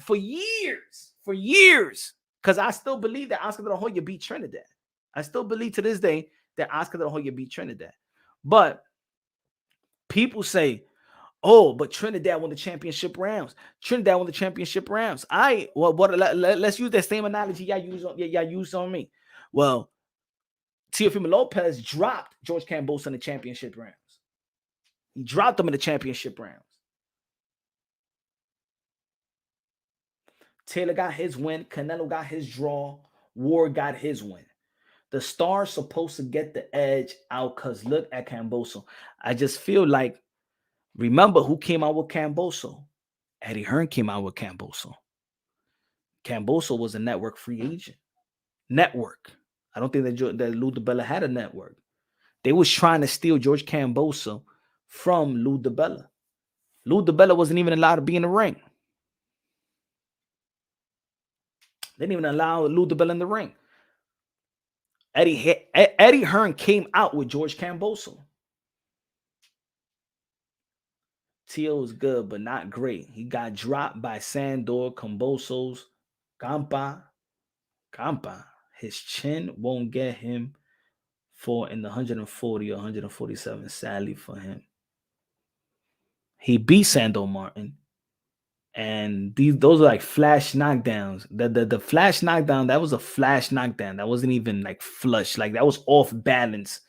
For years. Because I still believe that Oscar De La Hoya beat Trinidad. I still believe to this day that Oscar De La Hoya beat Trinidad. But people say, Oh, but Trinidad won the championship rounds. Let's use that same analogy y'all used on me. Well, Teofimo Lopez dropped George Kambosos in the championship rounds. He dropped them in the championship rounds. Taylor got his win. Canelo got his draw. Ward got his win. The star's supposed to get the edge out because look at Kambosos. I just feel like, remember who came out with Kambosos? Eddie Hearn came out with Kambosos. Kambosos was a network free agent. I don't think that Lou DiBella had a network. They was trying to steal George Kambosos from Lou DiBella. Lou DiBella wasn't even allowed to be in the ring. They didn't even allow Lou DiBella in the ring. Eddie Hearn came out with George Kambosos. Tio was good, but not great. He got dropped by Sandor, Kambosos, Campa. His chin won't get him for in the 140 or 147, sadly for him. He beat Sandor Martin. And those are like flash knockdowns. The flash knockdown, that was a flash knockdown. That wasn't even like flush. Like that was off balance.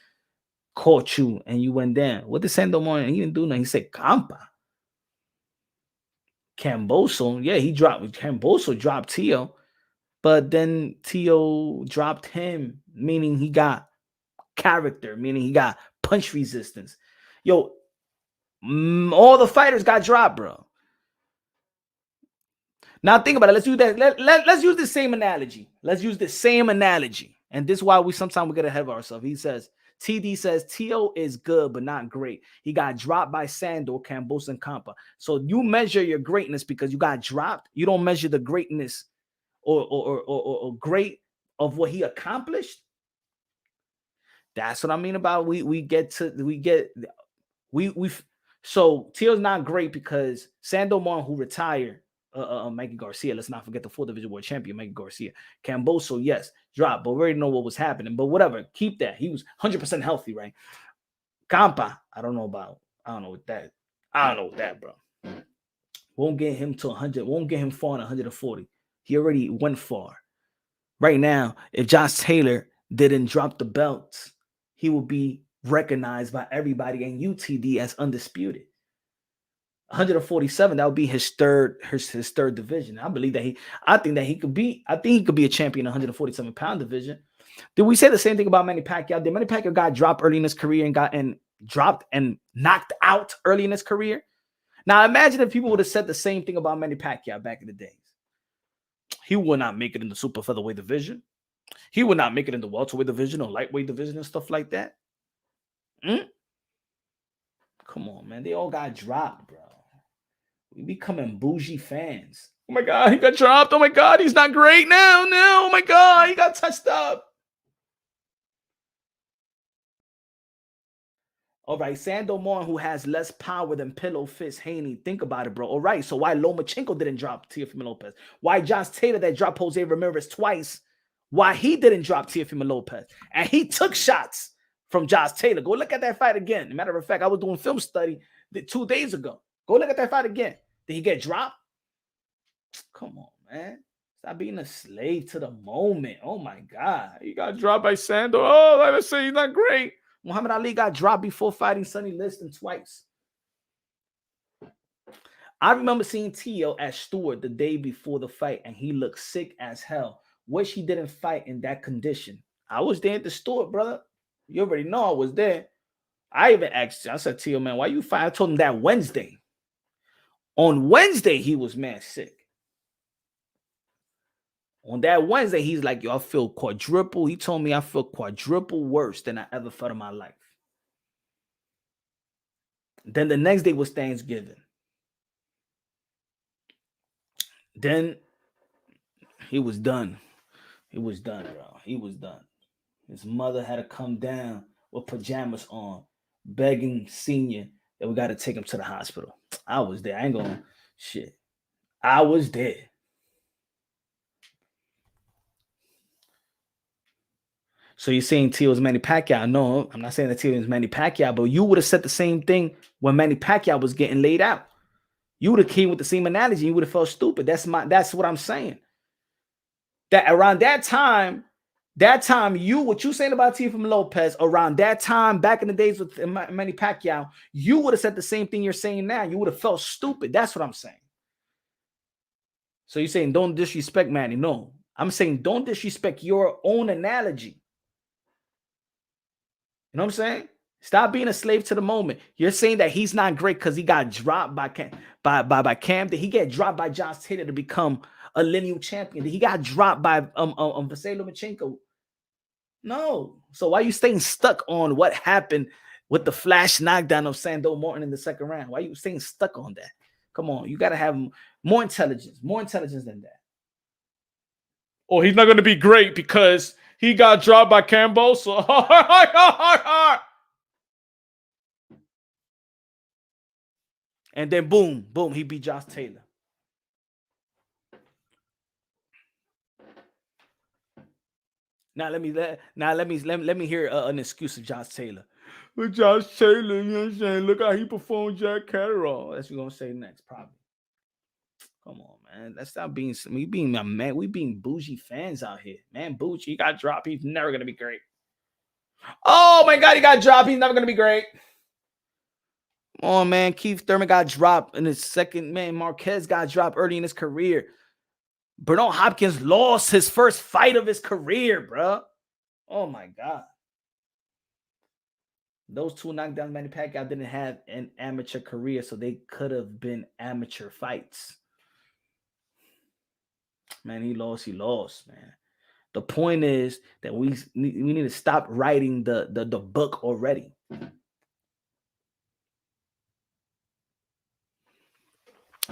Caught you and you went down. What did Sandor Martin? He didn't do nothing. He said Campa. Kambosos, yeah, Kambosos dropped Tio, but then Tio dropped him, meaning he got character, meaning he got punch resistance. Yo, all the fighters got dropped, bro. Now think about it. Let's do that. Let's use the same analogy. And this is why we sometimes get ahead of ourselves. TD says Tio is good, but not great. He got dropped by Sandor, Kambosos, and Campa. So you measure your greatness because you got dropped. You don't measure the greatness or great of what he accomplished. That's what I mean about so Tio's not great because Sandor Martin, who retired, Mikey Garcia, let's not forget the 4th Division World Champion, Mikey Garcia. Kambosos, yes, dropped, but we already know what was happening. But whatever, keep that. He was 100% healthy, right? Campa, I don't know what that, bro. Won't get him to 100, won't get him far in 140. He already went far. Right now, if Josh Taylor didn't drop the belts, he will be recognized by everybody in UTD as undisputed. 147, that would be his third division. I think he could be a champion in the 147-pound division. Did we say the same thing about Manny Pacquiao? Did Manny Pacquiao got dropped early in his career and dropped and knocked out early in his career? Now imagine if people would have said the same thing about Manny Pacquiao back in the days. He would not make it in the super featherweight division. He would not make it in the welterweight division or lightweight division and stuff like that. Come on, man. They all got dropped, bro. We becoming bougie fans. Oh my God, he got dropped. Oh my God, he's not great now. No, oh my God, he got touched up. All right, Sandor Martin, who has less power than Pillow Fist Haney. Think about it, bro. All right, so why Lomachenko didn't drop Teofimo Lopez? Why Josh Taylor that dropped Jose Ramirez twice? Why he didn't drop Teofimo Lopez? And he took shots from Josh Taylor. Go look at that fight again. As a matter of fact, I was doing film study 2 days ago. Go look at that fight again. Did he get dropped? Come on, man. Stop being a slave to the moment. Oh, my God. He got dropped by Sandor. Oh, let's say he's not great. Muhammad Ali got dropped before fighting Sonny Liston twice. I remember seeing Tio at Stewart the day before the fight, and he looked sick as hell. Wish he didn't fight in that condition. I was there at the Stewart, brother. You already know I was there. I even asked, I said, Tio, man, why you fight? I told him that Wednesday. On Wednesday, he was mad sick. On that Wednesday, he's like, yo, I feel quadruple. He told me I feel quadruple worse than I ever felt in my life. Then the next day was Thanksgiving. Then he was done. He was done, bro. He was done. His mother had to come down with pajamas on, begging Senior that we got to take him to the hospital. I was there. I ain't going to shit. I was there. So you're saying Teo is Manny Pacquiao? No, I'm not saying that Teo is Manny Pacquiao, but you would have said the same thing when Manny Pacquiao was getting laid out. You would have came with the same analogy. You would have felt stupid. That's what I'm saying. That around that time, what you saying about Teofimo Lopez, around that time, back in the days with Manny Pacquiao, you would have said the same thing you're saying now. You would have felt stupid. That's what I'm saying. So you're saying don't disrespect Manny. No, I'm saying don't disrespect your own analogy. You know what I'm saying? Stop being a slave to the moment. You're saying that he's not great because he got dropped by Cam. Did he get dropped by Josh Taylor to become a lineal champion? Did he got dropped by Vasily Lomachenko? No. So why are you staying stuck on what happened with the flash knockdown of Sando Martin in the second round? Why are you staying stuck on that? Come on, you got to have more intelligence than that. Oh, he's not going to be great because he got dropped by Cambosa. And then boom, he beat Josh Taylor. Now let me hear an excuse of Josh Taylor. But Josh Taylor, you know what I'm saying? Look how he performed Jack Catterall. That's what we're gonna say next, probably. Come on, man. Let's stop being my man. We being bougie fans out here. Man, bougie, he got dropped. He's never gonna be great. Oh my god, he got dropped. He's never gonna be great. Come on, man. Keith Thurman got dropped in his second. Man, Marquez got dropped early in his career. Bernard Hopkins lost his first fight of his career, bro. Oh my god. Those two knockdowns, Manny Pacquiao didn't have an amateur career, so they could have been amateur fights. Man, he lost, man. The point is that we need to stop writing the book already.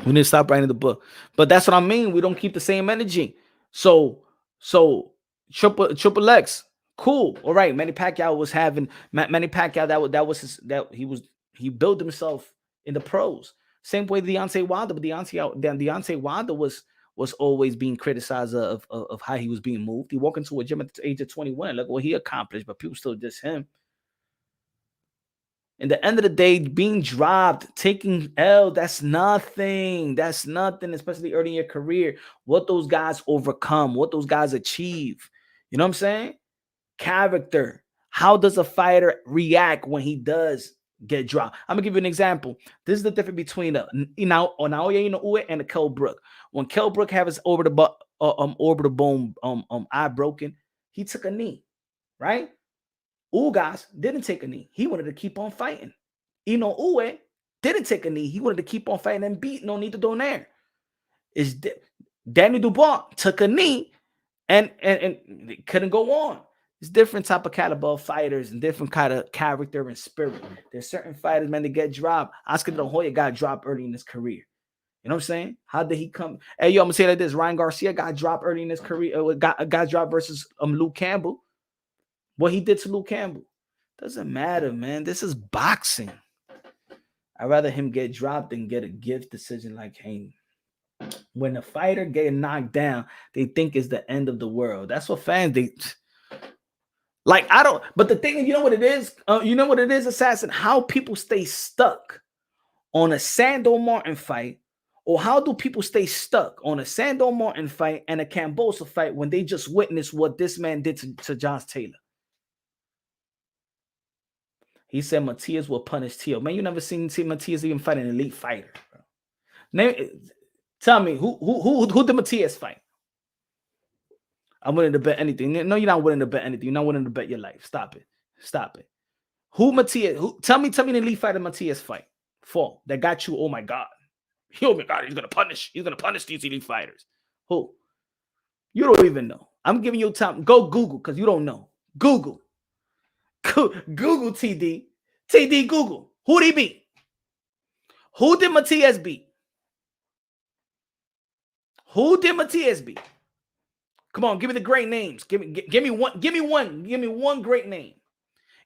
We need to stop writing the book. But that's what I mean. We don't keep the same energy. So Triple X, cool. All right. Manny Pacquiao was having Manny Pacquiao. He built himself in the pros. Same way Deontay Wilder, but Deontay Wilder was always being criticized of how he was being moved. He walked into a gym at the age of 21. Look what he accomplished, but people still diss him. In the end of the day, being dropped, taking L, that's nothing. That's nothing, especially early in your career. What those guys overcome, what those guys achieve. You know what I'm saying? Character. How does a fighter react when he does get dropped? I'm going to give you an example. This is the difference between Naoya Inoue and a Kell Brook. When Kell Brook had his orbital bone eye broken, he took a knee, right? Ugas didn't take a knee. He wanted to keep on fighting. Inoue didn't take a knee. He wanted to keep on fighting and beat No Nito Donaire. Danny Dubois took a knee and couldn't go on. It's different type of caliber of fighters and different kind of character and spirit. There's certain fighters, man, that get dropped. Oscar De La Hoya got dropped early in his career. You know what I'm saying? How did he come? Hey, yo, I'm going to say it like this. Ryan Garcia got dropped early in his career. Got dropped versus Luke Campbell. What he did to Luke Campbell doesn't matter, man. This is boxing. I'd rather him get dropped than get a gift decision like Haney. When a fighter get knocked down, they think it's the end of the world. That's what fans like. I don't. But the thing, you know what it is? Assassin. How people stay stuck on a Sando Martin fight, or how do people stay stuck on a Sando Martin fight and a Cambosa fight when they just witnessed what this man did to Josh Taylor? He said Matias will punish Teo. Man, you never seen Matias even fight an elite fighter, bro. Tell me, who did Matias fight? I'm willing to bet anything. No, you're not willing to bet anything. You're not willing to bet your life. Stop it. Tell me an elite fighter Matias fight for that got you, oh my God. Oh my God, he's gonna punish these elite fighters. Who? You don't even know. I'm giving you time. Go Google, because you don't know. Google TD. TD Google. Who did he beat? Who did Matias beat? Come on, give me the great names. Give me one great name.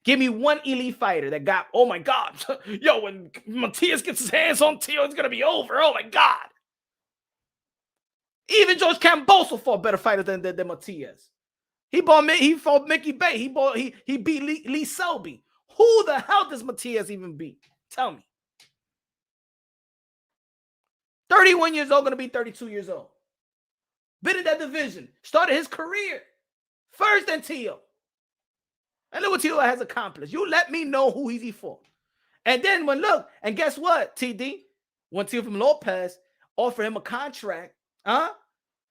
Give me one elite fighter that got, oh my God. Yo, when Matias gets his hands on Teo, it's gonna be over. Oh my God. Even George Cambosa fought better fighter than Matias. He fought Mickey Bay. He beat Lee Selby. Who the hell does Matias even beat? Tell me. 31 years old, gonna be 32 years old. Been in that division. Started his career first in Teo. And look what Teo has accomplished. You let me know who he fought. And then and guess what, TD? When Teofimo Lopez offered him a contract,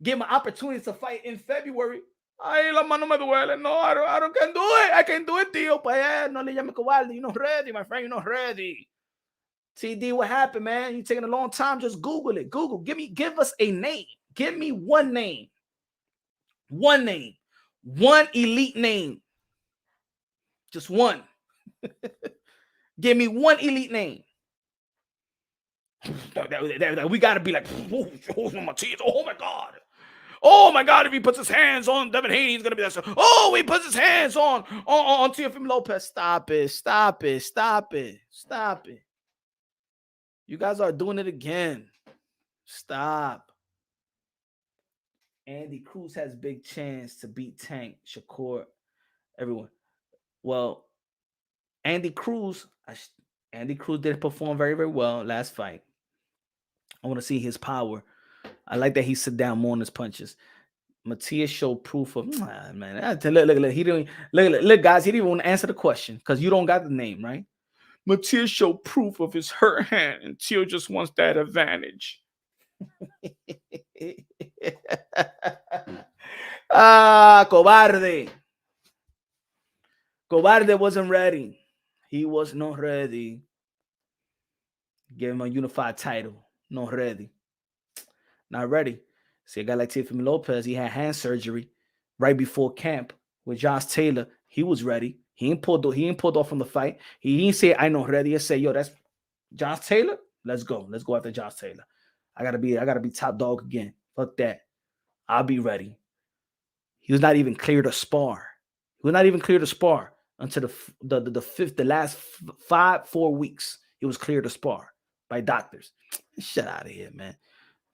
give him an opportunity to fight in February. Ay, la mano me duele. No, I can do it. I can do it, Tio. Pues, no le llame cobarde. You're not ready, my friend. You're not ready. TD, what happened, man? You taking a long time. Just Google it. Google. Give us a name. Give me one name. One name. One elite name. Just one. Give me one elite name. We got to be like, oh my God. Oh my God, if he puts his hands on Devin Haney, he's going to be that. Oh, he puts his hands on Teofimo Lopez. Stop it. Stop it. Stop it. Stop it. You guys are doing it again. Stop. Andy Cruz has big chance to beat Tank, Shakur, everyone. Well, Andy Cruz didn't perform very, very well last fight. I want to see his power. I like that he sit down more on his punches. Matias showed proof of man. Look, he didn't look, guys. He didn't even want to answer the question because you don't got the name, right? Matias showed proof of his hurt hand, and Teo just wants that advantage. Cobarde. Cobarde wasn't ready. He was not ready. Give him a unified title. Not ready. Not ready. See, a guy like Teofimo Lopez, he had hand surgery right before camp with Josh Taylor. He was ready. He ain't pulled off from the fight. He didn't say, "I'm not ready." He said, "Yo, that's Josh Taylor. Let's go. Let's go after Josh Taylor. I gotta be top dog again. Fuck that. I'll be ready." He was not even cleared to spar. He was not even cleared to spar until the last 4 weeks. He was cleared to spar by doctors. Shut out of here, man.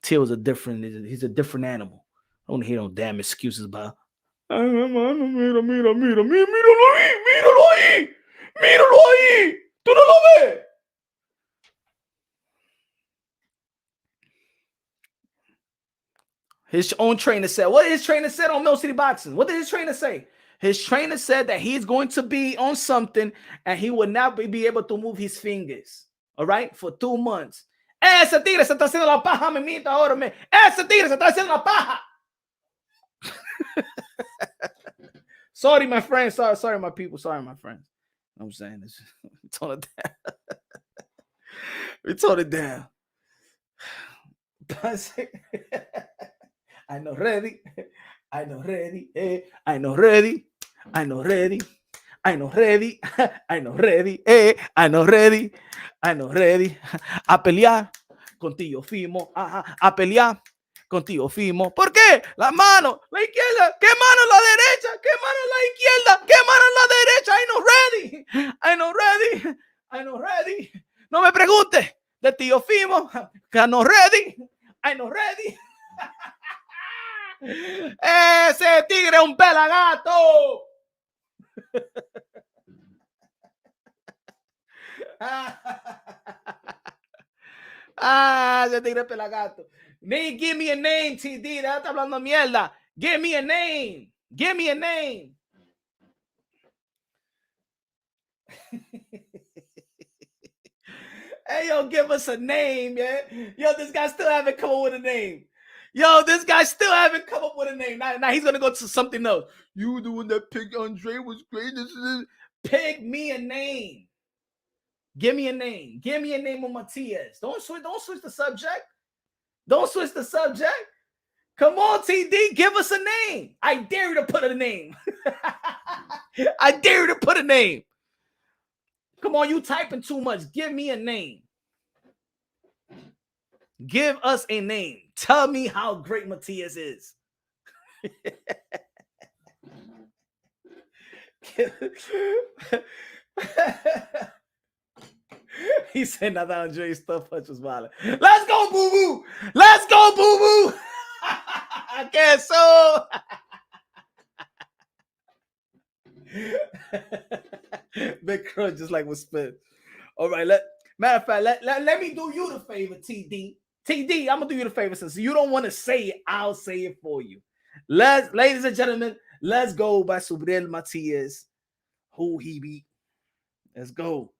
Teo's he's a different animal. I don't want to hear no damn excuses about. Míralo ahí. Tú no lo ves. His own trainer said, what did his trainer said on Mill City Boxing? What did his trainer say? His trainer said that he's going to be on something and he will not be able to move his fingers. All right? For 2 months. Ese tigre se está haciendo la paja, mimita, ahora me. Ese tigre se está haciendo la paja. Sorry, my friends. Sorry, my people. Sorry, my friends. You know what I'm saying? We tone it down. We tone it down. I know ready. I know ready. I know ready. I know ready. I know ready. I know ready. I know ready. I know ready. A pelear con Teofimo. A pelear con Teofimo. ¿Por qué? La mano, la izquierda. ¿Qué mano la derecha? ¿Qué mano la izquierda? ¿Qué mano la derecha? I know ready. I know ready. I know ready. No me pregunte de Teofimo. Que I know ready. I know ready. Ese tigre es un pelagato. Ese tigre es pelagato. Give me a name, TD. Está hablando mierda. Give me a name. Give me a name. Hey, yo, give us a name, man. Yo, this guy still haven't come up with a name. Yo, this guy still haven't come up with a name. Now he's going to go to something else. You the one that picked Andre was great. Pick me a name. Give me a name. Give me a name of Matias. Don't switch the subject. Don't switch the subject. Come on, TD. Give us a name. I dare you to put a name. I dare you to put a name. Come on, you typing too much. Give me a name. Give us a name. Tell me how great Matias is. He said, "Nada, Andre, stuff punches violent." Let's go, boo boo. Let's go, boo boo. I guess so. Big Crunch, just like with Spit. All right, matter of fact, let me do you the favor, TD. TD, I'm gonna do you the favor since you don't want to say it. I'll say it for you. Ladies and gentlemen, let's go by Subriel Matias. Who he beat? Let's go.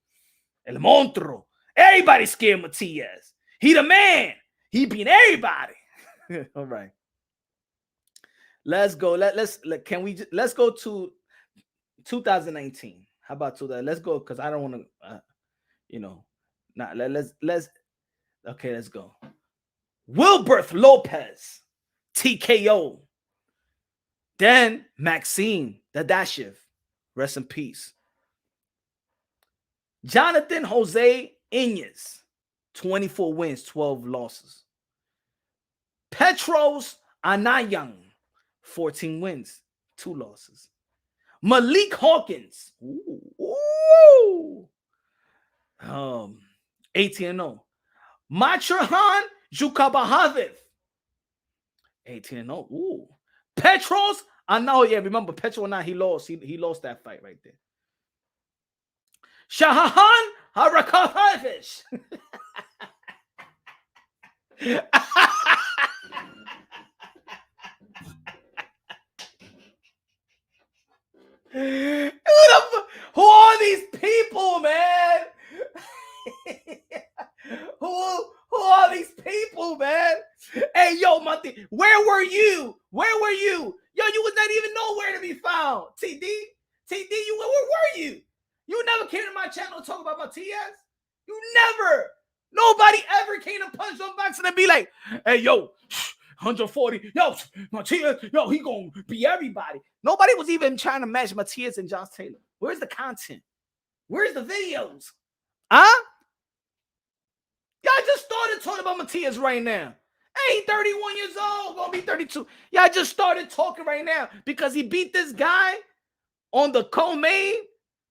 El Monstruo. Everybody scared Matias. He the man. He beat everybody. All right. Let's go. Let's go to 2019. How about that? Let's go because I don't want to, let's okay, let's go. Wilbert Lopez, TKO. Then Maxime Dadashev, rest in peace. Jonathan Jose Inez, 24 wins, 12 losses. Petros Anayang, 14 wins, 2 losses. Malik Hawkins, 18-0. Matrahan Jukabahaviv, 18-0. Ooh. Petros, I know, yeah, remember Petros now he lost. He lost that fight right there. Shahahan Harakavish. Who are these people, man? Who are these people, man? Hey, yo, Monty, where were you? Where were you? Yo, you was not even nowhere to be found. TD, where were you? You never came to my channel to talk about Matias. You never. Nobody ever came to punch on boxing and be like, hey, yo, 140, yo, Matias, yo, he gonna be everybody. Nobody was even trying to match Matias and Josh Taylor. Where's the content? Where's the videos? Huh? Y'all just started talking about Matias right now. Hey, 31 years old, gonna be 32. Y'all just started talking right now because he beat this guy on the co-main.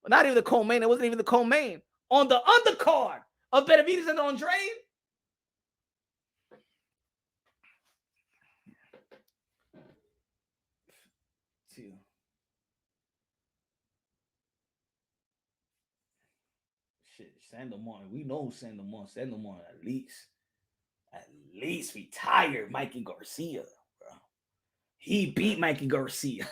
Well, not even the co-main. It wasn't even the co-main. On the undercard of Benavidez and Andrade. Shit, Sandomar. We know who Sandomar. Sandomar at least retired Mikey Garcia, bro. He beat Mikey Garcia.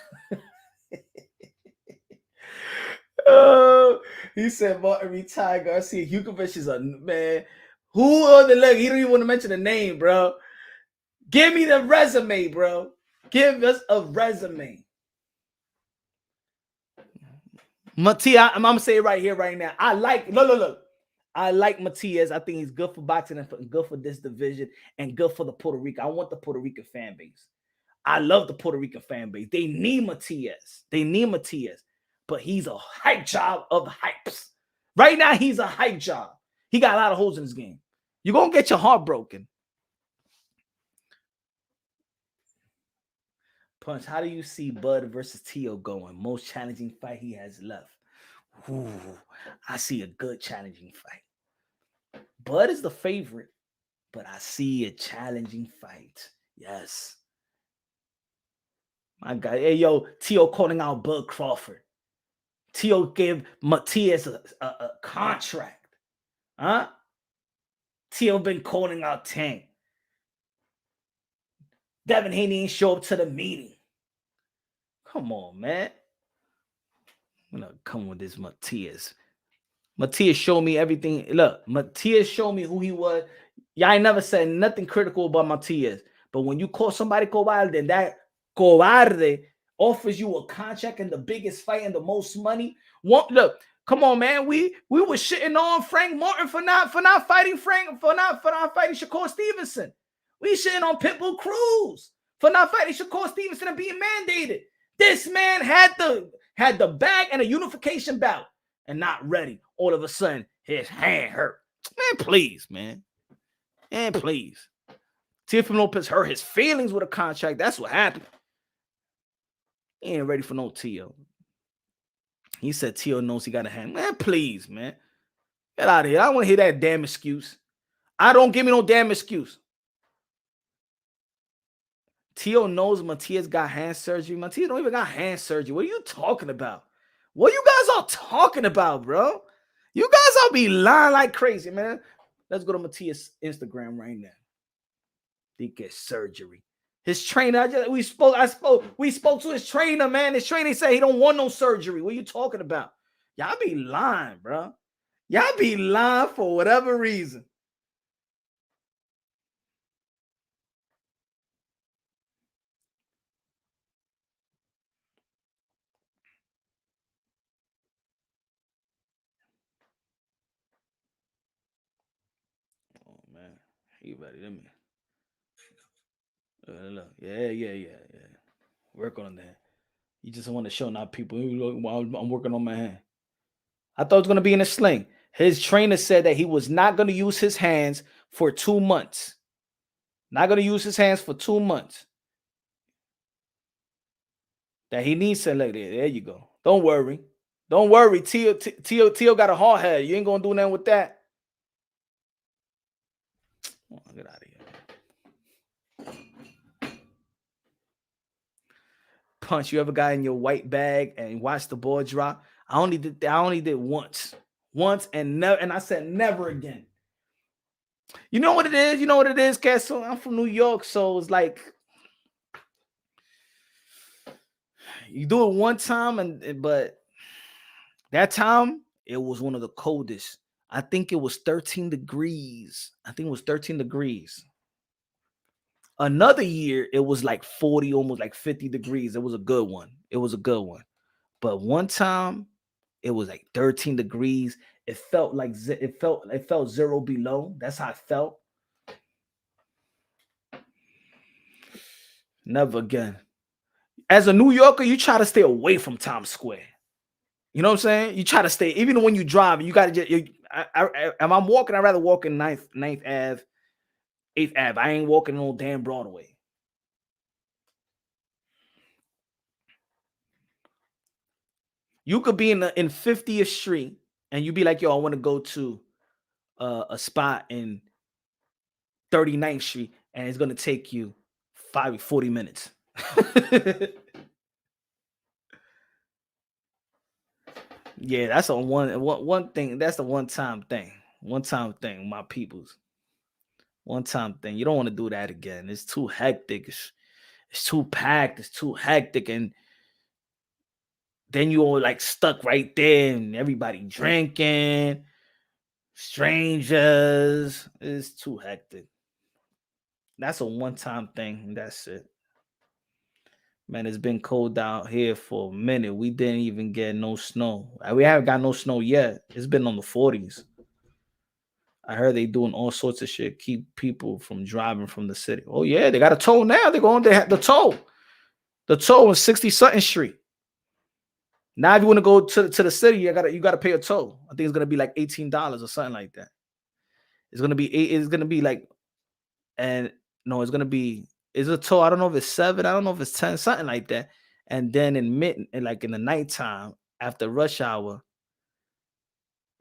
He said Martin retired Garcia. Hukovich is a man. Who on the leg? He don't even want to mention the name, bro. Give me the resume, bro. Give us a resume. Matias, I'm gonna say it right here, right now. I like look. I like Matias. I think he's good for boxing and good for this division and good for the Puerto Rico. I want the Puerto Rican fan base. I love the Puerto Rican fan base. They need Matias. But he's a hype job of hypes. Right now, he's a hype job. He got a lot of holes in his game. You're going to get your heart broken. Punch, how do you see Bud versus Tio going? Most challenging fight he has left. Ooh, I see a good challenging fight. Bud is the favorite, but I see a challenging fight. Yes. My guy. Hey, yo, Tio calling out Bud Crawford. Tio gave Matias a contract. Huh? Tio been calling out Tank. Devin Haney ain't show up to the meeting. Come on, man. I'm gonna come with this Matias. Matias showed me everything. Look, Matias showed me who he was. Y'all ain't never said nothing critical about Matias. But when you call somebody cobarde, then that cobarde offers you a contract and the biggest fight and the most money. Look, come on, man. We were shitting on Frank Martin for not fighting Shakur Stevenson. We shitting on Pitbull Cruz for not fighting Shakur Stevenson and being mandated. This man had the bag and a unification bout and not ready. All of a sudden, his hand hurt. Man, please, man. Man, please. Teofimo Lopez hurt his feelings with a contract. That's what happened. He ain't ready for no Tio. He said Tio knows he got a hand. Man, please, man. Get out of here. I don't want to hear that damn excuse. I don't give me no damn excuse. Tio knows Matias got hand surgery. Matias don't even got hand surgery. What are you talking about? What you guys all talking about, bro? You guys all be lying like crazy, man. Let's go to Matias' Instagram right now. He gets surgery. His trainer, we spoke to his trainer, man. His trainer said he don't want no surgery. What are you talking about? Y'all be lying, bro. Y'all be lying for whatever reason. Oh man, he ready to me. Look. Yeah. Work on that. You just want to show now people. I'm working on my hand. I thought it was gonna be in a sling. His trainer said that he was not gonna use his hands for 2 months. Not gonna use his hands for 2 months. That he needs to like there. There you go. Don't worry. Don't worry. Teo got a hard head. You ain't gonna do nothing with that. Oh, get out of here. Punch, you ever got in your white bag and watched the ball drop? I only did once. And I said never again. You know what it is? You know what it is, Castle? I'm from New York, so it's like you do it one time, but that time it was one of the coldest. I think it was 13 degrees. Another year, it was like 40, almost like 50 degrees. It was a good one. But one time, it was like 13 degrees. It felt zero below. That's how it felt. Never again. As a New Yorker, you try to stay away from Times Square. You know what I'm saying? You try to stay, even when you drive, you got to just, if I'm walking, I'd rather walk in 9th Ave, 8th Ave. I ain't walking on damn Broadway. You could be in 50th Street and you be like, yo, I want to go to a spot in 39th Street and it's going to take you 40 minutes. Yeah, that's a one thing. That's the one-time thing. One-time thing, my peoples. One-time thing. You don't want to do that again. It's too hectic. It's too packed. It's too hectic. And then you're like stuck right there and everybody drinking, strangers. It's too hectic. That's a one-time thing. That's it. Man, it's been cold out here for a minute. We didn't even get no snow. We haven't got no snow yet. It's been on the 40s. I heard they doing all sorts of shit, keep people from driving from the city. Oh yeah, they got a toll now. They're going to the toll. The toll is 60 Sutton Street. Now, if you want to go to the city, you gotta pay a toll. I think it's gonna be like $18 or something like that. It's gonna be like, and no, it's gonna be. It's a toll. I don't know if it's 7. I don't know if it's 10, something like that. And then in the nighttime after rush hour,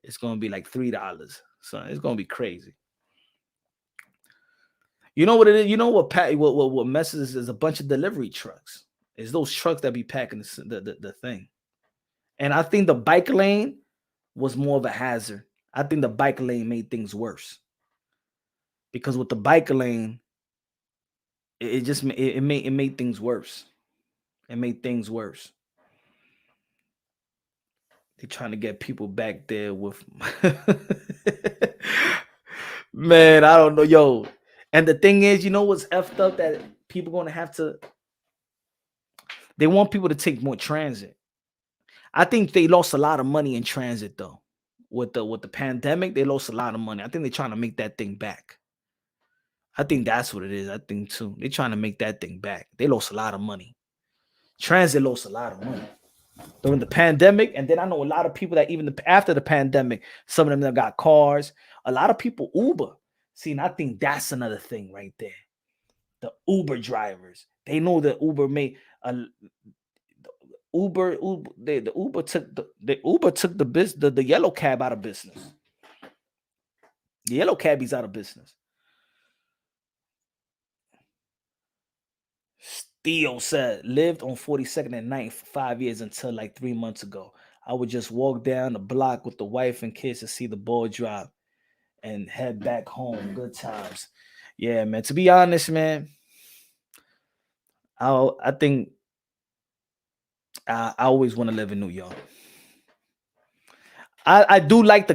it's gonna be like $3. So it's gonna be crazy. You know what it is? You know what messes is a bunch of delivery trucks. It's those trucks that be packing the thing. And I think the bike lane was more of a hazard. I think the bike lane made things worse. Because with the bike lane, it made things worse. It made things worse. They're trying to get people back there with man, I don't know, yo. And the thing is, you know what's effed up that people gonna have to. They want people to take more transit. I think they lost a lot of money in transit though. With the pandemic, they lost a lot of money. I think they're trying to make that thing back. I think that's what it is. I think too. They're trying to make that thing back. They lost a lot of money. Transit lost a lot of money during the pandemic, and then I know a lot of people that even after the pandemic, some of them got cars. A lot of people Uber. See, and I think that's another thing right there. The Uber drivers, they know that Uber made a the Uber took the yellow cab out of business. The yellow cabby's out of business. Theo said lived on 42nd and 9th for 5 years until like 3 months ago. I would just walk down the block with the wife and kids to see the ball drop and head back home. Good times. Yeah, man. To be honest, man, I think I always want to live in New York. I do like the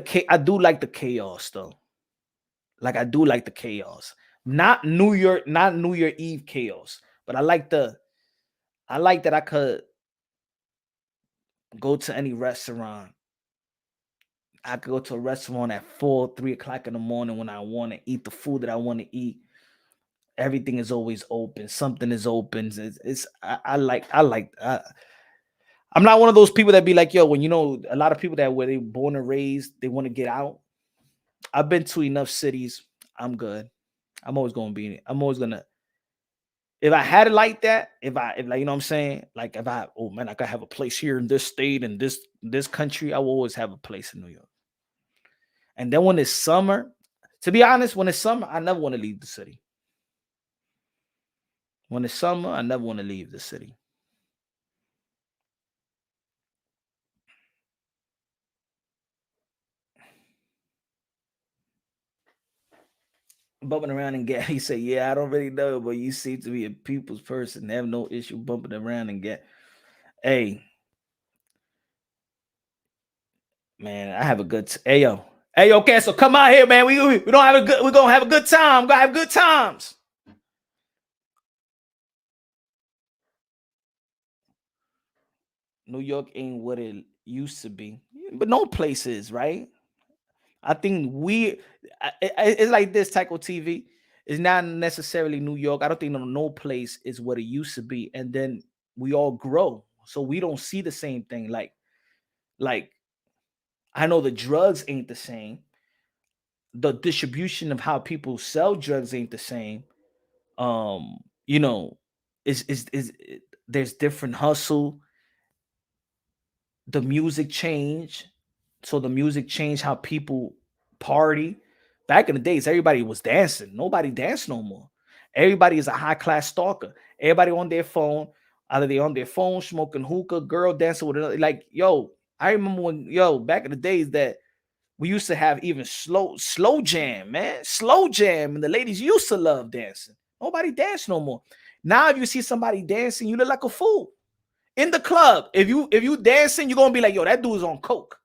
chaos though. Like I do like the chaos. Not New Year Eve chaos, but I like that I could go to any restaurant. I could go to a restaurant at 4, 3 o'clock in the morning when I want to eat the food that I want to eat. Everything is always open. Something is open. I'm not one of those people that be like, yo, when a lot of people that where they born and raised, they want to get out. I've been to enough cities. I'm good. I'm always gonna. If I had it like that, if like, you know what I'm saying? Like if I could have a place here in this state and this country, I will always have a place in New York. And then when it's summer, to be honest, when it's summer, I never want to leave the city. When it's summer, I never want to leave the city. Bumping around and get, he said, yeah, I don't really know, but you seem to be a people's person. They have no issue bumping around and get. Hey, man, I have a good hey yo, okay, so come out here, man. We're gonna have a good time. We're gonna have good times. New York ain't what it used to be, but no place is, right? I think it's like this type of TV. It's not necessarily New York. I don't think no place is what it used to be. And then we all grow. So we don't see the same thing. Like I know the drugs ain't the same. The distribution of how people sell drugs ain't the same. Is there's different hustle. The music changed. So the music changed how people party. Back in the days, everybody was dancing. Nobody dance no more. Everybody is a high class stalker. Everybody on their phone. Either they on their phone smoking hookah, girl dancing with another. Like, yo, I remember when, back in the days that we used to have even slow jam, man. Slow jam. And the ladies used to love dancing. Nobody dance no more. Now, if you see somebody dancing, you look like a fool. In the club, if you dancing, you're gonna be like, yo, that dude's on coke.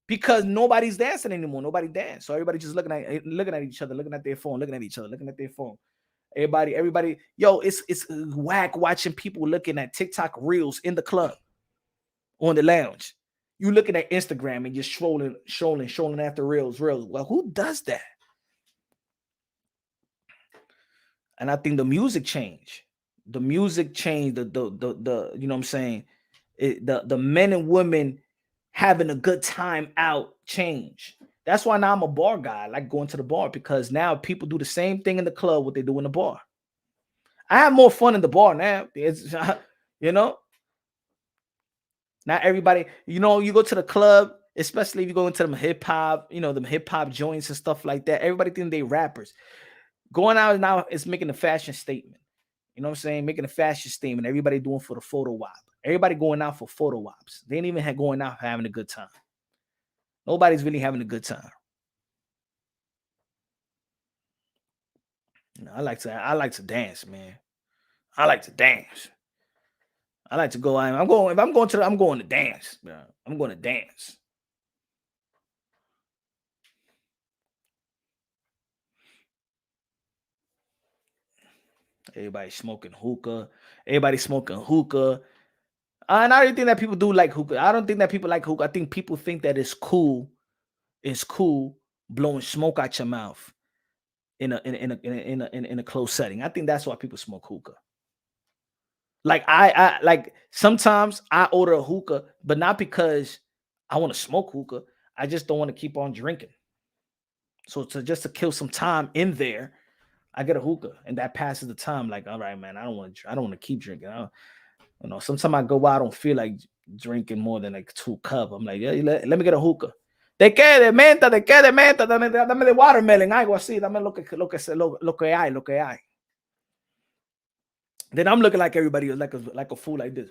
Because nobody's dancing anymore. Nobody dance. So everybody just looking at each other, looking at their phone, looking at each other, looking at their phone. Everybody, yo, it's whack watching people looking at TikTok reels in the club on the lounge. You looking at Instagram and just scrolling after reels. Well, who does that? And I think the music changed. The music changed. The you know what I'm saying? The men and women having a good time out change. That's why now I'm a bar guy. I like going to the bar because now people do the same thing in the club what they do in the bar. I have more fun in the bar now. It's, not everybody, you go to the club, especially if you go into them hip hop, them hip hop joints and stuff like that. Everybody think they rappers. Going out now is making a fashion statement. You know what I'm saying? Making a fashion statement. Everybody doing for the photo op. Everybody going out for photo ops. They ain't even going out having a good time. Nobody's really having a good time. I like to dance, man. I like to dance. I like to go out. I'm going to dance, bro. I'm going to dance. Everybody smoking hookah. And I don't think that people do like hookah. I don't think that people like hookah. I think people think that it's cool. It's cool blowing smoke out your mouth in a closed setting. I think that's why people smoke hookah. Like I like sometimes I order a hookah, but not because I want to smoke hookah. I just don't want to keep on drinking. So just to kill some time in there, I get a hookah, and that passes the time. Like, all right, man, I don't want to keep drinking. Sometimes I go out, I don't feel like drinking more than like 2 cups. I'm like, yeah, let me get a hookah. ¿De qué? De menta, dame de watermelon, algo así, dame lo que hay. Then I'm looking like everybody else, like a fool like this.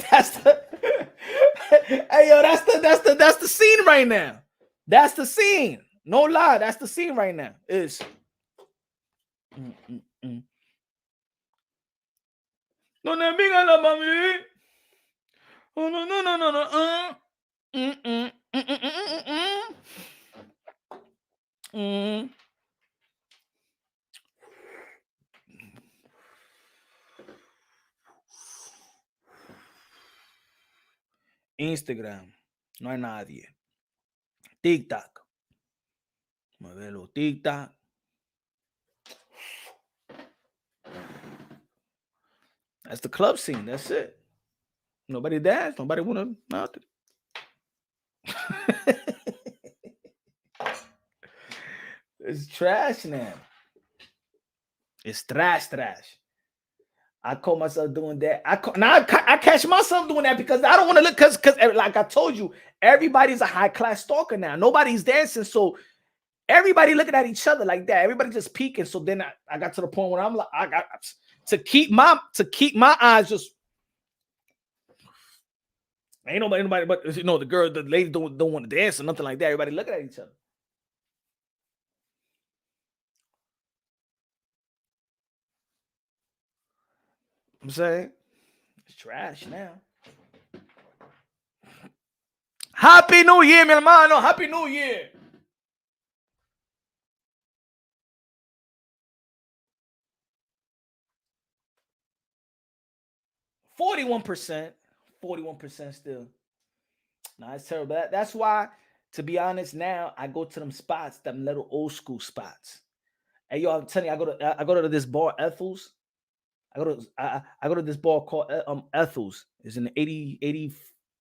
That's the hey yo, that's the scene right now. That's the scene. No lie, that's the scene right now. Is no no amiga la mami. Oh no no no no no. Instagram, no hay nadie. TikTok, muévelo TikTok. That's the club scene. That's it. Nobody dance. Nobody wanna nothing. It's trash now. It's trash. I call myself doing that. I catch myself doing that because I don't want to look because like I told you, everybody's a high class stalker now. Nobody's dancing, so everybody looking at each other like that. Everybody just peeking. So then I got to the point where I'm like, I got to keep my eyes just. Ain't nobody, but you know, the lady don't want to dance or nothing like that. Everybody looking at each other. I'm saying it's trash now. Happy New Year, mi hermano. Happy New Year. %41 still. Nah, it's terrible. That's why, to be honest, now I go to them spots, them little old school spots. Hey, yo, I'm telling you, I go to this bar, Ethel's. I go to this bar called Ethel's. It's in the 80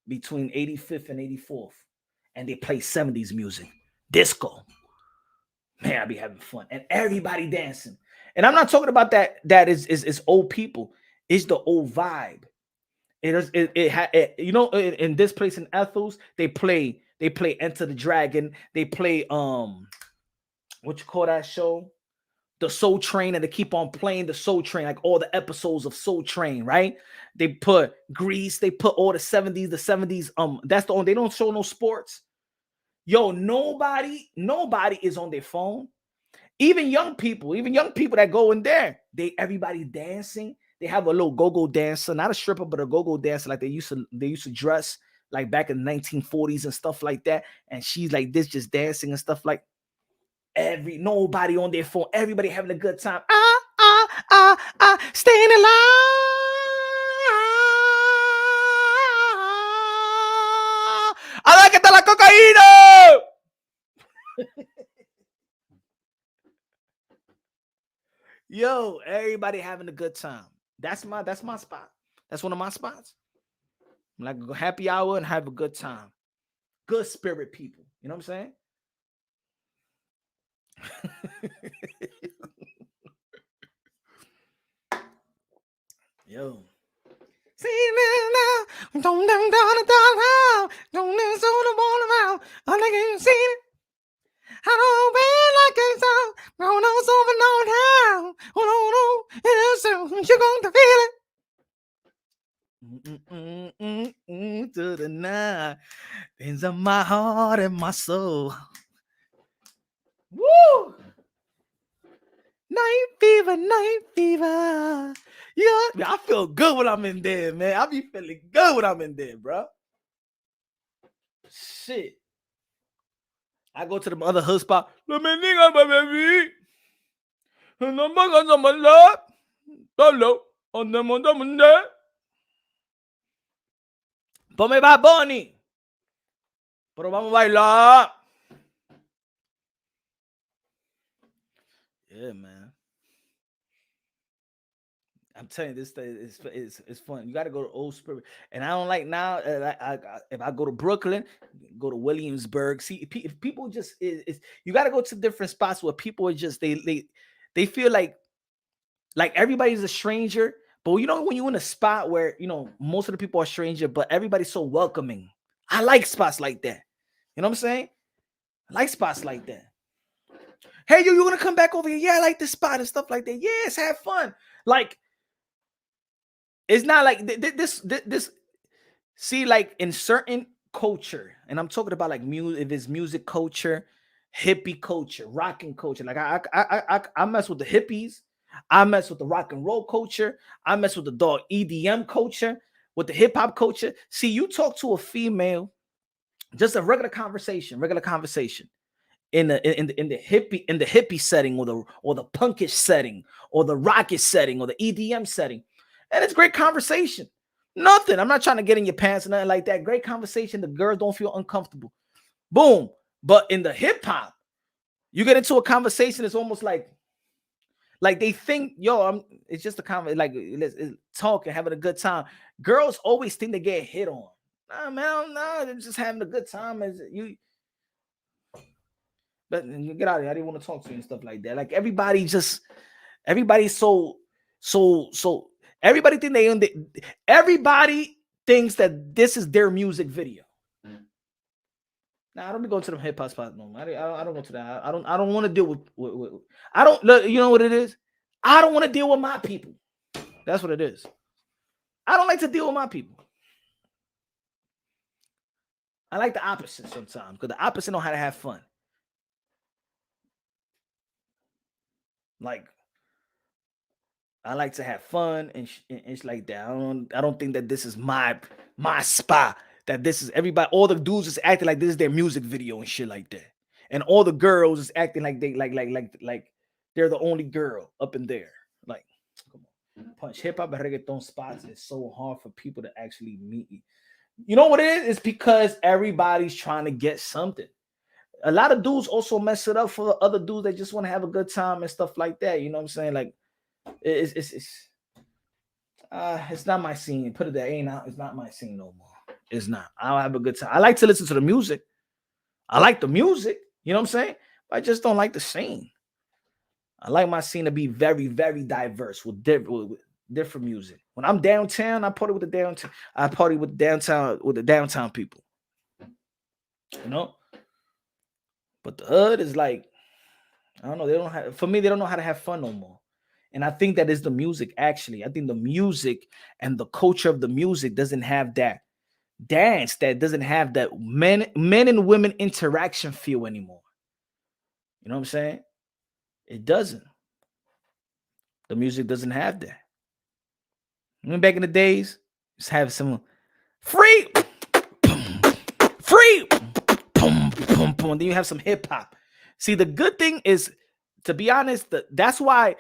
between 85th and 84th, and they play 70s music, disco. Man, I be having fun, and everybody dancing. And I'm not talking about that. That is old people. It's the old vibe. You know, in this place in Ethel's, they play Enter the Dragon. They play what you call that show? The Soul Train, and they keep on playing the Soul Train, like all the episodes of Soul Train, right? They put Grease, they put all the 70s, that's the only, they don't show no sports. Yo, nobody is on their phone. Even young people that go in there, everybody dancing. They have a little go-go dancer, not a stripper, but a go-go dancer, like they used to dress like back in the 1940s and stuff like that. And she's like this, just dancing and stuff like. Nobody on their phone, everybody having a good time. Staying alive. I like it, la cocaína. Yo, everybody having a good time. That's my spot. That's one of my spots. I'm like, go happy hour and have a good time. Good spirit people. You know what I'm saying? Yo. See now, don't I think you see it. I don't feel like it's all grown on over no town. Oh no, it is you're going to feel it. To the night, things of my heart and my soul. Woo! Night fever. Yeah, I feel good when I'm in there, man. I be feeling good when I'm in there, bro. Shit. I go to the other hood spot. Let me nigga, baby. And I'm going to my love. Solo. On the Monday. Ponme Bad Bunny. Pero vamos a bailar. Yeah, man. I'm telling you, this thing is fun. You got to go to Old Spirit, and I don't like now. If I go to Brooklyn, go to Williamsburg. See, if people just you got to go to different spots where people are just they feel like everybody's a stranger. But you know, when you're in a spot where you know most of the people are stranger, but everybody's so welcoming. I like spots like that. You know what I'm saying? I like spots like that. Hey, you want to come back over here? Yeah, I like this spot and stuff like that. Yes, have fun. Like, It's not like this. See, like in certain culture, and I'm talking about like music, if it's music culture, hippie culture, rocking culture. Like I mess with the hippies. I mess with the rock and roll culture. I mess with the dog EDM culture, with the hip hop culture. See, you talk to a female, just a regular conversation in the hippie setting, or the punkish setting, or the rocket setting, or the EDM setting, and it's great conversation. Nothing. I'm not trying to get in your pants or nothing like that. Great conversation. The girls don't feel uncomfortable. Boom. But in the hip hop, you get into a conversation. It's almost like they think, yo, it's just a conversation, like let's talking, having a good time. Girls always think they get hit on. Nah, man, no, they're just having a good time. As you, but you get out of here. I didn't want to talk to you and stuff like that. Like everybody's so. Everybody thinks that this is their music video. Now I don't be going to them hip hop spots no more. I don't go to that. I don't want to deal with I don't look, you know what it is? I don't want to deal with my people. That's what it is. I don't like to deal with my people. I like the opposite sometimes, because the opposite know how to have fun. Like, I like to have fun and it's like that. I don't think that this is my spot. That this is everybody. All the dudes is acting like this is their music video and shit like that, and all the girls is acting like they like they're the only girl up in there. Like, come on, punch hip hop and reggaeton spots is so hard for people to actually meet. You know what it is? It's because everybody's trying to get something. A lot of dudes also mess it up for other dudes that just want to have a good time and stuff like that. You know what I'm saying? Like, it's not my scene. Put it there. It's not my scene no more. It's not. I don't have a good time. I like to listen to the music. I like the music. You know what I'm saying? But I just don't like the scene. I like my scene to be very, very diverse with different music. When I'm downtown, I party with the downtown. I party with the downtown people. You know? But the hood is like, I don't know. They don't know how to have fun no more. And I think that is the music, actually. I think the music and the culture of the music doesn't have that dance, that doesn't have that men and women interaction feel anymore. You know what I'm saying? It doesn't. The music doesn't have that. I mean, back in the days, just have some free, then you have some hip hop. See, the good thing is, to be honest, that's why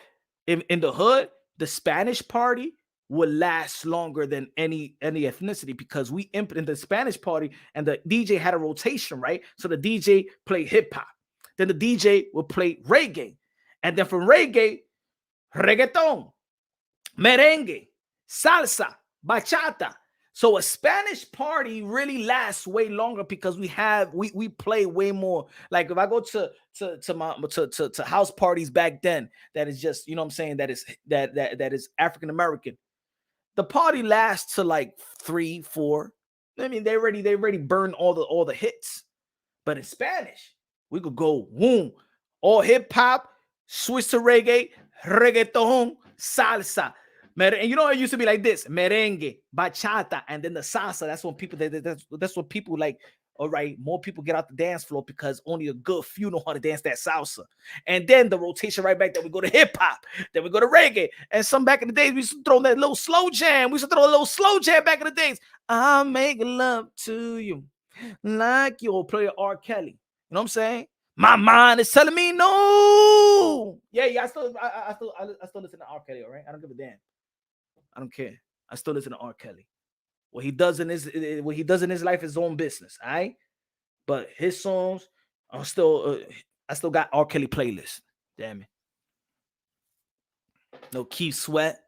in the hood, the Spanish party will last longer than any ethnicity, because we in the Spanish party and the DJ had a rotation, right? So the DJ played hip hop, then the DJ will play reggae, and then from reggae, reggaeton, merengue, salsa, bachata. So a Spanish party really lasts way longer because we play way more. Like if I go to house parties back then, that is just, you know what I'm saying, that is African American. The party lasts to like 3-4. I mean, they already burned all the hits. But in Spanish, we could go boom, all hip hop, switch to reggae, reggaeton, salsa. And you know, it used to be like this: merengue, bachata, and then the salsa. That's when people that's what people like. All right, more people get out the dance floor because only a good few know how to dance that salsa. And then the rotation right back, then we go to hip hop, then we go to reggae. And some back in the days, we used to throw that little slow jam. We used to throw a little slow jam back in the days. I make love to you like you play R. Kelly. You know what I'm saying? My mind is telling me no. Yeah. I still listen to R. Kelly. All right, I don't give a damn. I don't care. I still listen to R. Kelly. What he does in his life is his own business. All right, but his songs are still. I still got R. Kelly playlist. Damn it. No Keith Sweat.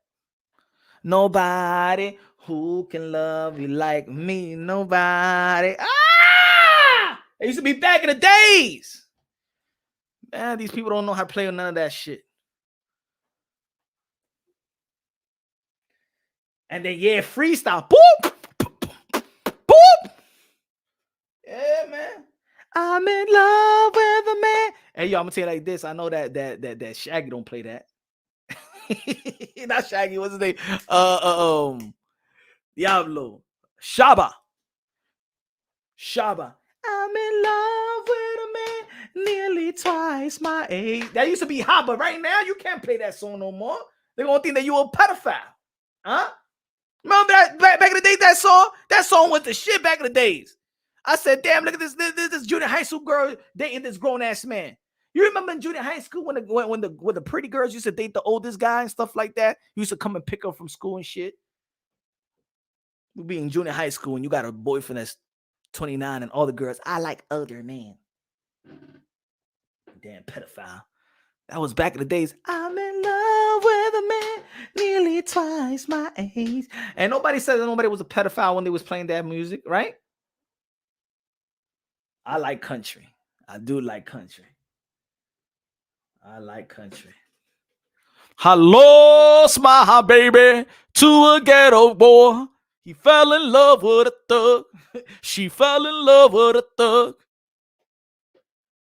Nobody who can love you like me. Nobody. It used to be back in the days. Man, these people don't know how to play with none of that shit. And then, yeah, freestyle. Boop. Boop. Yeah, man. I'm in love with a man. Hey, yo, I'm gonna tell you like this. I know that Shaggy don't play that. Not Shaggy. What's his name? Diablo. Shaba. I'm in love with a man nearly twice my age. That used to be hot, but right now you can't play that song no more. They're gonna think that you a pedophile. Huh? Remember that back in the day, that song was the shit back in the days. I said, damn, look at this junior high school girl dating this grown-ass man. You remember in junior high school when the pretty girls used to date the oldest guy and stuff like that? You used to come and pick her from school and shit. You be in junior high school and you got a boyfriend that's 29 and all the girls, I like older men. Damn pedophile. That was back in the days. I'm in love with a man nearly twice my age. And nobody said that nobody was a pedophile when they was playing that music, right? I like country. I do like country. I like country. I lost my baby to a ghetto boy. He fell in love with a thug. She fell in love with a thug.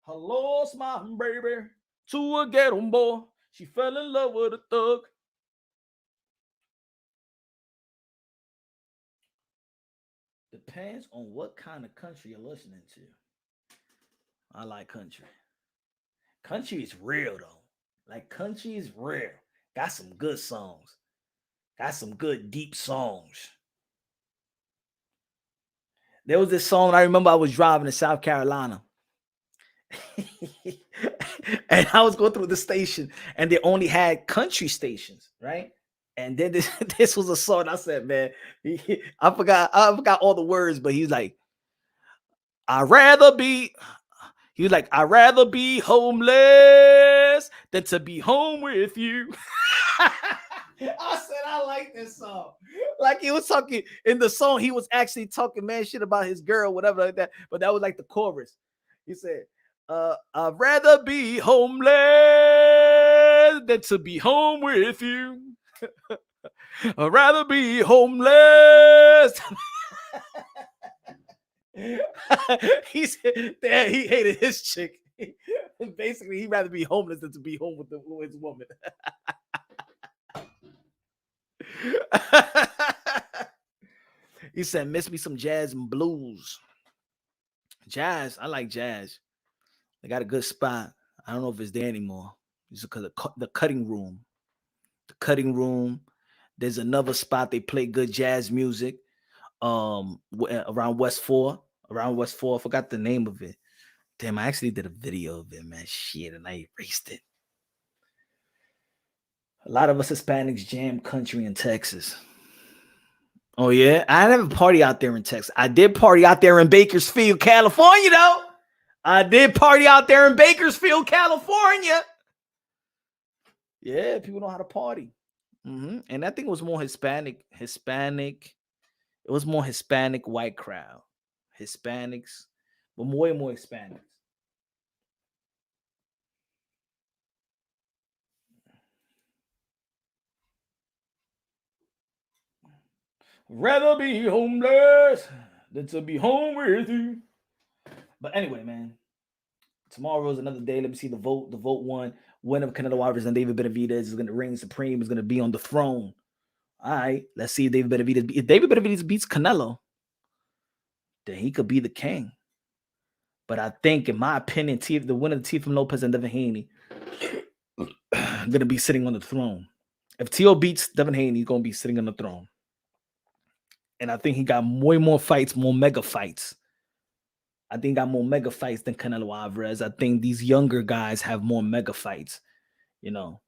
I lost my baby to a ghetto boy. She fell in love with a thug. Depends on what kind of country you're listening to. I like country. Country is real though. Like country is real. Got some good songs. Got some good deep songs. There was this song I remember I was driving to South Carolina. And I was going through the station and they only had country stations, right? And then this was a song I said, man, I forgot all the words, but he's like, I'd rather be homeless than to be home with you. I said, I like this song. Like he was talking in the song, he was actually talking man shit about his girl, whatever like that. But that was like the chorus. He said, I'd rather be homeless than to be home with you. I'd rather be homeless. He said that he hated his chick. Basically, he'd rather be homeless than to be home with his woman. He said, miss me some jazz and blues. Jazz, I like jazz. They got a good spot. I don't know if it's there anymore. It's because of the cutting room. The cutting room. There's another spot they play good jazz music. Around West 4. I forgot the name of it. Damn, I actually did a video of it, man. Shit, and I erased it. A lot of us Hispanics jam country in Texas. Oh, yeah? I didn't have a party out there in Texas. I did party out there in Bakersfield, California, though. I did party out there in Bakersfield, California. Yeah, people know how to party. And I think it was more Hispanic. It was more Hispanic white crowd. Hispanics, but way more Hispanics. Rather be homeless than to be home with you. But anyway, man, tomorrow is another day. Let me see the vote. The vote won. Winner of Canelo Alvarez and David Benavidez is going to reign supreme. Is going to be on the throne. All right, let's see if David Benavidez beats Canelo, then he could be the king. But I think, in my opinion, the winner of Teofimo Lopez and Devin Haney going to be sitting on the throne. If Teo beats Devin Haney, he's going to be sitting on the throne. And I think he got way more fights, more mega fights. I think he got more mega fights than Canelo Alvarez. I think these younger guys have more mega fights, you know.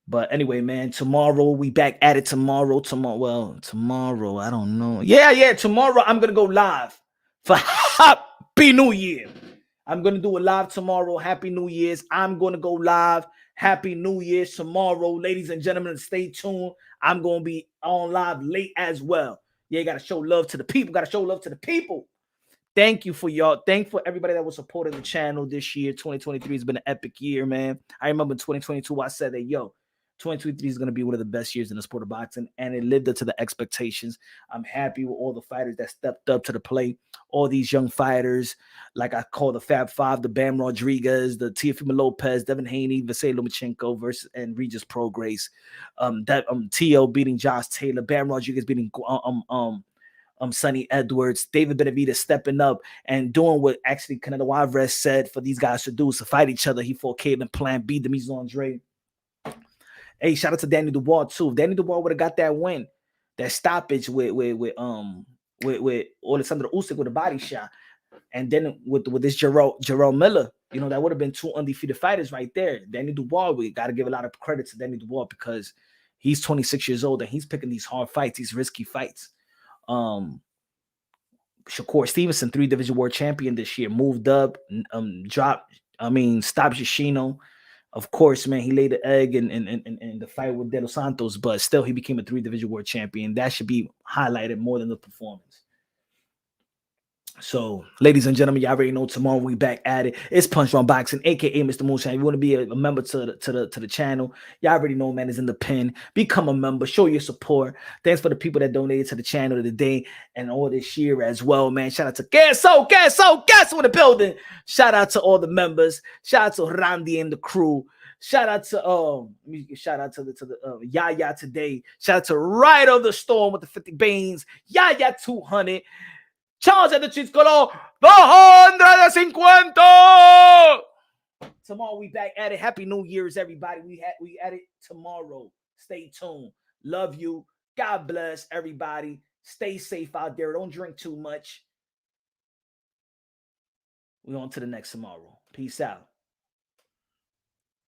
But anyway, man, tomorrow we back at it tomorrow, I don't know. Yeah, tomorrow I'm going to go live for Happy New Year. I'm going to do a live tomorrow. Happy New Year's. I'm going to go live. Happy New Year's tomorrow. Ladies and gentlemen, stay tuned. I'm going to be on live late as well. Yeah, you got to show love to the people. Thank you for y'all. Thank for everybody that was supporting the channel this year. 2023 has been an epic year, man. I remember in 2022, I said that, 2023 is going to be one of the best years in the sport of boxing, and it lived up to the expectations. I'm happy with all the fighters that stepped up to the plate. All these young fighters, like I call the Fab Five, the Bam Rodriguez, the Teofimo Lopez, Devin Haney, Vasily Lomachenko versus and Regis Prograis. Tio beating Josh Taylor, Bam Rodriguez beating Sonny Edwards, David Benavidez stepping up and doing what actually Canelo and Benavidez said for these guys to do, is to fight each other. He fought Caitlin Plant, beat Demise Andre. Hey, shout out to Danny Dubois too. If Danny Dubois would have got that win, that stoppage with Alexander Usyk with a body shot, and then with this Jerome Miller, that would have been two undefeated fighters right there. Danny Dubois, we got to give a lot of credit to Danny Dubois because he's 26 years old and he's picking these hard fights, these risky fights. Shakur Stevenson, 3 division world champion this year, moved up, stopped Yoshino. Of course, man, he laid the egg in the fight with De Los Santos, but still he became a 3 division world champion. That should be highlighted more than the performance. So, ladies and gentlemen, y'all already know tomorrow we back at it. It's Punch Drunk Boxing, aka Mr. Moonshine. If you want to be a member to the channel, y'all already know, man, is in the pin. Become a member, show your support. Thanks for the people that donated to the channel today and all this year as well, man. Shout out to Queso in the building. Shout out to all the members. Shout out to Randy and the crew. Shout out to Yaya today. Shout out to Ride of the Storm with the 50 beans. Yaya 200. Charles at the Cheats Color 250. Tomorrow we back at it. Happy New Year's, everybody. We at it tomorrow. Stay tuned. Love you. God bless everybody. Stay safe out there. Don't drink too much. We on to the next tomorrow. Peace out.